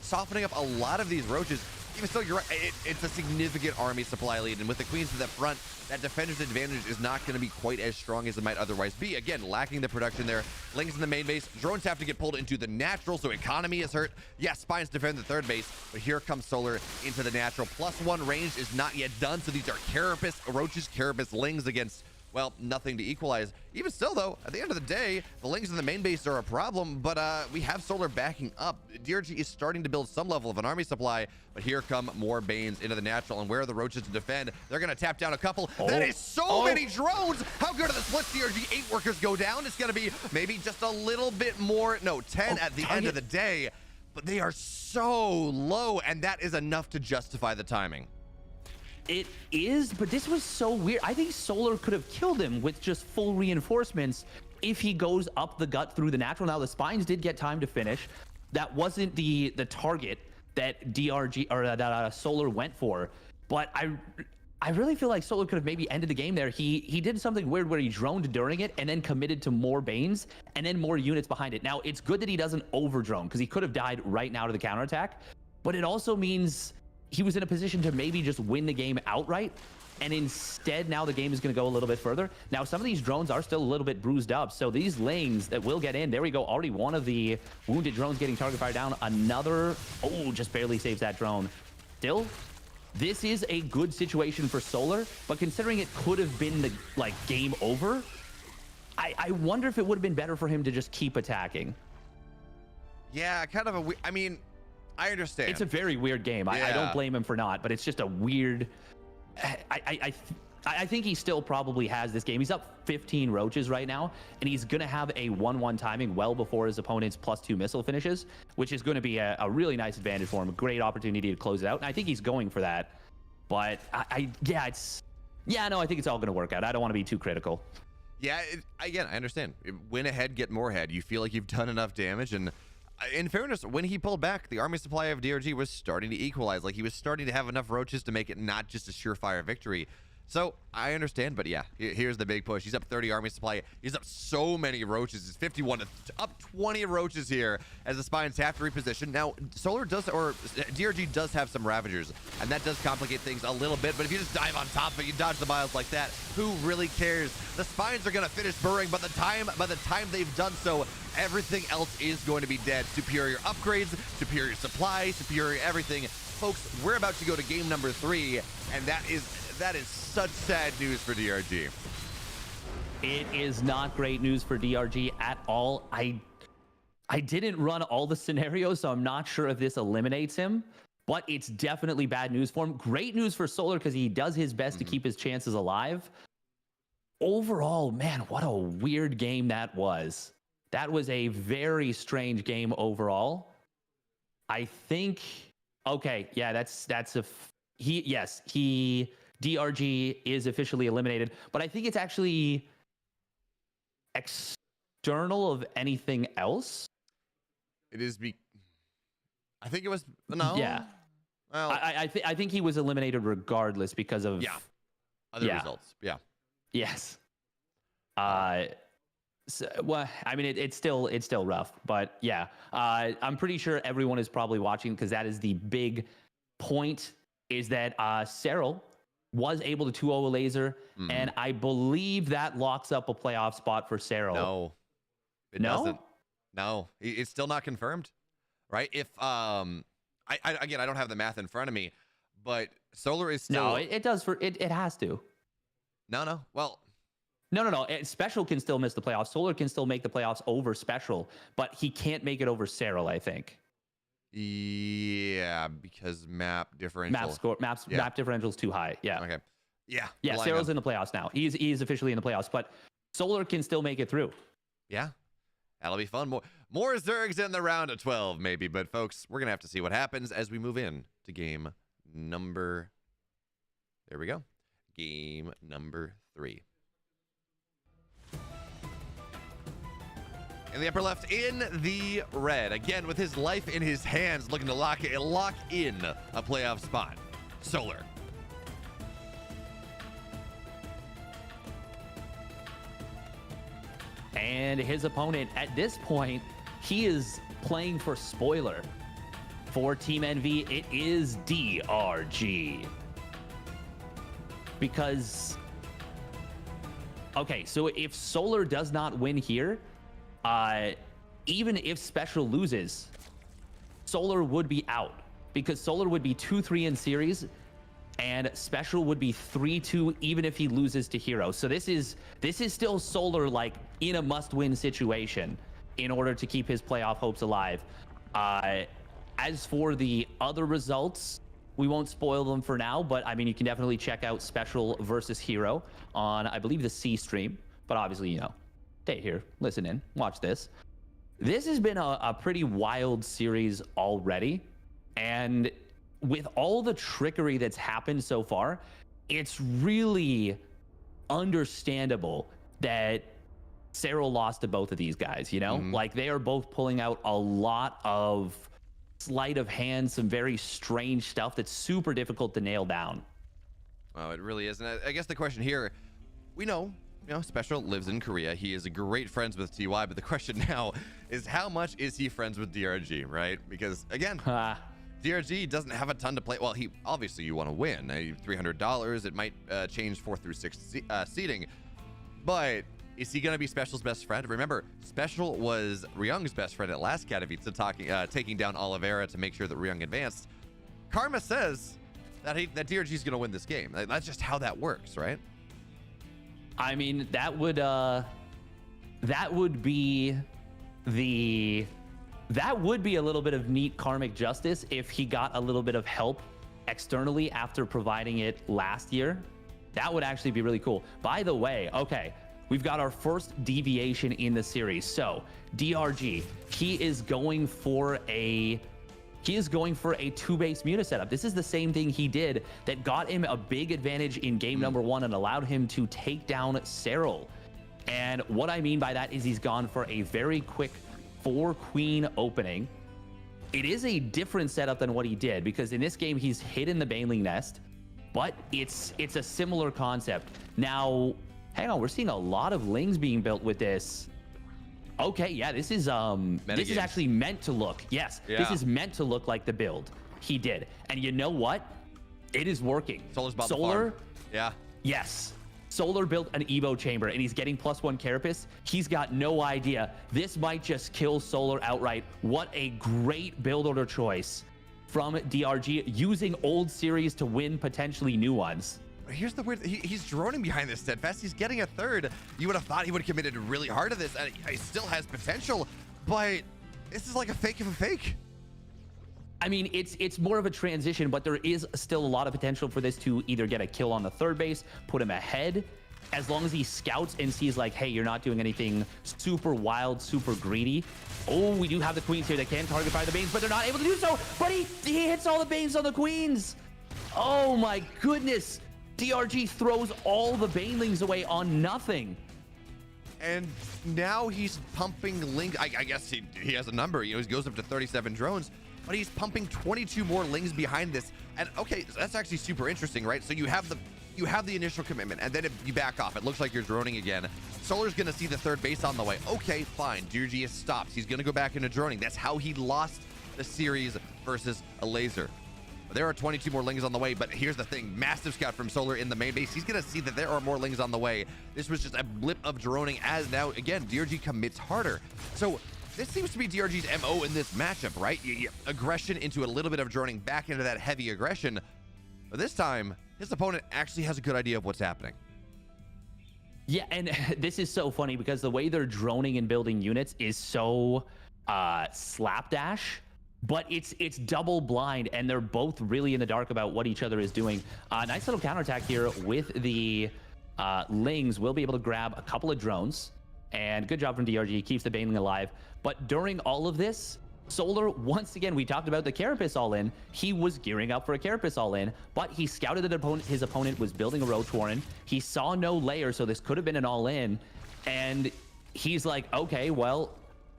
Speaker 6: softening up a lot of these roaches. Even still, you're right. It's a significant army supply lead, and with the queens to the front, that defender's advantage is not going to be quite as strong as it might otherwise be. Again, lacking the production there. Lings in the main base. Drones have to get pulled into the natural, so economy is hurt. Yes, spines defend the third base, but here comes Solar into the natural. +1 range is not yet done, so these are Carapace roaches, Carapace Lings against, well, nothing to equalize. Even still, though, at the end of the day, the Lings in the main base are a problem, but we have Solar backing up. DRG is starting to build some level of an army supply, but here come more Banes into the natural, and where are the roaches to defend? They're going to tap down a couple. That is so many drones! How good are the splits? DRG 8 workers go down. It's going to be maybe just a little bit more. No, 10 at the end of the day, but they are so low, and that is enough to justify the timing.
Speaker 7: It is, but this was so weird. I think Solar could have killed him with just full reinforcements if he goes up the gut through the natural. Now, the spines did get time to finish. That wasn't the target that DRG or that Solar went for, but I really feel like Solar could have maybe ended the game there. He did something weird where he droned during it and then committed to more Banes and then more units behind it. Now, it's good that he doesn't over-drone because he could have died right now to the counterattack, but it also means he was in a position to maybe just win the game outright, and instead now the game is going to go a little bit further. Now, some of these drones are still a little bit bruised up, so these Lings that will get in, there we go, already one of the wounded drones getting target fire down. Another, just barely saves that drone. Still, this is a good situation for Solar, but considering it could have been the game over, I wonder if it would have been better for him to just keep attacking.
Speaker 6: Yeah, kind of I mean, I understand.
Speaker 7: It's a very weird game. Yeah. I don't blame him for not, but it's just a weird. I think he still probably has this game. He's up 15 roaches right now, and he's going to have a 1-1 timing well before his opponent's +2 missile finishes, which is going to be a really nice advantage for him. A great opportunity to close it out, and I think he's going for that. But I think it's all going to work out. I don't want to be too critical.
Speaker 6: Yeah, again, I understand. Win ahead, get more ahead. You feel like you've done enough damage, and in fairness, when he pulled back, the army supply of DRG was starting to equalize. Like, he was starting to have enough roaches to make it not just a surefire victory. So I understand, but yeah, here's the big push. He's up 30 army supply. He's up so many roaches. It's 51 to up 20 roaches here as the spines have to reposition. Now, Solar does, or DRG does have some Ravagers, and that does complicate things a little bit. But if you just dive on top of it, you dodge the miles like that, who really cares? The spines are going to finish burrowing, but by the time they've done so, everything else is going to be dead. Superior upgrades, superior supply, superior everything. Folks, we're about to go to game number 3, and that is such sad news for DRG.
Speaker 7: It is not great news for DRG at all. I didn't run all the scenarios, so I'm not sure if this eliminates him, but it's definitely bad news for him. Great news for Solar because he does his best to keep his chances alive. Overall, man, what a weird game that was. That was a very strange game overall. I think, okay, yeah, DRG is officially eliminated, but I think it's actually external of anything else.
Speaker 6: It is I think it was, no.
Speaker 7: Yeah.
Speaker 6: Well,
Speaker 7: I think he was eliminated regardless because of
Speaker 6: other results. Yeah.
Speaker 7: Yes. So, well, I mean, it's still rough, but yeah, I'm pretty sure everyone is probably watching because that is the big point is that Cyril was able to 2-0 a laser, and I believe that locks up a playoff spot for Cyril.
Speaker 6: No, it doesn't. No, it's still not confirmed, right? If again, I don't have the math in front of me, but Solar is still.
Speaker 7: No, it does for it. It has to.
Speaker 6: No. Well,
Speaker 7: no. Special can still miss the playoffs. Solar can still make the playoffs over Special, but he can't make it over Cyril, I think.
Speaker 6: Yeah, because map differential.
Speaker 7: Map differential is too high. Yeah.
Speaker 6: Okay. Yeah.
Speaker 7: Cyril's in the playoffs now. He's officially in the playoffs, but Solar can still make it through.
Speaker 6: Yeah. That'll be fun. More Zergs in the round of 12, maybe. But folks, we're gonna have to see what happens as we move in to game number. There we go. Game number 3. In the upper left, in the red, again with his life in his hands, looking to lock in a playoff spot. Solar.
Speaker 7: And his opponent at this point, he is playing for spoiler. For Team Envy, it is DRG. Because, okay, so if Solar does not win here, even if Special loses, Solar would be out. Because Solar would be 2-3 in series, and Special would be 3-2 even if he loses to Hero. So this is still Solar like in a must-win situation in order to keep his playoff hopes alive. As for the other results, we won't spoil them for now, but I mean, you can definitely check out Special versus Hero on, I believe, the C stream. But obviously, you know, stay here, listen in, watch this. This has been a pretty wild series already, and with all the trickery that's happened so far, it's really understandable that Cyril lost to both of these guys, you know? Like, they are both pulling out a lot of sleight of hand, some very strange stuff that's super difficult to nail down.
Speaker 6: Well, it really is. And I guess the question here, we know, Special lives in Korea. He is great friends with TY, but the question now is how much is he friends with DRG, right? Because, again, DRG doesn't have a ton to play. Well, he obviously you want to win. $300. It might change 4 through 6 seeding, but is he going to be Special's best friend? Remember, Special was Ryung's best friend at last Katowice, taking down Oliveira to make sure that Ryung advanced. Karma says that DRG is going to win this game. That's just how that works, right?
Speaker 7: I mean, that would be a little bit of neat karmic justice if he got a little bit of help externally after providing it last year. That would actually be really cool. By the way, okay, we've got our first deviation in the series. So DRG, he is going for a 2-base Muta setup. This is the same thing he did that got him a big advantage in game number 1 and allowed him to take down Cyril. And what I mean by that is he's gone for a very quick 4-queen opening. It is a different setup than what he did, because in this game he's hidden the Baneling Nest, but it's a similar concept. Now, hang on, we're seeing a lot of Lings being built with this. Okay, yeah, this is actually meant to look. Yes,
Speaker 6: yeah.
Speaker 7: This is meant to look like the build he did. And you know what? It is working.
Speaker 6: Solar's bought the farm. Yeah.
Speaker 7: Yes. Solar built an Evo chamber and he's getting +1 carapace. He's got no idea. This might just kill Solar outright. What a great build order choice from DRG, using old series to win potentially new ones.
Speaker 6: Here's the weird, he's droning behind this Steadfast. He's getting a third. You would have thought he would have committed really hard to this, and he still has potential, but this is like a fake of a fake.
Speaker 7: I mean, it's more of a transition, but there is still a lot of potential for this to either get a kill on the third base, put him ahead, as long as he scouts and sees like, hey, you're not doing anything super wild, super greedy. Oh, we do have the queens here that can target by the Banes, but they're not able to do so. But he hits all the Banes on the queens. Oh my goodness. DRG throws all the Banelings away on nothing.
Speaker 6: And now he's pumping Lings. I guess he has a number. He goes up to 37 drones, but he's pumping 22 more Lings behind this. And okay, so that's actually super interesting, right? So you have the initial commitment, and then if you back off, it looks like you're droning again. Solar's gonna see the third base on the way. Okay, fine. DRG has stopped. He's gonna go back into droning. That's how he lost the series versus a laser. There are 22 more Lings on the way, but here's the thing. Massive scout from Solar in the main base. He's going to see that there are more Lings on the way. This was just a blip of droning, as now, again, DRG commits harder. So this seems to be DRG's MO in this matchup, right? Aggression into a little bit of droning, back into that heavy aggression. But this time, his opponent actually has a good idea of what's happening.
Speaker 7: Yeah, and this is so funny because the way they're droning and building units is so slapdash. But it's double blind, and they're both really in the dark about what each other is doing. Nice little counterattack here with the Lings. Will be able to grab a couple of drones, and good job from DRG. Keeps the Baneling alive. But during all of this, Solar, once again, we talked about the Carapace all-in. He was gearing up for a Carapace all-in, but he scouted that his opponent was building a Ro12. He saw no layer, so this could have been an all-in. And he's like, okay, well,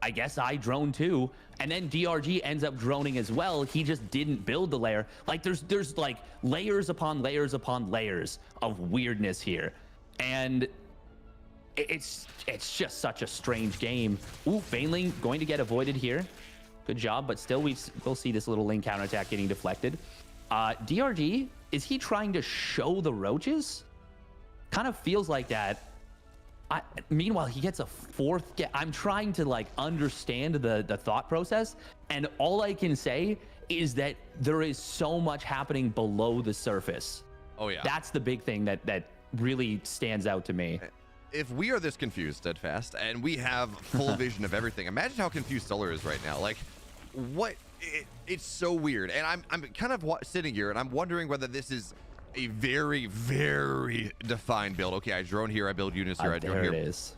Speaker 7: I guess I drone too. And then DRG ends up droning as well. He just didn't build the layer. Like there's like layers upon layers upon layers of weirdness here. And it's just such a strange game. Ooh, Baneling going to get avoided here. Good job, but still we'll see this little Ling counterattack getting deflected. DRG, is he trying to show the roaches? Kind of feels like that. Meanwhile, he gets a fourth get. I'm trying to like understand the thought process, and all I can say is that there is so much happening below the surface.
Speaker 6: Oh yeah,
Speaker 7: that's the big thing that really stands out to me.
Speaker 6: If we are this confused, Steadfast, and we have full vision of everything, imagine how confused Solar is right now. Like, what? It's so weird, and I'm kind of sitting here, and I'm wondering whether this is a very, very defined build. Okay, I drone here, I build units here, I drone here.
Speaker 7: There it is.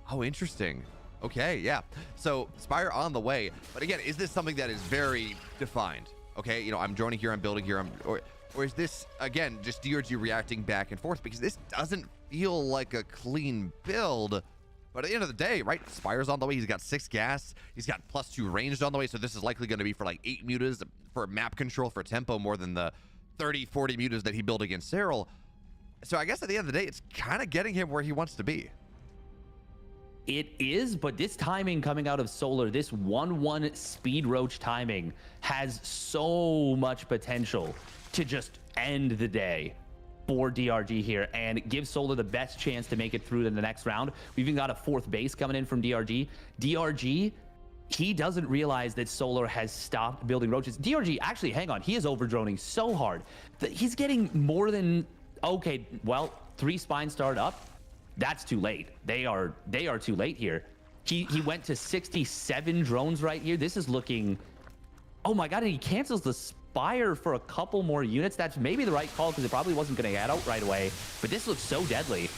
Speaker 6: Oh, interesting. Okay, yeah. So Spire on the way, but again, is this something that is very defined? Okay, you know, I'm droning here, I'm building here, or is this again just DRG reacting back and forth? Because this doesn't feel like a clean build. But at the end of the day, right, Spire's on the way. He's got 6 gas. He's got +2 ranged on the way. So this is likely going to be for like 8 mutas for map control, for tempo, more than the 30, 40 mutas that he built against Cyril. So I guess at the end of the day, it's kind of getting him where he wants to be.
Speaker 7: It is, but this timing coming out of Solar, this 1-1 speed roach timing has so much potential to just end the day for DRG here and give Solar the best chance to make it through to the next round. We've even got a 4th base coming in from DRG. DRG, he doesn't realize that Solar has stopped building roaches. DRG, actually, hang on, he is over-droning so hard that he's getting more than, okay, well, 3 spines started up. That's too late. They are too late here. He went to 67 drones right here. This is looking, oh my God, and he cancels the Spire for a couple more units. That's maybe the right call because it probably wasn't going to get out right away, but this looks so deadly.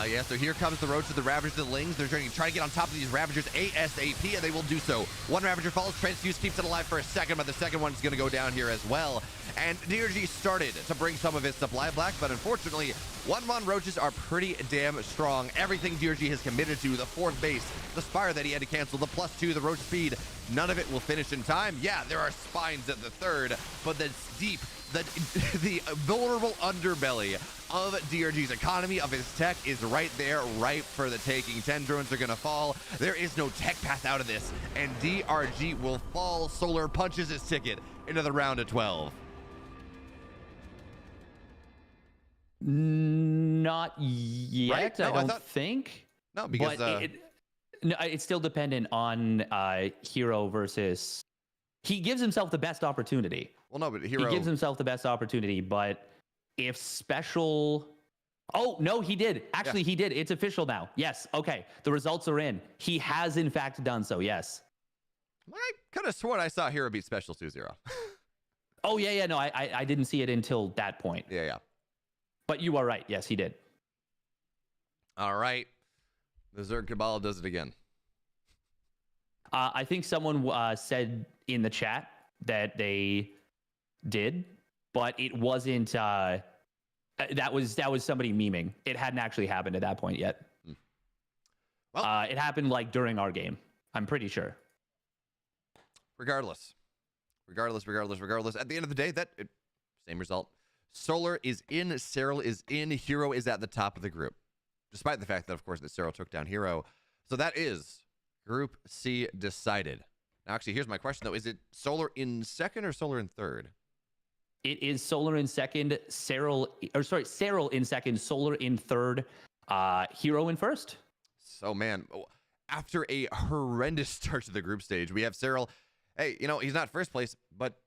Speaker 6: Yeah, so here comes the roach to the Ravagers and the Lings. They're trying to get on top of these Ravagers ASAP, and they will do so. 1 Ravager falls, Transfuse keeps it alive for a second, but the second one is going to go down here as well. And DRG started to bring some of its supply back, but unfortunately, 1-1 roaches are pretty damn strong. Everything DRG has committed to, the 4th base, the Spire that he had to cancel, the +2, the roach speed, none of it will finish in time. Yeah, there are spines at the 3rd, but that's deep. The vulnerable underbelly of DRG's economy, of his tech, is right there, ripe for the taking. 10 drones are going to fall. There is no tech path out of this, and DRG will fall. Solar punches his ticket into the round of 12.
Speaker 7: Not yet,
Speaker 6: right? No,
Speaker 7: I don't think.
Speaker 6: No, because
Speaker 7: no, it's still dependent on Hero versus. He gives himself the best opportunity.
Speaker 6: Well, no, but Hero.
Speaker 7: He gives himself the best opportunity, but if special. Oh, no, he did. Actually, he did. It's official now. Yes. Okay. The results are in. He has, in fact, done so. Yes.
Speaker 6: I could have sworn I saw Hero beat Special 2-0.
Speaker 7: Oh, yeah. No, I didn't see it until that point.
Speaker 6: Yeah.
Speaker 7: But you are right. Yes, he did.
Speaker 6: All right. The Zerg Cabal does it again.
Speaker 7: I think someone said in the chat that they did, but it wasn't. That was somebody memeing. It hadn't actually happened at that point yet.
Speaker 6: Well,
Speaker 7: it happened like during our game. I'm pretty sure.
Speaker 6: Regardless. At the end of the day, same result. Solar is in, Cyril is in, Hero is at the top of the group, despite the fact that, of course, that Cyril took down Hero. So that is Group C decided. Now, actually, here's my question, though. Is it Solar in 2nd or Solar in 3rd?
Speaker 7: It is Solar in second, Serral in second, Solar in third, Hero in first.
Speaker 6: So, man, after a horrendous start to the group stage, we have Serral. Hey, you know, he's not first place, but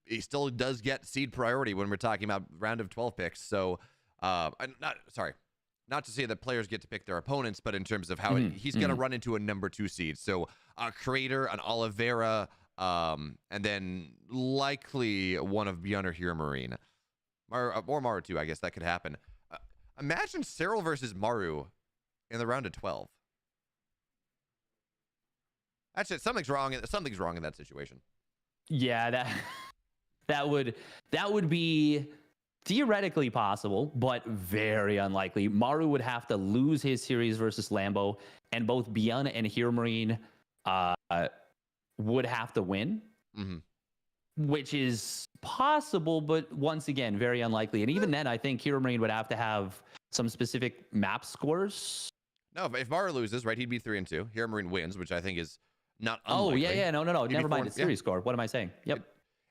Speaker 6: he still does get seed priority when we're talking about round of 12 picks. So, not to say that players get to pick their opponents, but in terms of how he's going to run into a number 2 seed. So, a Creator, an Oliveira, and then likely one of Beyond or Hero Marine. Or Maru too, I guess that could happen. Imagine Serral versus Maru in the round of 12. That's it. Something's wrong in that situation.
Speaker 7: Yeah, that would be theoretically possible, but very unlikely. Maru would have to lose his series versus Lambo, and both Biana and Hero Marine would have to win, which is possible, but once again, very unlikely. And even then, I think Hero Marine would have to have some specific map scores.
Speaker 6: No, if Maru loses, right, he'd be 3 and 2. Hero Marine wins, which I think is not unlikely.
Speaker 7: Oh, yeah, no. Never mind the series score. What am I saying? Yep.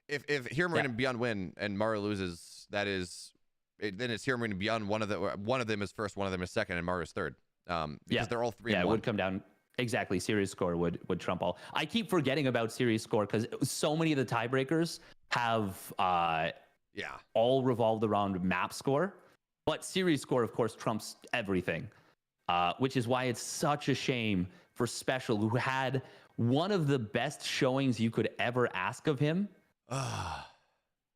Speaker 6: If Hero Marine and Beyond win and Maru loses, then it's Hero Marine and Beyond. One of them is first, one of them is second, and Maru is third. Because they're all 3 and 1.
Speaker 7: Yeah, it would come down. Exactly. Series score would trump all. I keep forgetting about series score because so many of the tiebreakers have all revolved around map score. But series score, of course, trumps everything, which is why it's such a shame for Special, who had one of the best showings you could ever ask of him,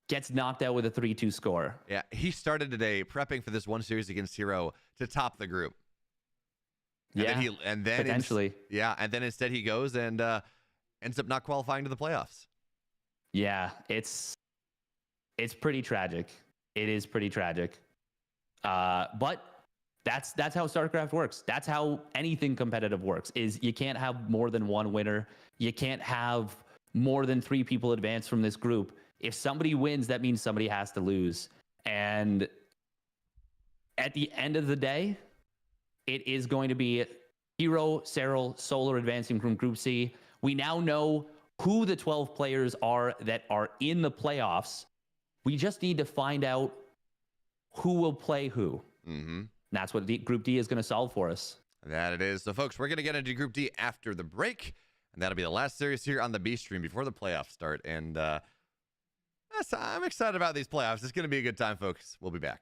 Speaker 7: gets knocked out with a 3-2 score.
Speaker 6: Yeah, he started today prepping for this one series against Hero to top the group. And then
Speaker 7: potentially.
Speaker 6: And then instead he goes and ends up not qualifying to the playoffs.
Speaker 7: Yeah, it's pretty tragic. It is pretty tragic. But that's how StarCraft works. That's how anything competitive works. Is you can't have more than one winner. You can't have more than 3 people advance from this group. If somebody wins, that means somebody has to lose. And at the end of the day, it is going to be Hero, Serral, Solar advancing from Group C. We now know who the 12 players are that are in the playoffs. We just need to find out who will play who. That's what Group D is going to solve for us.
Speaker 6: That it is. So, folks, we're going to get into Group D after the break, and that'll be the last series here on the B stream before the playoffs start. And I'm excited about these playoffs. It's going to be a good time, folks. We'll be back.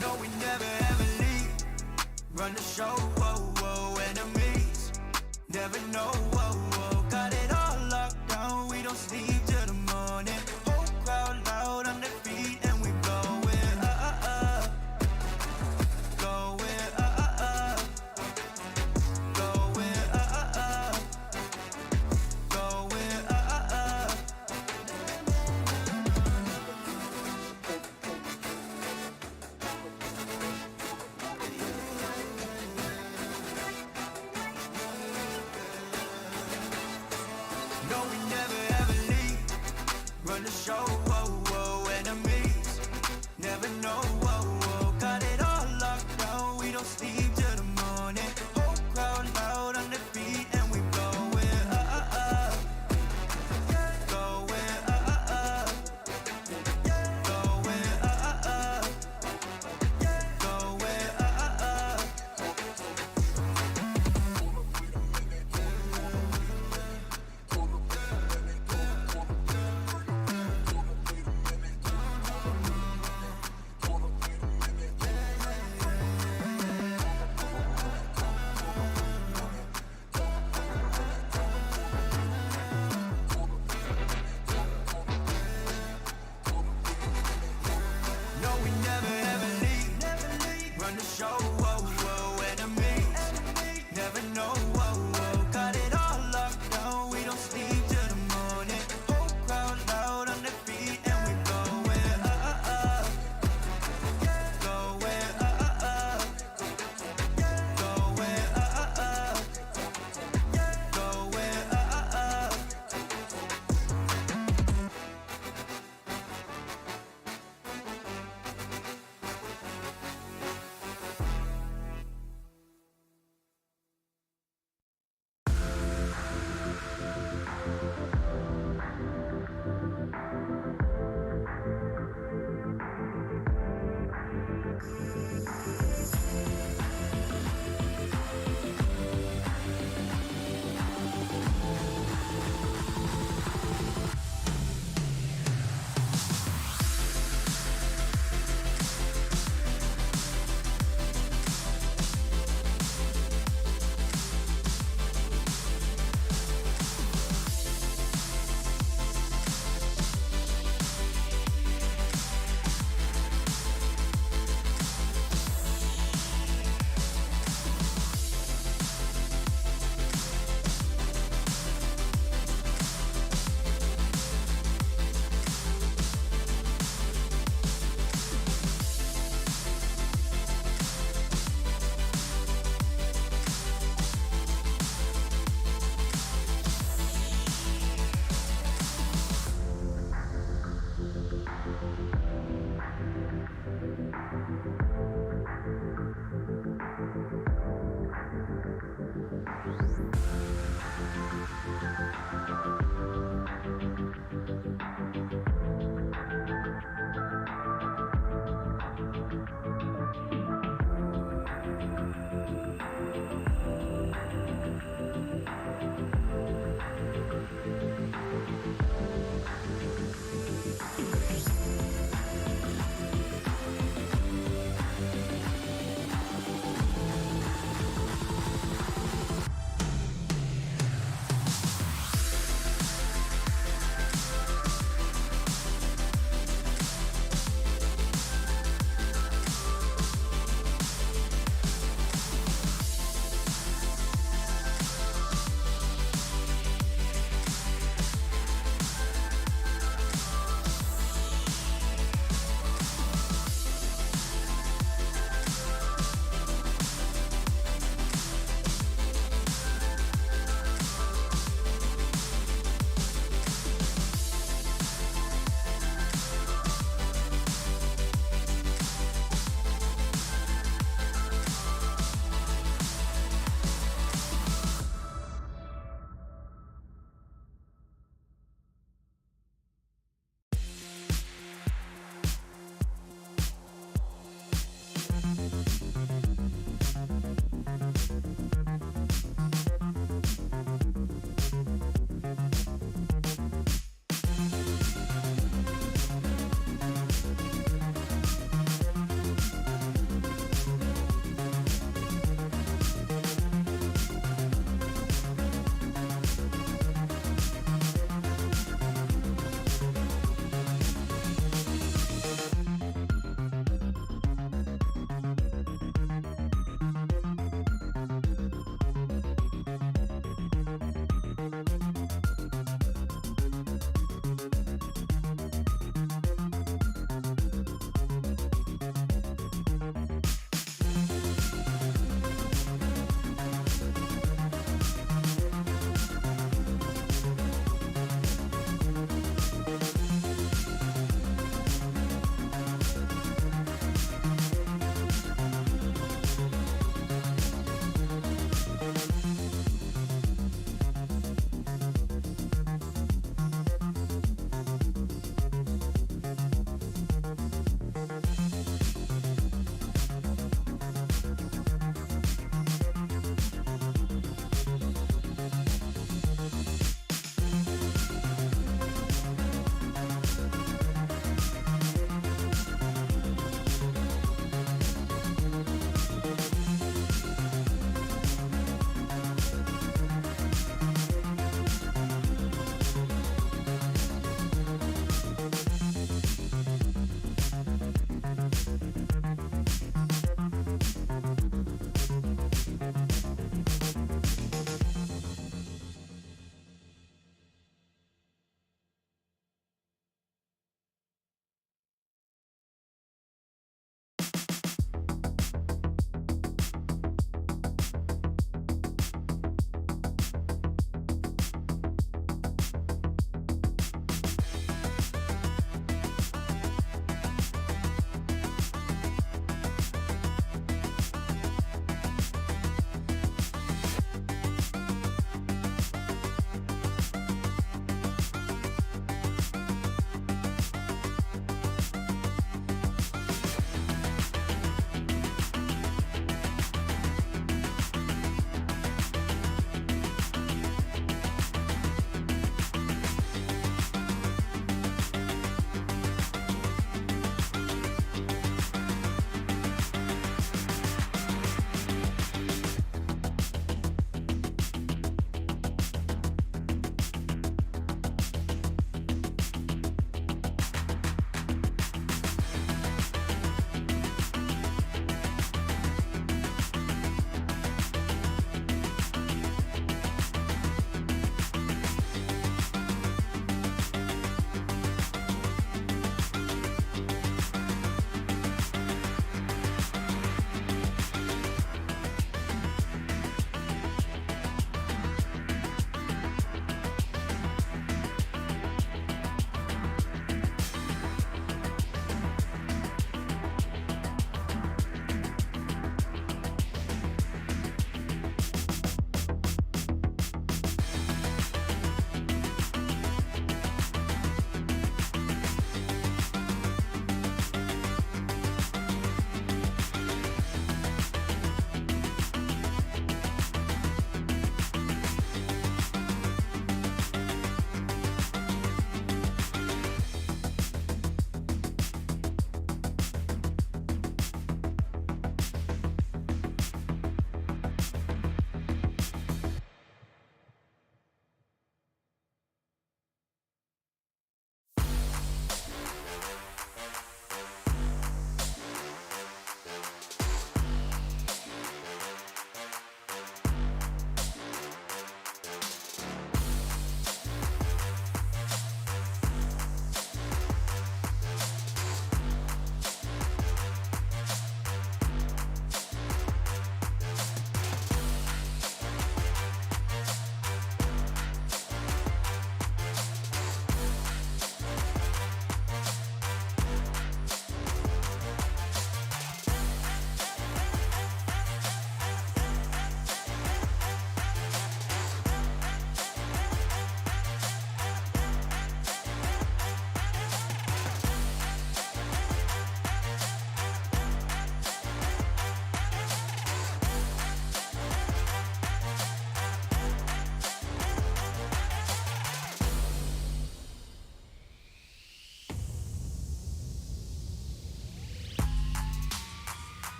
Speaker 5: No, we never ever leave. Run the show, whoa, whoa, enemies. Never know, whoa, whoa. Got it all locked down. We don't sleep till the morning. Whole crowd loud on their feet, and we going going No, we never ever leave. Run the show, whoa, whoa, enemies. Never know, whoa, whoa. Got it all locked down. We don't sleep till the morning. Whole crowd loud on their feet, and we going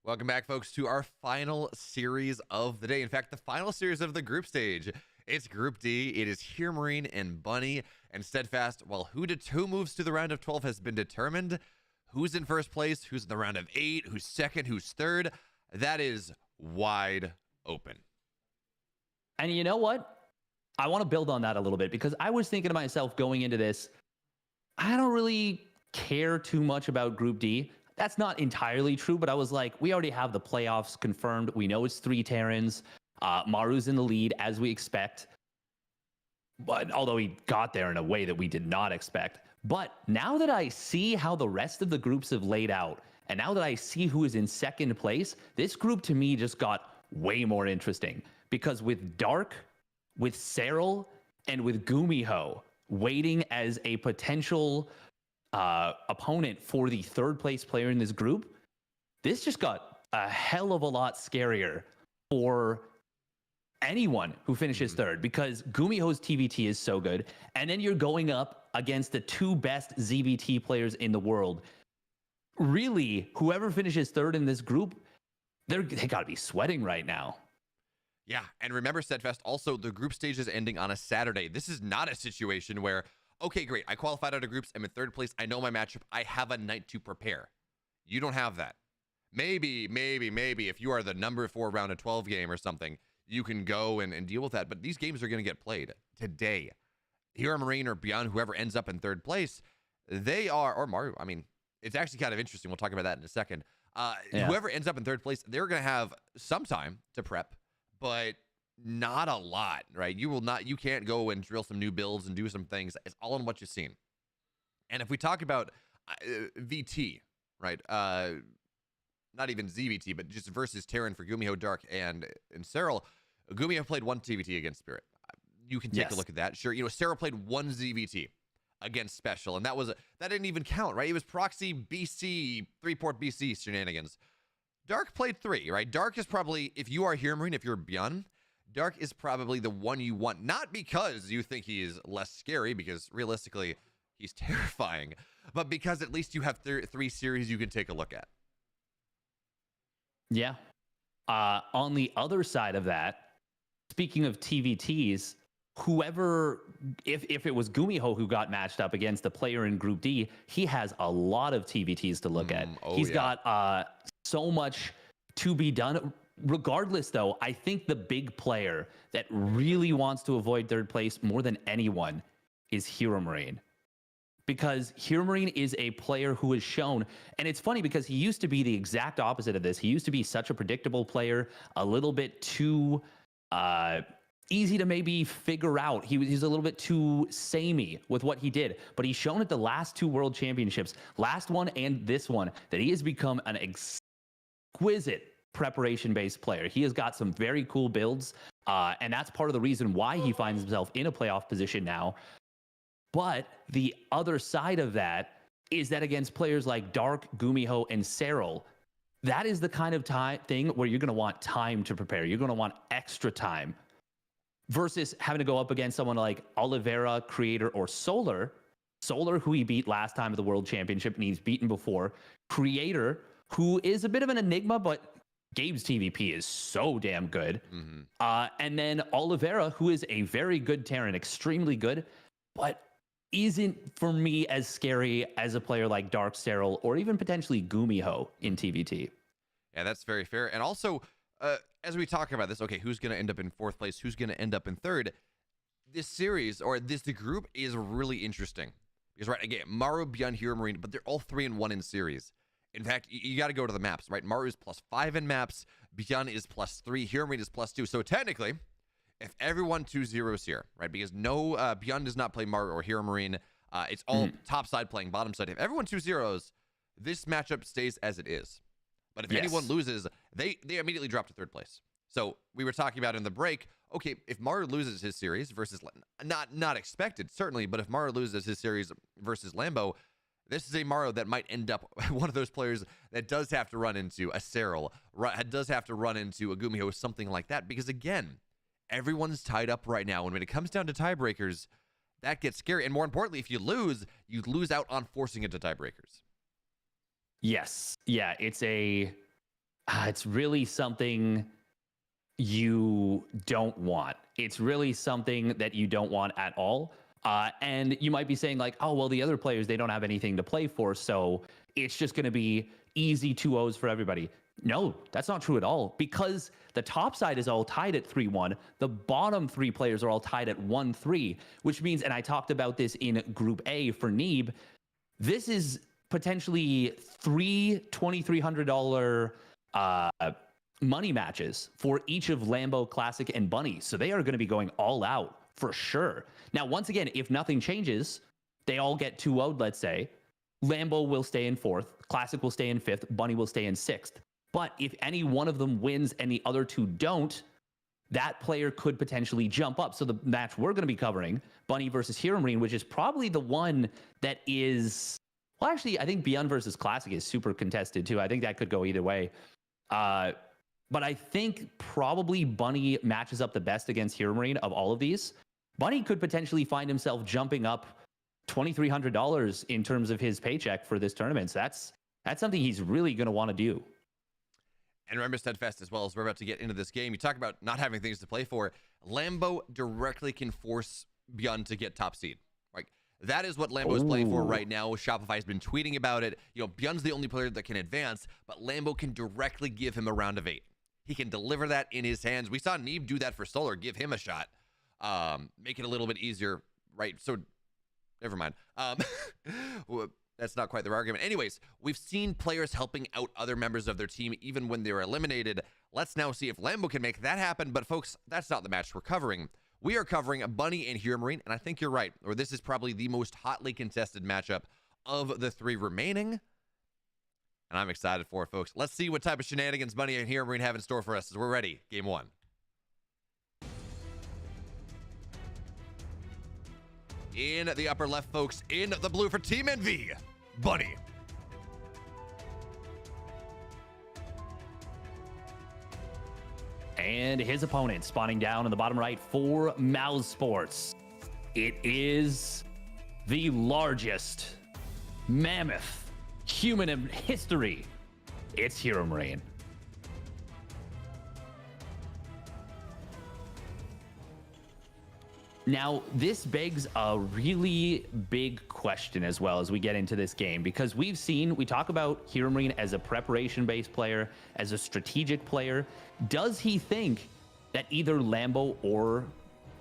Speaker 6: Welcome back, folks, to our final series of the day. In fact, the final series of the group stage. It's Group D. It is Here Marine and Bunny and Steadfast. While who moves to the round of 12 has been determined, who's in first place, who's in the round of 8, who's second, who's third, that is wide open.
Speaker 7: And you know what? I want to build on that a little bit because I was thinking to myself going into this, I don't really care too much about Group D. That's not entirely true, but I was like, we already have the playoffs confirmed. We know it's 3 Terrans. Maru's in the lead, as we expect. But although he got there in a way that we did not expect. But now that I see how the rest of the groups have laid out, and now that I see who is in second place, this group to me just got way more interesting. Because with Dark, with Serral, and with Gumiho waiting as a potential opponent for the third place player in this group, this just got a hell of a lot scarier for anyone who finishes third, because Gumiho's TVT is so good, and then you're going up against the 2 best ZVT players in the world. Really, whoever finishes third in this group, they gotta be sweating right now.
Speaker 6: Yeah, and remember, Steadfast, also the group stage is ending on a Saturday. This is not a situation where, okay, great, I qualified out of groups, I'm in third place, I know my matchup, I have a night to prepare. You don't have that. Maybe, if you are the number 4 round of 12 game or something, you can go and deal with that. But these games are going to get played today. Here Marine or beyond, whoever ends up in third place, they are, or Maru, I mean, it's actually kind of interesting. We'll talk about that in a second. Whoever ends up in third place, they're going to have some time to prep, but not a lot, right? You can't go and drill some new builds and do some things. It's all on what you've seen. And if we talk about VT, right? Not even ZVT, but just versus Terran for Gumiho, Dark, and Serral. Gumiho played 1 TVT against Spirit. You can take a look at that. Sure, Serral played 1 ZVT against Special, and that didn't even count, right? It was proxy BC, 3-port BC shenanigans. Dark played 3, right? Dark is probably, if you are Here Marine, if you're Beyond, Dark is probably the one you want, not because you think he is less scary, because realistically, he's terrifying, but because at least you have 3 series you can take a look at.
Speaker 7: Yeah. On the other side of that, speaking of TVTs, whoever, if it was Gumiho who got matched up against the player in Group D, he has a lot of TVTs to look at. He's got so much to be done. Regardless, though, I think the big player that really wants to avoid third place more than anyone is Here Marine. Because Here Marine is a player who has shown, and it's funny because he used to be the exact opposite of this. He used to be such a predictable player, a little bit too easy to maybe figure out. He's a little bit too samey with what he did, but he's shown at the last 2 world championships, last one and this one, that he has become an exquisite preparation-based player. He has got some very cool builds, and that's part of the reason why he finds himself in a playoff position now. But the other side of that is that against players like Dark, Gumiho, and Serral, that is the kind of thing where you're going to want time to prepare. You're going to want extra time versus having to go up against someone like Oliveira, Creator, or Solar. Solar, who he beat last time at the World Championship, and he's beaten before. Creator, who is a bit of an enigma, but Gabe's TVP is so damn good. And then Oliveira, who is a very good Terran, extremely good, but isn't, for me, as scary as a player like Dark, Serral, or even potentially Gumiho in TVT.
Speaker 6: Yeah, that's very fair. And also, as we talk about this, okay, who's going to end up in 4th place? Who's going to end up in 3rd? This series, or the group, is really interesting. Because, right, again, Maru, Beyond, Here Marine, but they're all 3-1 in series. In fact, you got to go to the maps, right? Maru is +5 in maps, Beyond is +3, Here Marine is +2. So technically, if everyone 2-0s here, right? Because no, Beyond does not play Maru or Here Marine. It's all top side playing bottom side. If everyone 2-0s, this matchup stays as it is. But if anyone loses, they immediately drop to 3rd place. So we were talking about in the break, okay, if Maru loses his series versus, not expected, certainly, but if Maru loses his series versus Lambo, this is a Maru that might end up one of those players that does have to run into a Serral, does have to run into a Gumiho, something like that. Because again, everyone's tied up right now. And when it comes down to tiebreakers, that gets scary. And more importantly, if you lose out on forcing it to tiebreakers.
Speaker 7: Yes. Yeah, it's It's really something you don't want. It's really something that you don't want at all. And you might be saying like, oh, well, the other players, they don't have anything to play for. So it's just going to be easy 2-0s for everybody. No, that's not true at all, because the top side is all tied at 3-1. The bottom 3 players are all tied at 1-3, which means, and I talked about this in Group A for Neeb, this is potentially 3 $2,300 money matches for each of Lambo, Classic, and Bunny. So they are going to be going all out for sure. Now, once again, if nothing changes, they all get 2-0'd, let's say. Lambo will stay in 4th, Classic will stay in 5th, Bunny will stay in 6th. But if any one of them wins and the other 2 don't, that player could potentially jump up. So the match we're going to be covering, Bunny versus Hero Marine, which is probably the one that is... Well, actually, I think Beyond versus Classic is super contested, too. I think that could go either way. But I think probably Bunny matches up the best against Hero Marine of all of these. Bunny could potentially find himself jumping up $2,300 in terms of his paycheck for this tournament. So that's something he's really going to want to do.
Speaker 6: And remember, Steadfast, as well, as we're about to get into this game, you talk about not having things to play for. Lambo directly can force Beyond to get top seed. Like, that is what Lambo is playing for right now. Shopify has been tweeting about it. You know, Beyond's the only player that can advance, but Lambo can directly give him a round of 8. He can deliver that in his hands. We saw Neeb do that for Solar, give him a shot, make it a little bit easier, right? So, never mind. That's not quite their argument. Anyways, we've seen players helping out other members of their team even when they were eliminated. Let's now see if Lambo can make that happen. But folks, that's not the match we're covering. We are covering Bunny and Hero Marine, and I think you're right, or this is probably the most hotly contested matchup of the 3 remaining. And I'm excited for it, folks. Let's see what type of shenanigans Bunny and Hero Marine have in store for us as we're ready. Game 1. In the upper left, folks, in the blue for Team Envy, Bunny.
Speaker 7: And his opponent spawning down in the bottom right for Mouse Sports. It is the largest mammoth human in history. It's Hero Marine. Now, this begs a really big question as well as we get into this game, because we talk about Hero Marine as a preparation-based player, as a strategic player. Does he think that either Lambo or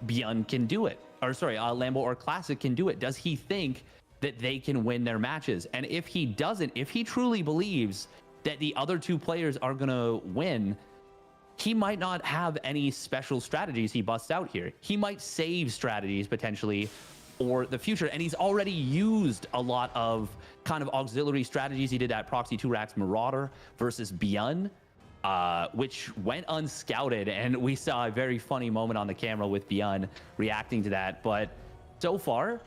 Speaker 7: Beyond can do it? Or sorry, Lambo or Classic can do it? Does he think that they can win their matches? And if he doesn't, if he truly believes that the other 2 players are going to win, he might not have any special strategies he busts out here. He might save strategies potentially for the future. And he's already used a lot of kind of auxiliary strategies. He did that Proxy 2-Rax Marauder versus Beyond, which went unscouted. And we saw a very funny moment on the camera with Beyond reacting to that. But so far,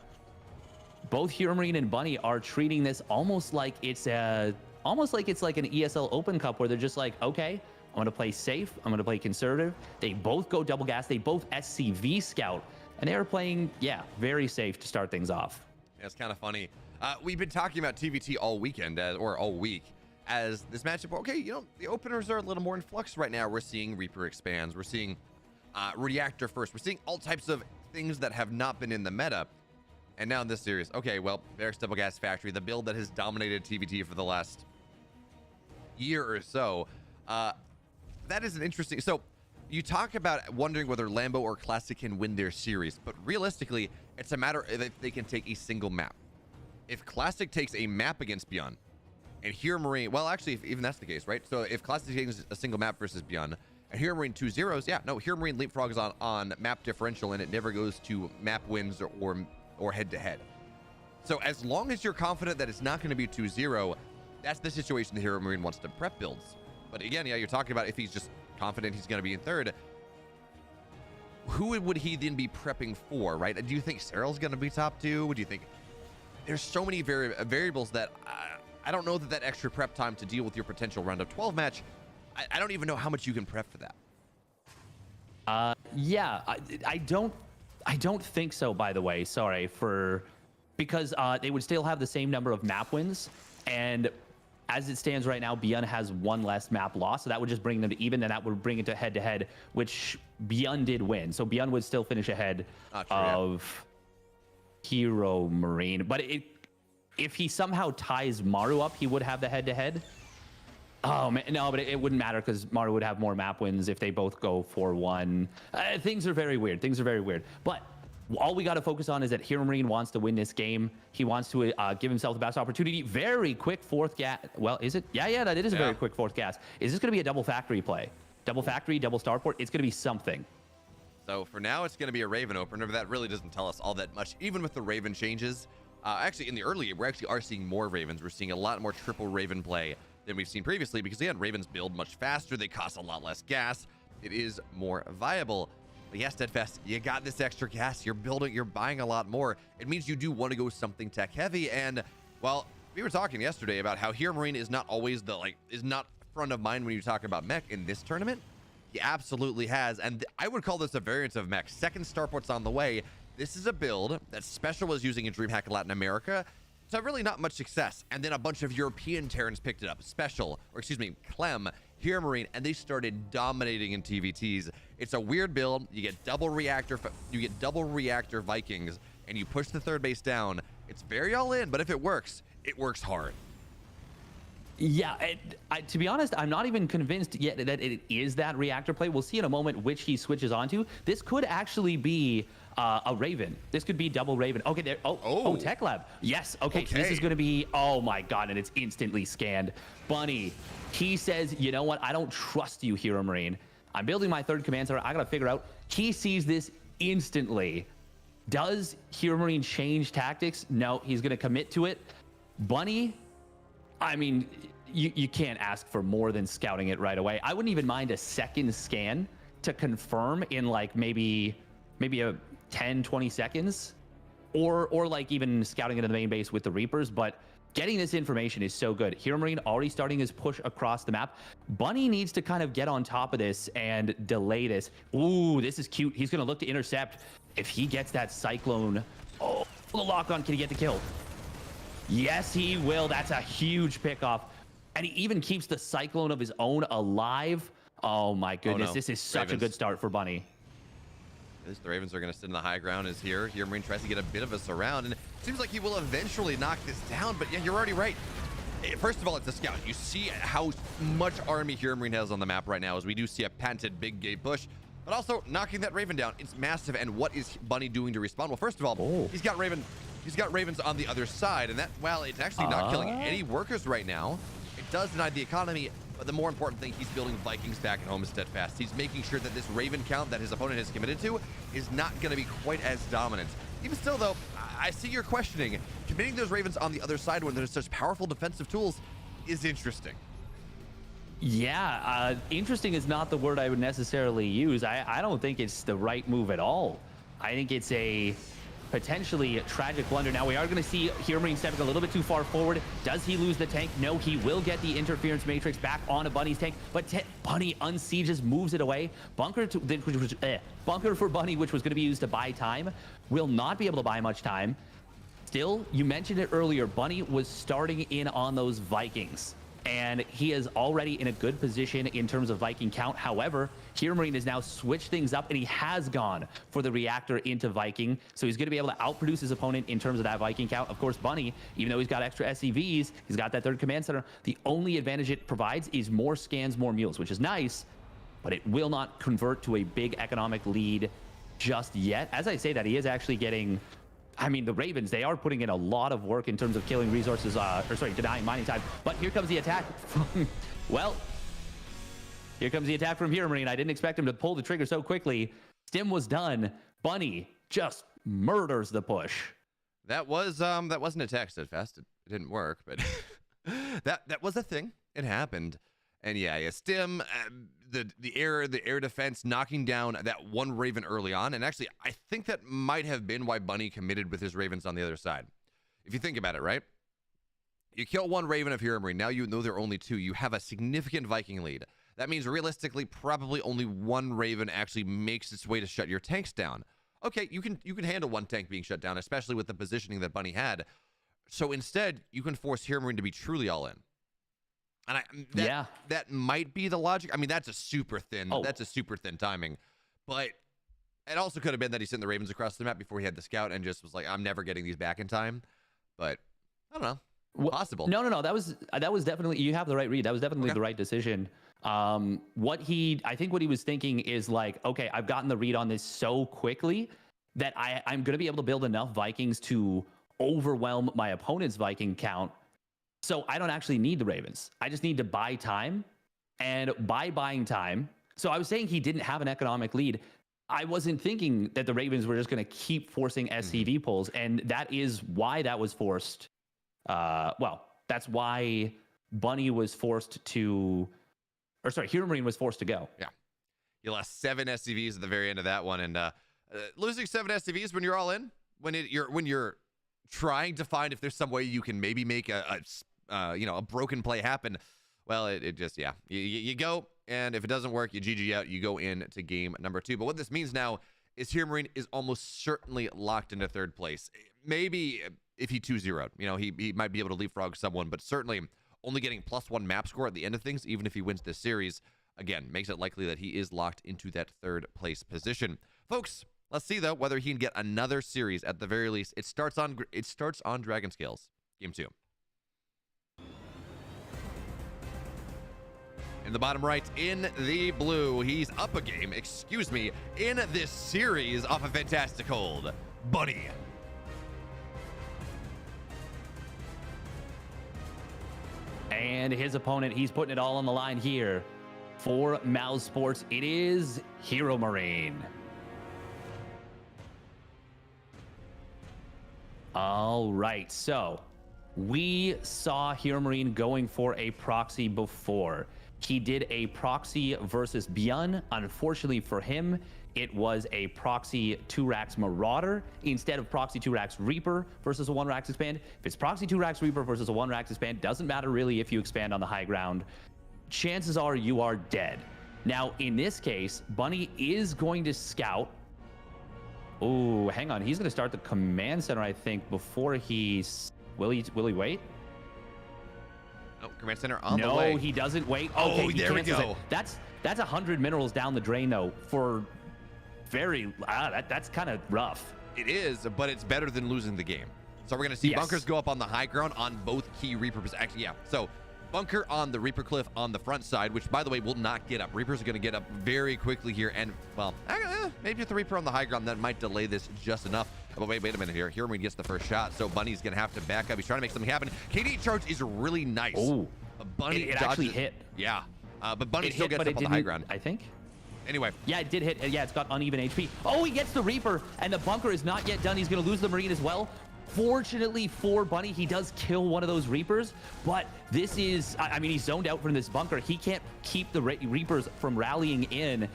Speaker 7: both Hero Marine and Bunny are treating this almost like it's like an ESL Open Cup, where they're just like, okay, I'm going to play safe. I'm going to play conservative. They both go double gas. They both SCV scout. And they are playing, yeah, very safe to start things off.
Speaker 6: Yeah, it's kind of funny. We've been talking about TVT all weekend, or all week, as this matchup. Okay, you know, the openers are a little more in flux right now. We're seeing Reaper expands. We're seeing Reactor first. We're seeing all types of things that have not been in the meta. And now in this series, okay, well, Barracks Double Gas Factory, the build that has dominated TVT for the last year or so. That is an interesting... So, you talk about wondering whether Lambo or Classic can win their series, but realistically, it's a matter of if they can take a single map. If Classic takes a map against Beyond, and Hero Marine... Well, actually, if even that's the case, right? So, if Classic takes a single map versus Beyond, and Hero Marine 2-0s, yeah, no, Hero Marine leapfrogs on map differential, and it never goes to map wins or head-to-head. So, as long as you're confident that it's not going to be 2-0, that's the situation the Hero Marine wants to prep builds. But again, yeah, you're talking about if he's just confident he's going to be in 3rd, who would he then be prepping for, right? Do you think Cyril's going to be top 2? Do you think... There's so many variables that I don't know that extra prep time to deal with your potential round of 12 match, I don't even know how much you can prep for that.
Speaker 7: Yeah, I don't think so, by the way. Sorry, because they would still have the same number of map wins, and As it stands right now, Byun has one less map loss, so that would just bring them to even, and that would bring it to head-to-head, which Byun did win. So Byun would still finish ahead of Hero Marine. But if he somehow ties Maru up, he would have the head-to-head. Oh, man, no, but it wouldn't matter because Maru would have more map wins if they both go 4-1. Things are very weird. Things are very weird. But all we got to focus on is that Hero Marine wants to win this game. He wants to give himself the best opportunity. Very quick fourth gas. Well, is it? Yeah, that is a very quick fourth gas. Is this going to be a double factory play? Double factory, double starport? It's going to be something.
Speaker 6: So for now, it's going to be a Raven opener, but that really doesn't tell us all that much, even with the Raven changes. Actually, in the early game, we actually are seeing more Ravens. We're seeing a lot more triple Raven play than we've seen previously because, again, Ravens build much faster. They cost a lot less gas. It is more viable. But yeah, Steadfast, you got this extra gas. You're buying a lot more. It means you do want to go something tech heavy. And, well, we were talking yesterday about how Hero Marine is not always is not front of mind when you talk about mech in this tournament. He absolutely has. And I would call this a variant of mech. Second starport's on the way. This is a build that Special was using in DreamHack Latin America. So really not much success. And then a bunch of European Terrans picked it up. Special, or excuse me, Clem, Hero Marine, and they started dominating in TVTs. It's a weird build. You get double reactor Vikings, and you push the third base down. It's very all in, but if it works hard.
Speaker 7: Yeah, to be honest, I'm not even convinced yet that it is that reactor play. We'll see in a moment which he switches onto. This could actually be a Raven. This could be double Raven. Okay, there. Oh, Tech Lab. Yes. Okay, so this is going to be. Oh my God, and it's instantly scanned. Bunny. He says, you know what? I don't trust you, Hero Marine. I'm building my third command center. I gotta figure out. He sees this instantly. Does Hero Marine change tactics? No, he's gonna commit to it. Bunny. I mean, you can't ask for more than scouting it right away. I wouldn't even mind a second scan to confirm in like maybe a 10-20 seconds, or like even scouting into the main base with the Reapers. But getting this information is so good. Hero Marine already starting his push across the map. Bunny needs to kind of get on top of this and delay this. Ooh, this is cute. He's gonna look to intercept. If he gets that Cyclone, oh, the lock on, can he get the kill? Yes, he will. That's a huge pickoff. And he even keeps the Cyclone of his own alive. Oh my goodness, this is such a good start for Bunny.
Speaker 6: The Ravens are going to sit in the high ground as Hero Marine tries to get a bit of a surround, and it seems like he will eventually knock this down, but yeah, you're already right. First of all, it's a scout. You see how much army Hero Marine has on the map right now, as we do see a patented big gate push, but also knocking that Raven down. It's massive, and what is Bunny doing to respond? Well, first of all, he's got Ravens on the other side, and that, well, it's actually not killing any workers right now. It does deny the economy, but the more important thing, he's building Vikings back at home is Steadfast. He's making sure that this Raven count that his opponent has committed to is not going to be quite as dominant. Even still, though, I see you're questioning. Committing those Ravens on the other side when there's such powerful defensive tools is interesting.
Speaker 7: Yeah, interesting is not the word I would necessarily use. I don't think it's the right move at all. I think it's a potentially tragic blunder. Now we are going to see Hero Marine stepping a little bit too far forward. Does he lose the tank? No, he will get the interference matrix back onto Bunny's tank, but Bunny unsieges, moves it away. Bunker for Bunny, which was going to be used to buy time, will not be able to buy much time. Still, you mentioned it earlier, Bunny was starting in on those Vikings, and he is already in a good position in terms of Viking count. However, Hero Marine has now switched things up, and he has gone for the reactor into Viking, so he's going to be able to outproduce his opponent in terms of that Viking count. Of course, Bunny, even though he's got extra SCVs, he's got that third command center, the only advantage it provides is more scans, more mules, which is nice, but it will not convert to a big economic lead just yet. As I say that, he is actually getting... I mean, the Ravens, they are putting in a lot of work in terms of killing resources, denying mining time. But here comes the attack from, well, here comes the attack from Hero Marine. I didn't expect him to pull the trigger so quickly. Stim was done. Bunny just murders the push.
Speaker 6: That wasn't a tech Steadfast. It didn't work, but that was a thing. It happened. And yeah, Stim, the air defense knocking down that one Raven early on. And actually, I think that might have been why Bunny committed with his Ravens on the other side. If you think about it, right? You kill one Raven of Hero Marine. Now you know there are only two. You have a significant Viking lead. That means realistically, probably only one Raven actually makes its way to shut your tanks down. Okay, you can handle one tank being shut down, especially with the positioning that Bunny had. So instead, you can force Hero Marine to be truly all in. And that might be the logic. I mean, that's a super thin. That's a super thin timing, but it also could have been that he sent the Ravens across the map before he had the scout and just was like, I'm never getting these back in time. But I don't know. Possible.
Speaker 7: No. That was definitely, you have the right read. That was definitely the right decision. I think what he was thinking is like, okay, I've gotten the read on this so quickly that I'm going to be able to build enough Vikings to overwhelm my opponent's Viking count. So I don't actually need the Ravens. I just need to buy time. And by buying time, so I was saying he didn't have an economic lead. I wasn't thinking that the Ravens were just going to keep forcing SCV pulls. And that is why that was forced. That's why Bunny was forced to, Hero Marine was forced to go.
Speaker 6: Yeah. You lost 7 SCVs at the very end of that one. And losing 7 SCVs when you're all in, when you're trying to find if there's some way you can maybe make a broken play happen. Well, it just, you go, and if it doesn't work, you GG out, you go into game number 2. But what this means now is Hero Marine is almost certainly locked into 3rd place. Maybe if he 2-0'd, he might be able to leapfrog someone, but certainly only getting +1 map score at the end of things, even if he wins this series, again, makes it likely that he is locked into that 3rd place position. Folks, let's see, though, whether he can get another series at the very least. It starts on Dragon Scales, game 2. In the bottom right, in the blue, he's up a game, in this series off a fantastic hold, Bunny.
Speaker 7: And his opponent, he's putting it all on the line here. For Mouse Sports, it is Hero Marine. All right, so we saw Hero Marine going for a proxy before. He did a proxy versus Bjorn. Unfortunately for him, it was a proxy 2-Rax Marauder instead of proxy 2-Rax Reaper versus a 1-Rax Expand. If it's proxy 2-Rax Reaper versus a 1-Rax Expand, doesn't matter really if you expand on the high ground. Chances are you are dead. Now, in this case, Bunny is going to scout. Oh, hang on. He's going to start the command center, I think, before he's... Will he wait?
Speaker 6: Oh, command center on the way.
Speaker 7: No, he doesn't wait. Okay,
Speaker 6: there we go.
Speaker 7: It. That's 100 minerals down the drain, though, for very... that's kind of rough.
Speaker 6: It is, but it's better than losing the game. So we're going to see bunkers go up on the high ground on both key Reaper... Actually, yeah. So bunker on the Reaper cliff on the front side, which, by the way, will not get up. Reapers are going to get up very quickly here. And, well, maybe with the Reaper on the high ground, that might delay this just enough. But wait a minute here. Hero Marine gets the first shot, so Bunny's going to have to back up. He's trying to make something happen. KD charge is really nice.
Speaker 7: Oh,
Speaker 6: Bunny
Speaker 7: it actually hit.
Speaker 6: Yeah, but Bunny still gets up on the high ground.
Speaker 7: I think.
Speaker 6: Anyway.
Speaker 7: Yeah, it did hit. Yeah, it's got uneven HP. Oh, he gets the Reaper, and the bunker is not yet done. He's going to lose the Marine as well. Fortunately for Bunny, he does kill one of those Reapers, but this is, I mean, he's zoned out from this bunker. He can't keep the Reapers from rallying in.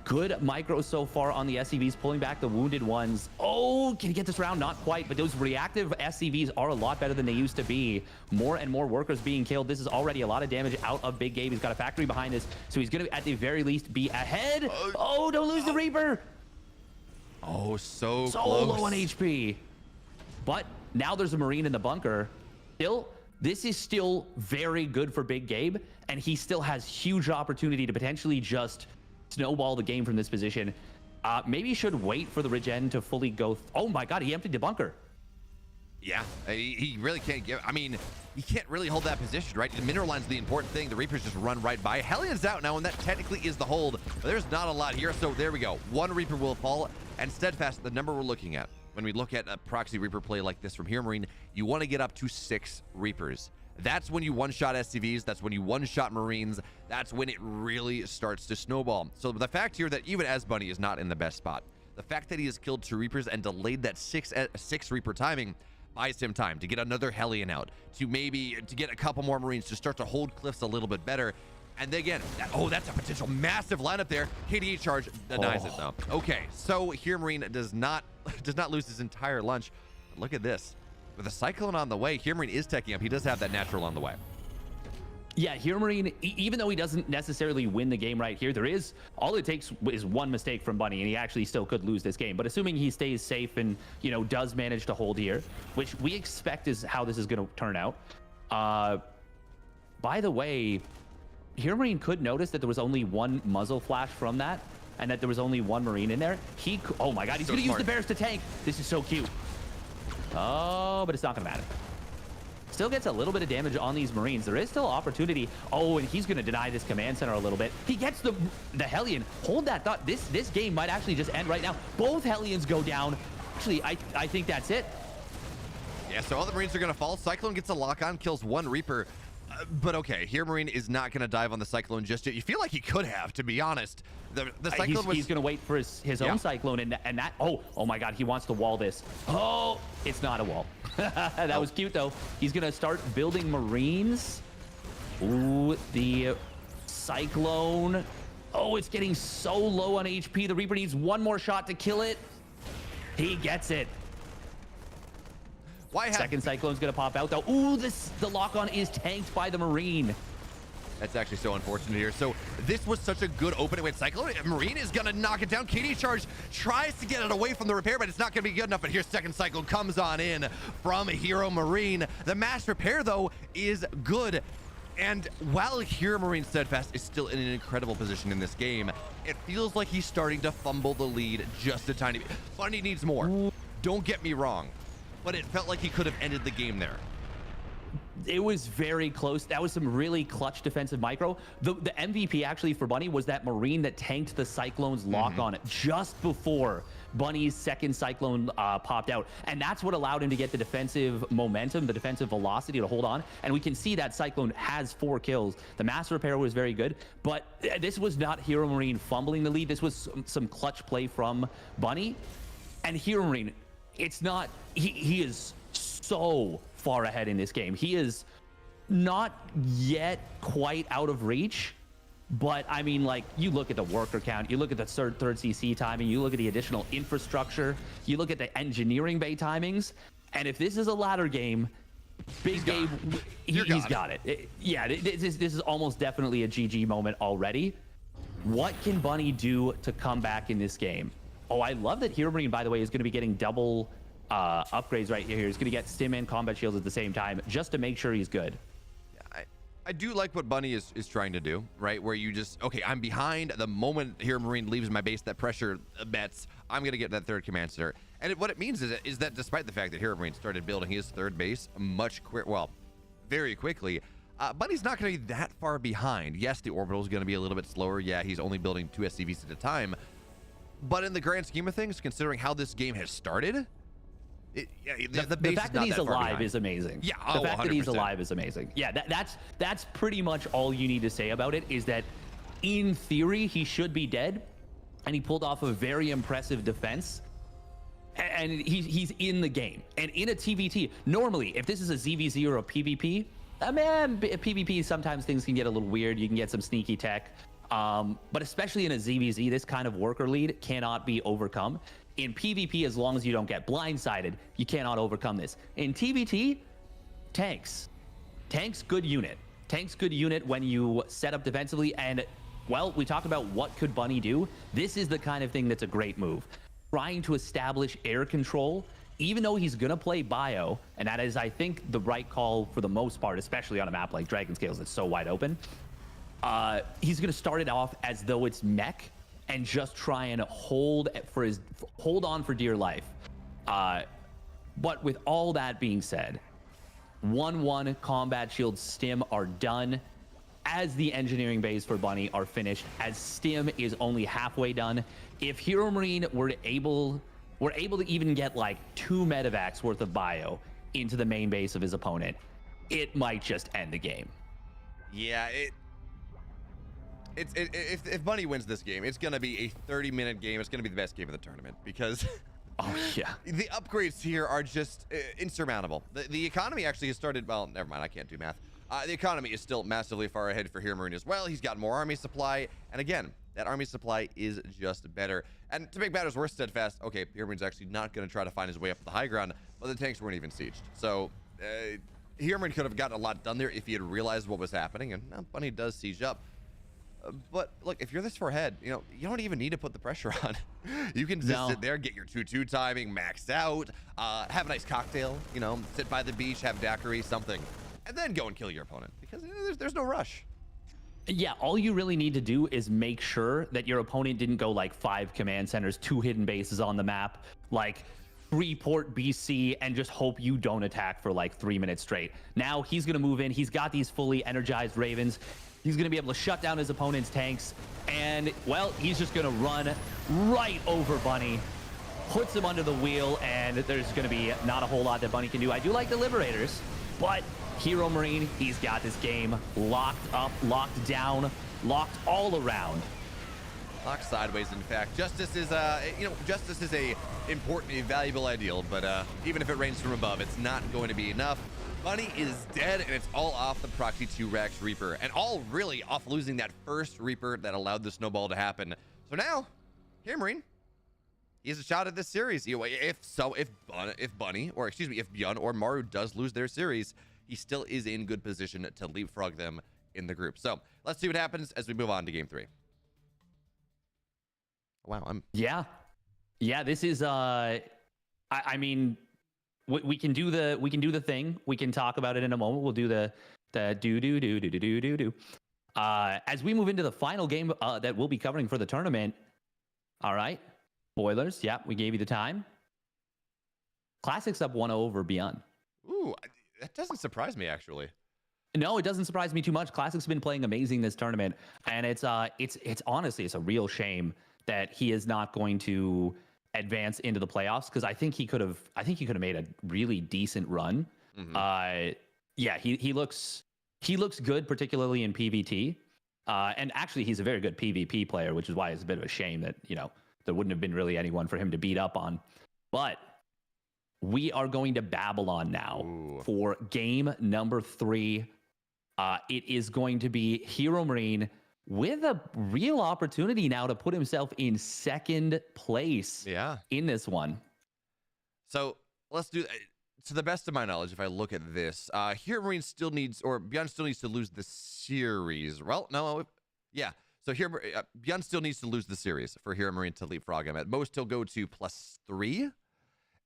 Speaker 7: Good micro so far on the SCVs, pulling back the wounded ones. Oh, can he get this round? Not quite, but those reactive SCVs are a lot better than they used to be. More and more workers being killed. This is already a lot of damage out of Big Gabe. He's got a factory behind this, so he's going to, at the very least, be ahead. Oh, don't lose the Reaper.
Speaker 6: Oh, so
Speaker 7: close. Low on HP. But now there's a Marine in the bunker. Still, this is still very good for Big Gabe, and he still has huge opportunity to potentially just snowball the game from this position. Maybe he should wait for the regen to fully go. Oh my God, he emptied the bunker.
Speaker 6: Yeah, he really can't give. I mean, he can't really hold that position, right? The mineral line's the important thing. The Reapers just run right by. Hellions out now, and that technically is the hold. But there's not a lot here, so there we go. One Reaper will fall, and Steadfast, the number we're looking at, when we look at a proxy Reaper play like this from Hero Marine, you want to get up to 6 Reapers. That's when you one-shot SCVs. That's when you one-shot Marines. That's when it really starts to snowball. So the fact here that even as Bunny is not in the best spot, the fact that he has killed 2 Reapers and delayed that 6 Reaper timing buys him time to get another Hellion out, to get a couple more Marines to start to hold cliffs a little bit better. And then again, that's a potential massive lineup there. KDA charge denies it though. Okay, so here Marine does not lose his entire lunch. But look at this. With a Cyclone on the way, Hero Marine is teching up. He does have that natural on the way.
Speaker 7: Yeah, Hero Marine, even though he doesn't necessarily win the game right here, all it takes is one mistake from Bunny, and he actually still could lose this game. But assuming he stays safe and, does manage to hold here, which we expect is how this is going to turn out, By the way, Hero Marine could notice that there was only one muzzle flash from that, and that there was only one Marine in there. Oh my God, he's gonna use the bears to tank. This is so cute. Oh, but it's not gonna matter. Still gets a little bit of damage on these Marines. There is still opportunity. Oh, and he's gonna deny this command center a little bit. He gets the Hellion. Hold that thought. This game might actually just end right now. Both Hellions go down. Actually, I think that's it.
Speaker 6: Yeah, so all the Marines are gonna fall. Cyclone gets a lock on, kills one Reaper. But okay, Hero Marine is not going to dive on the Cyclone just yet. You feel like he could have, to be honest. The Cyclone
Speaker 7: he's going to wait for his own Cyclone, and that, oh my God, he wants to wall this. Oh, it's not a wall. That was cute, though. He's going to start building Marines. Ooh, the Cyclone. Oh, it's getting so low on HP. The Reaper needs one more shot to kill it. He gets it. Second Cyclone's gonna pop out though. Ooh, the lock-on is tanked by the Marine.
Speaker 6: That's actually so unfortunate here. So this was such a good opening with Cyclone. Marine is gonna knock it down. KD Charge tries to get it away from the repair, but it's not gonna be good enough. But here's second Cyclone comes on in from Hero Marine. The mass repair though is good. And while Hero Marine Steadfast is still in an incredible position in this game, it feels like he's starting to fumble the lead just a tiny bit. Bunny needs more. Don't get me wrong, but it felt like he could have ended the game there.
Speaker 7: It was very close. That was some really clutch defensive micro. The MVP actually for Bunny was that Marine that tanked the Cyclone's lock on it just before Bunny's second Cyclone popped out. And that's what allowed him to get the defensive momentum, the defensive velocity to hold on. And we can see that Cyclone has 4 kills. The mass repair was very good, but this was not Hero Marine fumbling the lead. This was some clutch play from Bunny. And Hero Marine, it's not, he is so far ahead in this game. He is not yet quite out of reach, but I mean, like, you look at the worker count, you look at the third CC timing, you look at the additional infrastructure, you look at the engineering bay timings, and if this is a ladder game, Big Gabe, he's got it. Yeah, this is almost definitely a GG moment already. What can Bunny do to come back in this game? Oh, I love that Hero Marine, by the way, is going to be getting double upgrades right here. He's going to get stim and combat shields at the same time just to make sure he's good.
Speaker 6: Yeah, I do like what Bunny is trying to do, right? Where you just, okay, I'm behind. The moment Hero Marine leaves my base, that pressure bets, I'm going to get that third command center. And what it means is that despite the fact that Hero Marine started building his third base very quickly, Bunny's not going to be that far behind. Yes, the orbital is going to be a little bit slower. Yeah, he's only building 2 SCVs at a time. But in the grand scheme of things, considering how this game has started, the
Speaker 7: fact that he's alive is amazing.
Speaker 6: Yeah,
Speaker 7: the fact that he's alive is amazing. Yeah, that's pretty much all you need to say about it, is that in theory he should be dead, and he pulled off a very impressive defense, and he's in the game. And in a TVT, normally if this is a ZVZ or a PvP, PvP sometimes things can get a little weird. You can get some sneaky tech. But especially in a ZVZ, this kind of worker lead cannot be overcome. In PvP, as long as you don't get blindsided, you cannot overcome this. In TVT, tanks, good unit. Tanks, good unit when you set up defensively. And, well, we talked about what could Bunny do. This is the kind of thing that's a great move. Trying to establish air control, even though he's going to play bio, and that is, I think, the right call for the most part, especially on a map like Dragon Scales that's so wide open. He's going to start it off as though it's mech and just try and hold on for dear life. But with all that being said, 1-1 combat shield stim are done, as the engineering bays for Bunny are finished, as stim is only halfway done. If Hero Marine were able to even get like 2 medevacs worth of bio into the main base of his opponent, it might just end the game.
Speaker 6: Yeah, if Bunny wins this game, it's going to be a 30-minute game. It's going to be the best game of the tournament because
Speaker 7: oh yeah,
Speaker 6: the upgrades here are just insurmountable. The economy actually has started, well, never mind, I can't do math. The economy is still massively far ahead for Hero Marine as well. He's got more army supply, and again, that army supply is just better. And to make matters worse, Steadfast, okay, Hero Marine's actually not going to try to find his way up the high ground, but the tanks weren't even sieged. So Hero Marine could have gotten a lot done there if he had realized what was happening, and Bunny does siege up. But look, if you're this far ahead, you don't even need to put the pressure on. You can just sit there, get your 2-2 timing maxed out, have a nice cocktail, sit by the beach, have daiquiri, something. and then go and kill your opponent, because there's no rush.
Speaker 7: Yeah, all you really need to do is make sure that your opponent didn't go like 5 command centers, 2 hidden bases on the map, like 3 port BC, and just hope you don't attack for like 3 minutes straight. Now he's going to move in. He's got these fully energized Ravens. He's going to be able to shut down his opponent's tanks. And, well, he's just going to run right over Bunny, puts him under the wheel, and there's going to be not a whole lot that Bunny can do. I do like the Liberators, but Hero Marine, he's got this game locked up, locked down, locked all around.
Speaker 6: Locked sideways, in fact. Justice is, justice is a important, a valuable ideal, but even if it rains from above, it's not going to be enough. Bunny is dead, and it's all off the Proxy 2 Rax Reaper, and all really off losing that first Reaper that allowed the snowball to happen. So now, Hero Marine, he has a shot at this series. If Bunny, or excuse me, if Bjorn or Maru does lose their series, he still is in good position to leapfrog them in the group. So let's see what happens as we move on to game 3. Wow,
Speaker 7: yeah. This is I mean, we can do the thing. We can talk about it in a moment. We'll do the do. As we move into the final game that we'll be covering for the tournament. All right, Boilers. Yeah, we gave you the time. Classic's up 1-0 over Beyond.
Speaker 6: Ooh, that doesn't surprise me, actually.
Speaker 7: No, it doesn't surprise me too much. Classic's been playing amazing this tournament, and it's honestly, it's a real shame that he is not going to advance into the playoffs, because I think he could have made a really decent run. Mm-hmm. Yeah, he looks good, particularly in PvT. And actually, he's a very good PvP player, which is why it's a bit of a shame that, there wouldn't have been really anyone for him to beat up on. But we are going to Babylon now. Ooh. For game number 3. It is going to be Hero Marine with a real opportunity now to put himself in second place in this one.
Speaker 6: So let's do, to the best of my knowledge, if I look at this, Hero Marine still needs, or Beyond still needs to lose the series. Well, no, yeah. So Beyond still needs to lose the series for Hero Marine to leapfrog him. At most, he'll go to +3.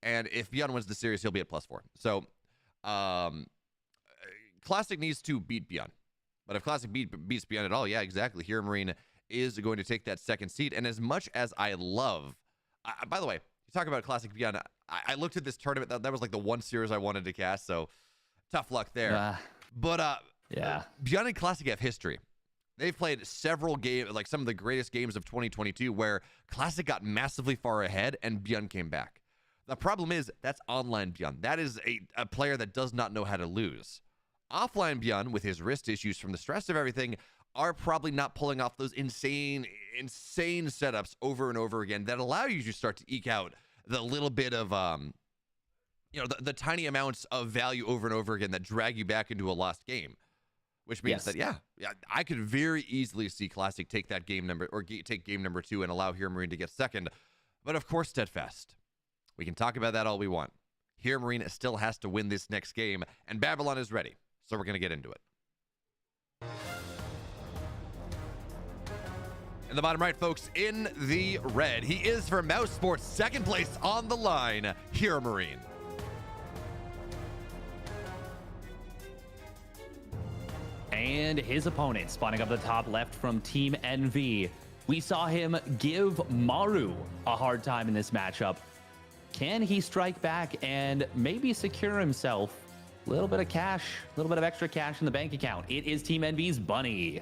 Speaker 6: And if Beyond wins the series, he'll be at +4. So Classic needs to beat Beyond. But if Classic beats Beyond at all, yeah, exactly. Hero Marine is going to take that second seat. And as much as I love, by the way, you talk about Classic Beyond, I looked at this tournament. That was like the one series I wanted to cast. So tough luck there. But
Speaker 7: yeah,
Speaker 6: Beyond and Classic have history. They've played several games, like some of the greatest games of 2022, where Classic got massively far ahead and Beyond came back. The problem is that's online Beyond. That is a player that does not know how to lose. Offline Beyond, with his wrist issues from the stress of everything, are probably not pulling off those insane setups over and over again that allow you to start to eke out the little bit of, the tiny amounts of value over and over again that drag you back into a lost game. Which means that, yeah, I could very easily see Classic take that game number, or take game number 2 and allow Hero Marine to get second. But of course, Steadfast. We can talk about that all we want. Hero Marine still has to win this next game, and Babylon is ready. So we're going to get into it. In the bottom right, folks, in the red, he is for Mouse Sports, second place on the line, Hero Marine.
Speaker 7: And his opponent, spawning up the top left from Team NV. We saw him give Maru a hard time in this matchup. Can he strike back and maybe secure himself a little bit of cash, a little bit of extra cash in the bank account? It is Team NV's Bunny.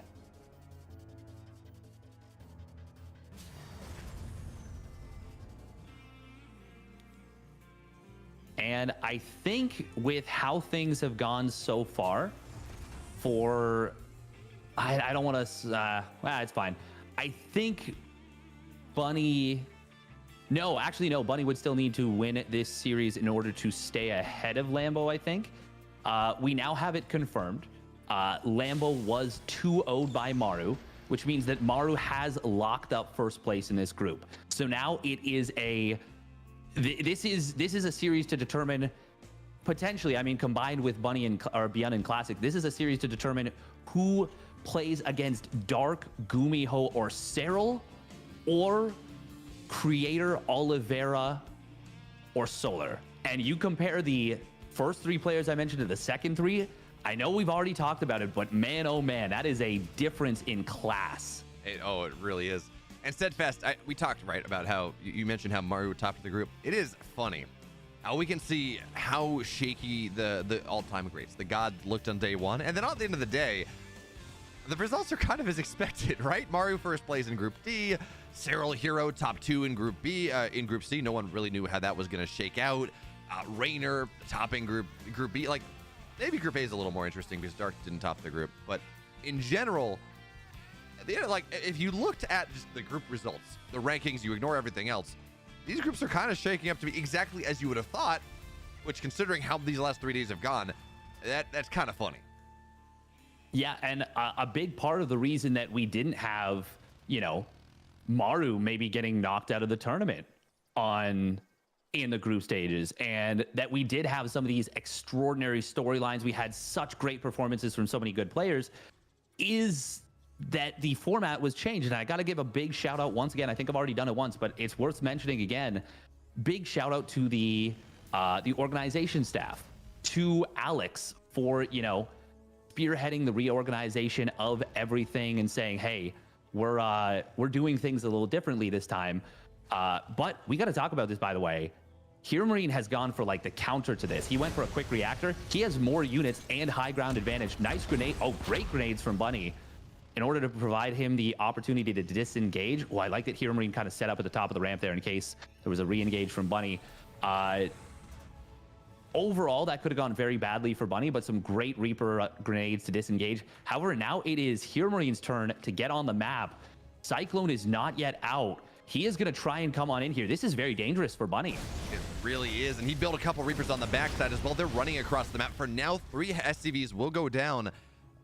Speaker 7: And I think with how things have gone so far, I don't want to, it's fine. I think Bunny, no, Bunny would still need to win this series in order to stay ahead of Lambo, I think. We now have it confirmed. Lambo was 2-0'd by Maru, which means that Maru has locked up first place in this group. So now it is this is a series to determine, potentially, I mean, combined with Bunny or Beyond and Classic, this is a series to determine who plays against Dark, Gumiho, or Cyril, or Creator, Oliveira, or Solar. And you compare the first 3 players I mentioned to the second 3, I know we've already talked about it, but man, oh man, that is a difference in class.
Speaker 6: It really is. And Steadfast, we talked, right, about how you mentioned how Mario topped the group. It is funny how we can see how shaky the all-time greats, the gods, looked on day one. And then at the end of the day, the results are kind of as expected, right? Mario first place in Group D, Cyril Hero top 2 in Group B. In Group C, no one really knew how that was going to shake out. Raynor topping Group B. Like, maybe Group A is a little more interesting because Dark didn't top the group. But in general, like, if you looked at just the group results, the rankings, you ignore everything else, these groups are kind of shaking up to be exactly as you would have thought, which, considering how these last 3 days have gone, that's kind of funny.
Speaker 7: Yeah, and a big part of the reason that we didn't have, Maru maybe getting knocked out of the tournament in the group stages, and that we did have some of these extraordinary storylines, we had such great performances from so many good players, is that the format was changed. And I got to give a big shout out once again. I think I've already done it once, but it's worth mentioning again. Big shout out to the organization staff, to Alex for, spearheading the reorganization of everything and saying, hey, we're doing things a little differently this time. But we got to talk about this, by the way. Hero Marine has gone for like the counter to this. He went for a quick reactor. He has more units and high ground advantage. Nice grenade. Oh, great grenades from Bunny in order to provide him the opportunity to disengage. Well, I like that Hero Marine kind of set up at the top of the ramp there in case there was a re-engage from Bunny. Overall, that could have gone very badly for Bunny, but some great Reaper grenades to disengage. However, now it is Hero Marine's turn to get on the map. Cyclone is not yet out. He is going to try and come on in here. This is very dangerous for Bunny.
Speaker 6: It really is, and he built a couple Reapers on the backside as well. They're running across the map. For now, 3 SCVs will go down,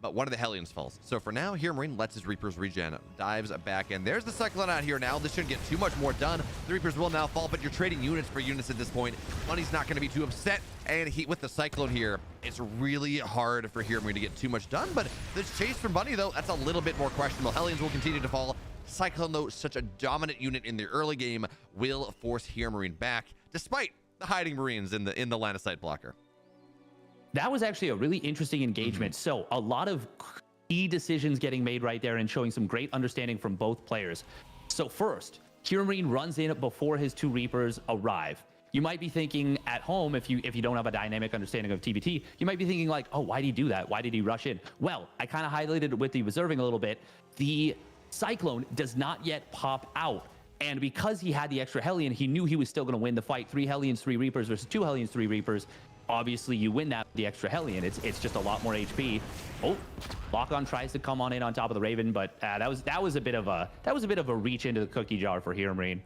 Speaker 6: but one of the Hellions falls. So for now, Hero Marine lets his Reapers regen, dives back in. There's the Cyclone out here now. This shouldn't get too much more done. The Reapers will now fall, but you're trading units for units at this point. Bunny's not going to be too upset, and with the Cyclone here, it's really hard for Hero Marine to get too much done, but the chase from Bunny, though, that's a little bit more questionable. Hellions will continue to fall. Cyclone, though, such a dominant unit in the early game, will force Hero Marine back, despite the hiding Marines in the line of sight blocker.
Speaker 7: That was actually a really interesting engagement. So a lot of key decisions getting made right there and showing some great understanding from both players. So first, Hero Marine runs in before his 2 Reapers arrive. You might be thinking at home, if you don't have a dynamic understanding of TBT, you might be thinking like, oh, why did he do that? Why did he rush in? Well, I kind of highlighted it with the reserving a little bit. The Cyclone does not yet pop out. And because he had the extra Hellion, he knew he was still going to win the fight. 3 Hellions, 3 Reapers versus 2 Hellions, 3 Reapers. Obviously, you win that with the extra Hellion. It's just a lot more HP. Oh, Lock-On tries to come on in on top of the Raven, but that was a bit of a reach into the cookie jar for Hero Marine.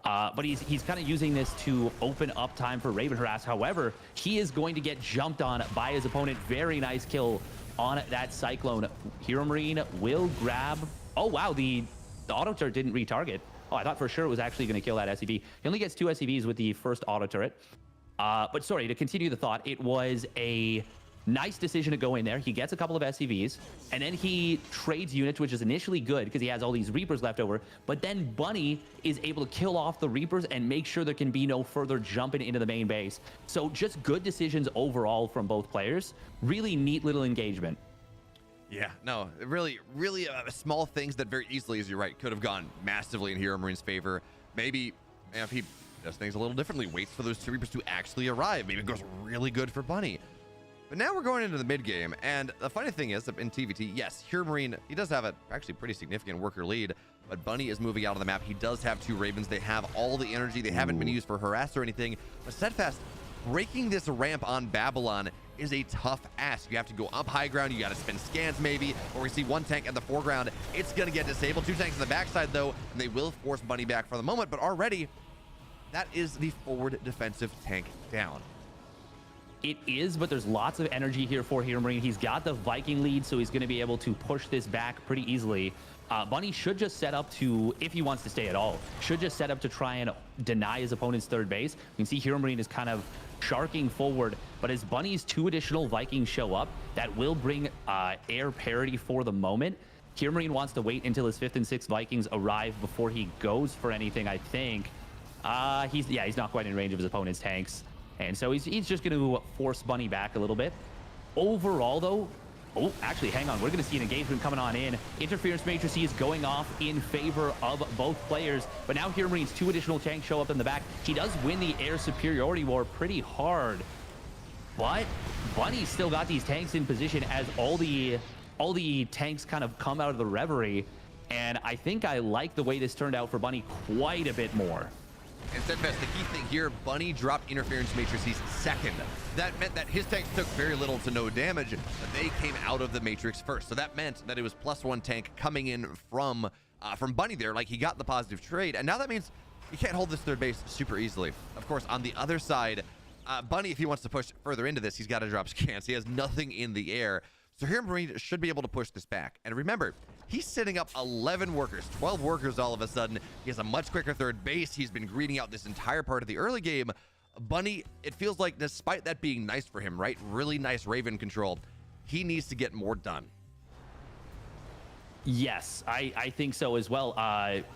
Speaker 7: But he's kind of using this to open up time for Raven Harass. However, he is going to get jumped on by his opponent. Very nice kill on that Cyclone. Hero Marine will grab. Oh wow, the auto turret didn't retarget. Oh, I thought for sure it was actually going to kill that SCV. He only gets 2 SCVs with the first auto turret. But sorry, to continue the thought, it was a nice decision to go in there. He gets a couple of SCVs, and then he trades units, which is initially good because he has all these Reapers left over. But then Bunny is able to kill off the Reapers and make sure there can be no further jumping into the main base. So just good decisions overall from both players. Really neat little engagement.
Speaker 6: Yeah, no, really small things that very easily, as you're right, could have gone massively in Hero Marine's favor. Maybe if he does things a little differently, waits for those 2 Reapers to actually arrive, maybe it goes really good for Bunny. But now we're going into the mid game, and the funny thing is, in TVT, yes, Hero Marine, he does have a actually pretty significant worker lead, but Bunny is moving out of the map. He does have 2 Ravens. They have all the energy. They haven't been used for harass or anything. But Steadfast, breaking this ramp on Babylon is a tough ask. You have to go up high ground. You got to spin scans maybe, or we see 1 tank in the foreground. It's going to get disabled. 2 tanks in the backside, though, and they will force Bunny back for the moment, but already that is the forward defensive tank down.
Speaker 7: It is, but there's lots of energy here for Hero Marine. He's got the Viking lead, so he's going to be able to push this back pretty easily. Bunny should just set up to, if he wants to stay at all, should just set up to try and deny his opponent's 3rd base. You can see Hero Marine is kind of sharking forward, but as Bunny's 2 additional Vikings show up, that will bring air parity for the moment. Hero Marine wants to wait until his 5th and 6th Vikings arrive before he goes for anything, I think. He's not quite in range of his opponent's tanks. And so he's just going to force Bunny back a little bit. Overall, though, oh, actually, hang on. We're going to see an engagement coming on in. Interference matrices going off in favor of both players. But now here Marines, 2 additional tanks show up in the back. He does win the air superiority war pretty hard. But Bunny's still got these tanks in position as all the tanks kind of come out of the reverie. And I think I like the way this turned out for Bunny quite a bit more.
Speaker 6: And Steadfast, the key thing here, Bunny dropped interference matrices second. That meant that his tanks took very little to no damage, but they came out of the matrix first. So that meant that it was +1 tank coming in from Bunny there, like he got the positive trade. And now that means he can't hold this third base super easily. Of course, on the other side, Bunny, if he wants to push further into this, he's got to drop scans. He has nothing in the air. So here Marine should be able to push this back. And remember, he's setting up 11 workers, 12 workers all of a sudden. He has a much quicker third base. He's been greeting out this entire part of the early game. Bunny, it feels like despite that being nice for him, right? Really nice Raven control. He needs to get more done.
Speaker 7: Yes, I think so as well.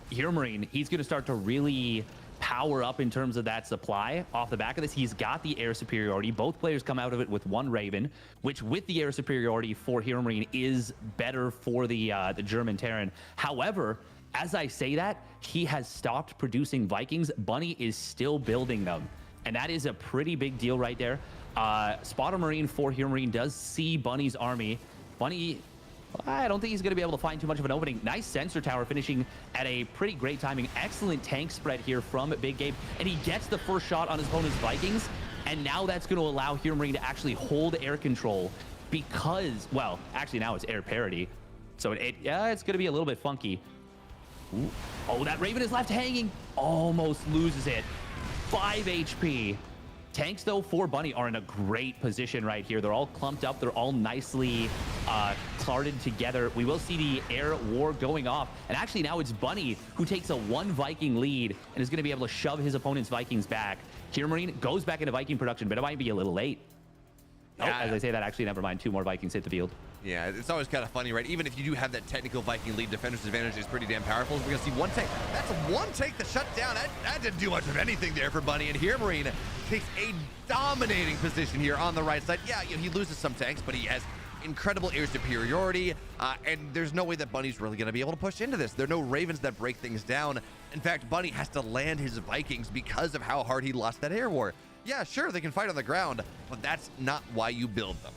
Speaker 7: Here Marine, he's going to start to really power up in terms of that supply off the back of this. He's got the air superiority. Both players come out of it with 1 Raven, which with the air superiority for Hero Marine is better for the German Terran. However, as I say that, he has stopped producing Vikings. Bunny is still building them, and that is a pretty big deal right there. Spotter Marine for Hero Marine does see Bunny's army. Bunny, I don't think he's going to be able to find too much of an opening. Nice sensor tower finishing at a pretty great timing. Excellent tank spread here from Big Gabe. And he gets the first shot on his opponent's Vikings. And now that's going to allow Hero Marine to actually hold air control because, well, actually now it's air parity. So it's going to be a little bit funky. Ooh. Oh, that Raven is left hanging. Almost loses it. 5 HP. Tanks, though, for Bunny are in a great position right here. They're all clumped up. They're all nicely clarted together. We will see the air war going off. And actually now it's Bunny who takes a 1 Viking lead and is going to be able to shove his opponent's Vikings back. Here Marine goes back into Viking production, but it might be a little late. Oh, as I say that, actually, never mind. 2 more Vikings hit the field.
Speaker 6: Yeah, it's always kind of funny, right? Even if you do have that technical Viking lead, defender's advantage is pretty damn powerful. We're going to see 1 tank. That's 1 tank that shut down. That didn't do much of anything there for Bunny. And here Marine takes a dominating position here on the right side. Yeah, you know, he loses some tanks, but he has incredible air superiority. And there's no way that Bunny's really going to be able to push into this. There are no Ravens that break things down. In fact, Bunny has to land his Vikings because of how hard he lost that air war. Yeah, sure, they can fight on the ground, but that's not why you build them.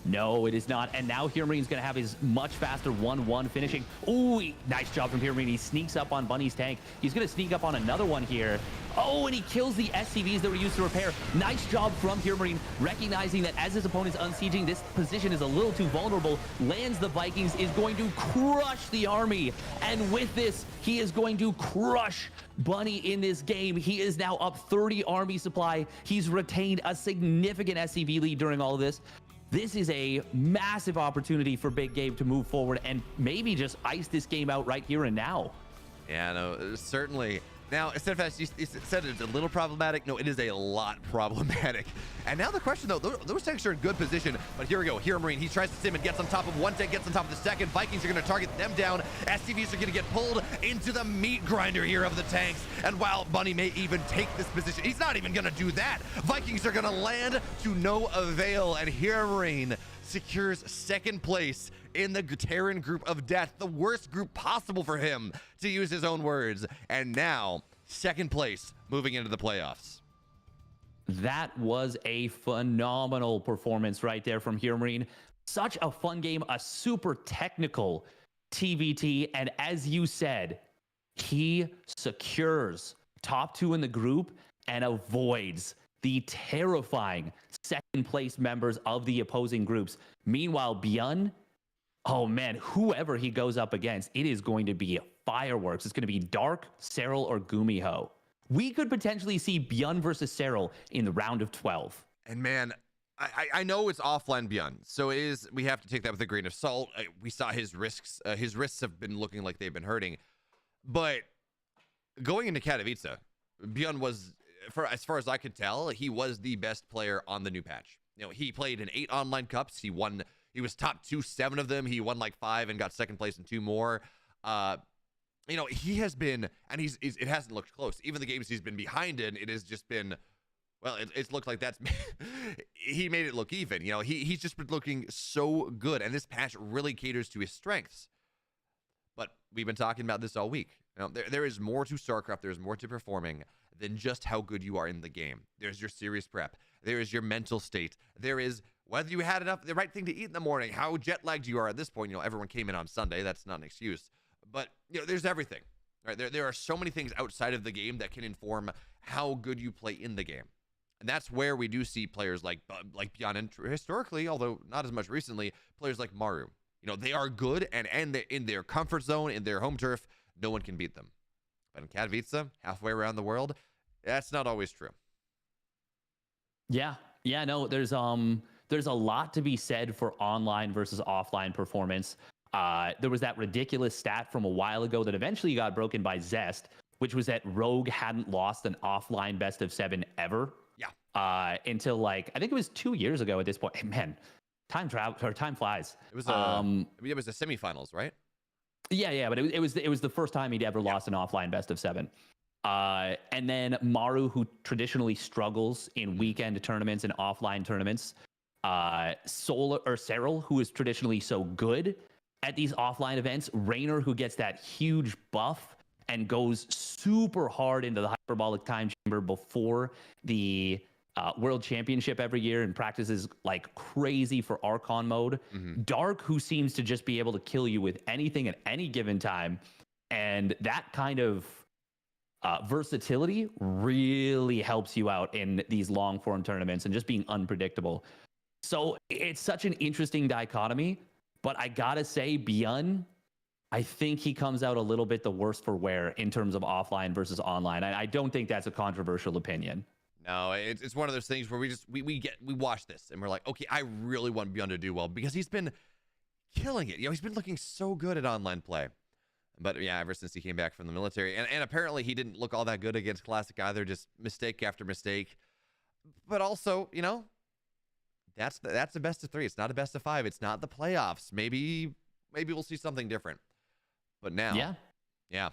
Speaker 7: No, it is not. And now Hero Marine's going to have his much faster 1-1 finishing. Ooh, nice job from Hero Marine. He sneaks up on Bunny's tank. He's going to sneak up on another one here. Oh, and he kills the SCVs that were used to repair. Nice job from Hero Marine, recognizing that as his opponent's unsieging, this position is a little too vulnerable. Lands the Vikings, is going to crush the army. And with this, he is going to crush Bunny in this game. He is now up 30 army supply. He's retained a significant SCV lead during all of this. This is a massive opportunity for Big Gabe to move forward and maybe just ice this game out right here and now.
Speaker 6: Yeah, no, certainly. Now, Steadfast, you said it's a little problematic. No, it is a lot problematic. And now the question, though, those tanks are in good position. But here we go. Hero Marine, he tries to sim and gets on top of 1 tank, gets on top of the second. Vikings are going to target them down. SCVs are going to get pulled into the meat grinder here of the tanks. And while Bunny may even take this position, he's not even going to do that. Vikings are going to land to no avail. And Hero Marine secures 2nd place in the Terran group of death, the worst group possible for him, to use his own words. And now 2nd place moving into the playoffs.
Speaker 7: That was a phenomenal performance right there from Hero Marine. Such a fun game, a super technical TVT. And as you said, he secures top 2 in the group and avoids the terrifying 2nd place members of the opposing groups. Meanwhile, Byun, oh man, whoever he goes up against, it is going to be fireworks. It's going to be Dark, Serral, or Gumiho. We could potentially see Byun versus Serral in the round of 12.
Speaker 6: And man, I know it's offline Byun, so we have to take that with a grain of salt. We saw his risks. His wrists have been looking like they've been hurting. But going into Katowice, Byun was, as far as I could tell, he was the best player on the new patch. You know, he played in 8 online cups. He was top 7 of them. He won like 5 and got 2nd place in 2 more. You know, he has been, and it hasn't looked close. Even the games he's been behind in, it has just been Well, it's looked like that's he made it look even. You know, he's just been looking so good, and this patch really caters to his strengths. But we've been talking about this all week. You know, there is more to StarCraft. There's more to performing than just how good you are in the game. There's your serious prep. There is your mental state. There is whether you had the right thing to eat in the morning, how jet lagged you are at this point. You know, everyone came in on Sunday. That's not an excuse. But you know, there's everything. Right? There are so many things outside of the game that can inform how good you play in the game. And that's where we do see players like Beyond, and historically, although not as much recently, players like Maru. You know, they are good, and in their comfort zone, in their home turf, no one can beat them. But in Katowice, halfway around the world, that's not always true.
Speaker 7: Yeah, no, there's a lot to be said for online versus offline performance. There was that ridiculous stat from a while ago that eventually got broken by Zest, which was that Rogue hadn't lost an offline best of 7 ever. Yeah. Until like I think it was 2 years ago at this point. Man, time flies.
Speaker 6: It was it was the semifinals, right?
Speaker 7: Yeah, but it was the first time he'd ever lost an offline best of 7. And then Maru, who traditionally struggles in weekend tournaments and offline tournaments. Cyril, who is traditionally so good at these offline events. Raynor, who gets that huge buff and goes super hard into the hyperbolic time chamber before the World Championship every year and practices like crazy for Archon mode. Dark, who seems to just be able to kill you with anything at any given time. And that kind of versatility really helps you out in these long form tournaments and just being unpredictable. So it's such an interesting dichotomy, but I gotta say, Beyond, I think he comes out a little bit the worst for wear in terms of offline versus online. I don't think that's a controversial opinion.
Speaker 6: No, it's one of those things where we watch this and we're like, okay, I really want Beyond to do well because he's been killing it. You know, he's been looking so good at online play. But yeah, ever since he came back from the military, and apparently he didn't look all that good against Classic either, just mistake after mistake. But also, you know, that's a best of 3. It's not a best of 5. It's not the playoffs. Maybe we'll see something different. But now, yeah.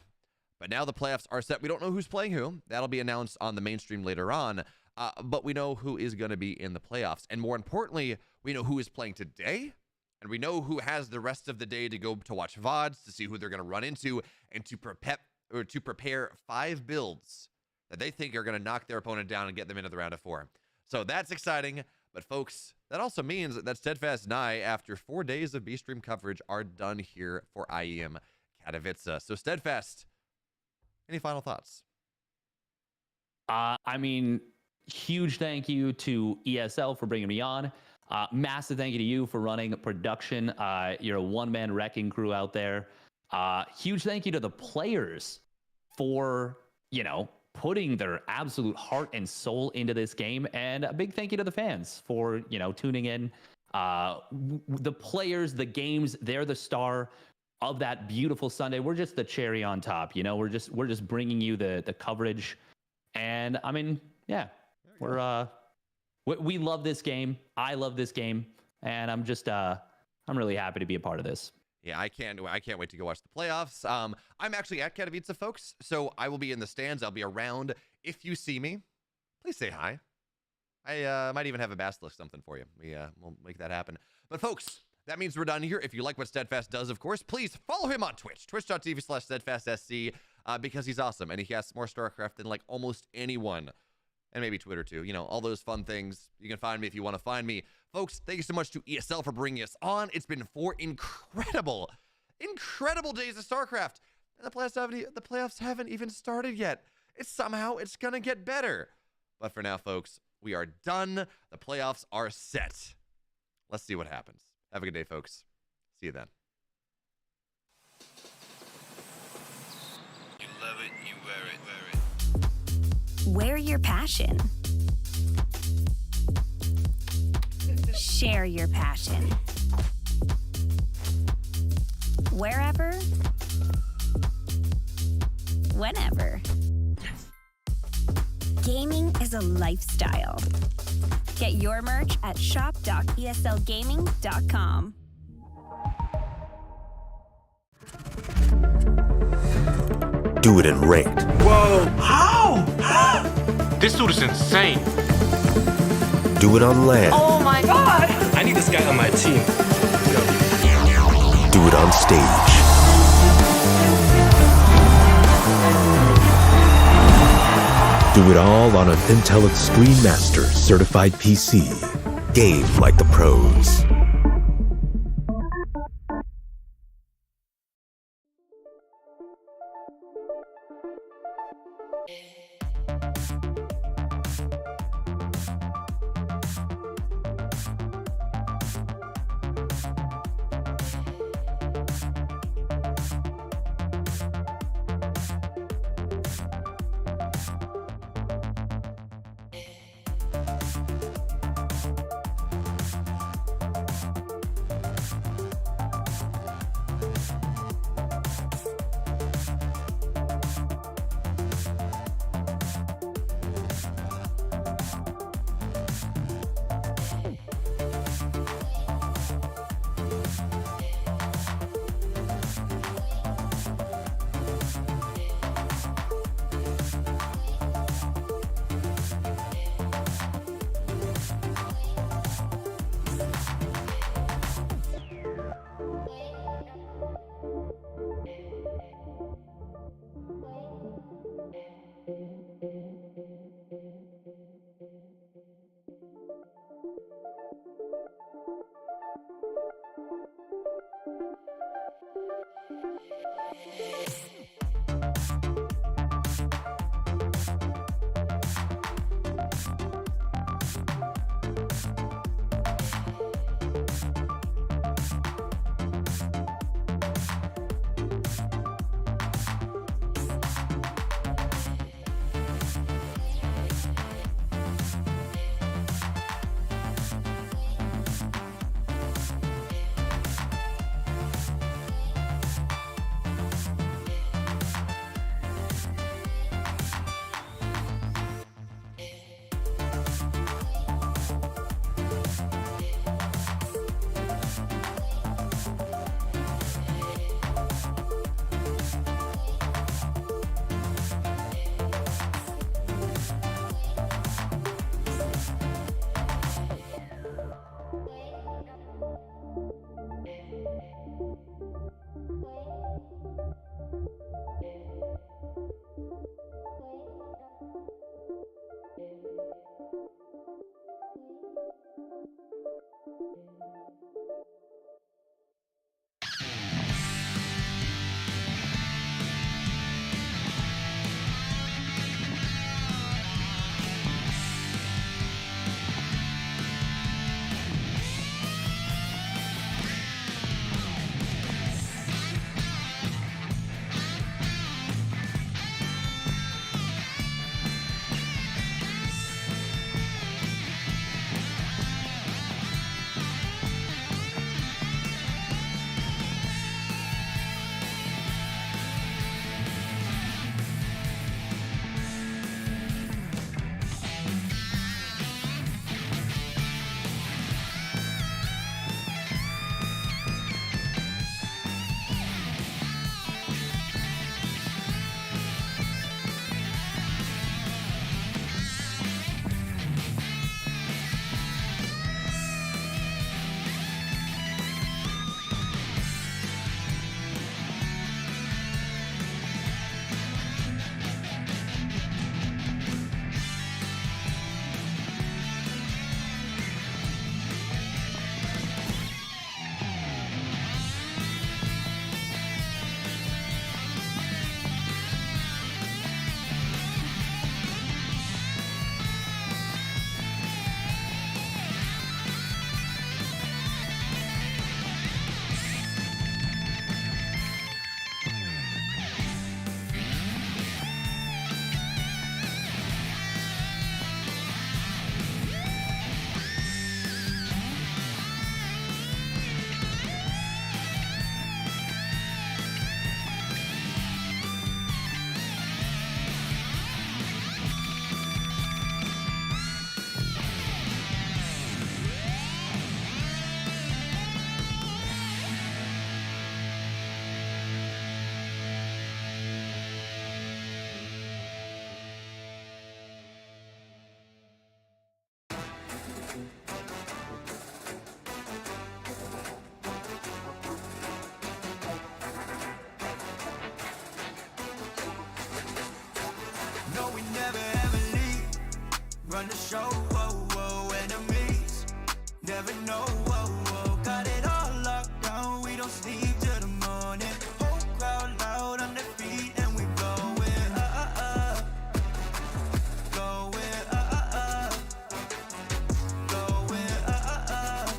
Speaker 6: But now the playoffs are set. We don't know who's playing who. That'll be announced on the mainstream later on. But we know who is going to be in the playoffs. And more importantly, we know who is playing today. And we know who has the rest of the day to go to watch VODs, to see who they're going to run into, and to prepare 5 builds that they think are going to knock their opponent down and get them into the round of 4. So that's exciting. But folks, that also means that Steadfast and I, after 4 days of B-Stream coverage, are done here for IEM Katowice. So Steadfast, any final thoughts?
Speaker 7: I mean, huge thank you to ESL for bringing me on. Massive thank you to you for running production. You're a one-man wrecking crew out there. Huge thank you to the players for, you know, putting their absolute heart and soul into this game. And a big thank you to the fans for, you know, tuning in. The players, the games, they're the star of that beautiful Sunday. We're just the cherry on top, you know. We're just bringing you the coverage. And I mean, yeah, we love this game. I love this game, and I'm really happy to be a part of this.
Speaker 6: Yeah, I can't wait to go watch the playoffs. I'm actually at Katowice, folks, so I will be in the stands. I'll be around. If you see me, please say hi. I might even have a basilisk something for you. We'll make that happen. But folks, that means we're done here. If you like what Steadfast does, of course, please follow him on Twitch, twitch.tv/SteadfastSC, because he's awesome, and he has more StarCraft than like almost anyone. And maybe Twitter too, you know, all those fun things. You can find me if you want to find me. Folks, thank you so much to ESL for bringing us on. It's been 4 incredible days of StarCraft. And the playoffs haven't even started yet. It's going to get better. But for now, folks, we are done. The playoffs are set. Let's see what happens. Have a good day, folks. See you then.
Speaker 8: You love it, you wear it.
Speaker 9: Wear your passion. Share your passion. Wherever, whenever. Gaming is a lifestyle. Get your merch at shop.eslgaming.com.
Speaker 10: Do it in ranked.
Speaker 11: Whoa! How? This dude is insane.
Speaker 10: Do it on land.
Speaker 11: Oh my god! I need this guy on my team.
Speaker 10: Do it on stage. Do it all on an Intel Extreme Masters certified PC. Game like the pros.
Speaker 5: run the show, whoa, whoa, enemies never know, whoa, whoa, got it all locked down, we don't sleep till the morning, whole crowd loud on their feet and we going up, going up, going up,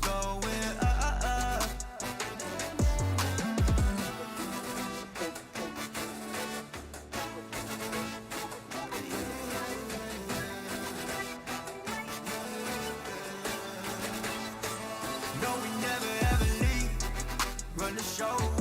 Speaker 5: going up. No, we never ever leave. Run the show.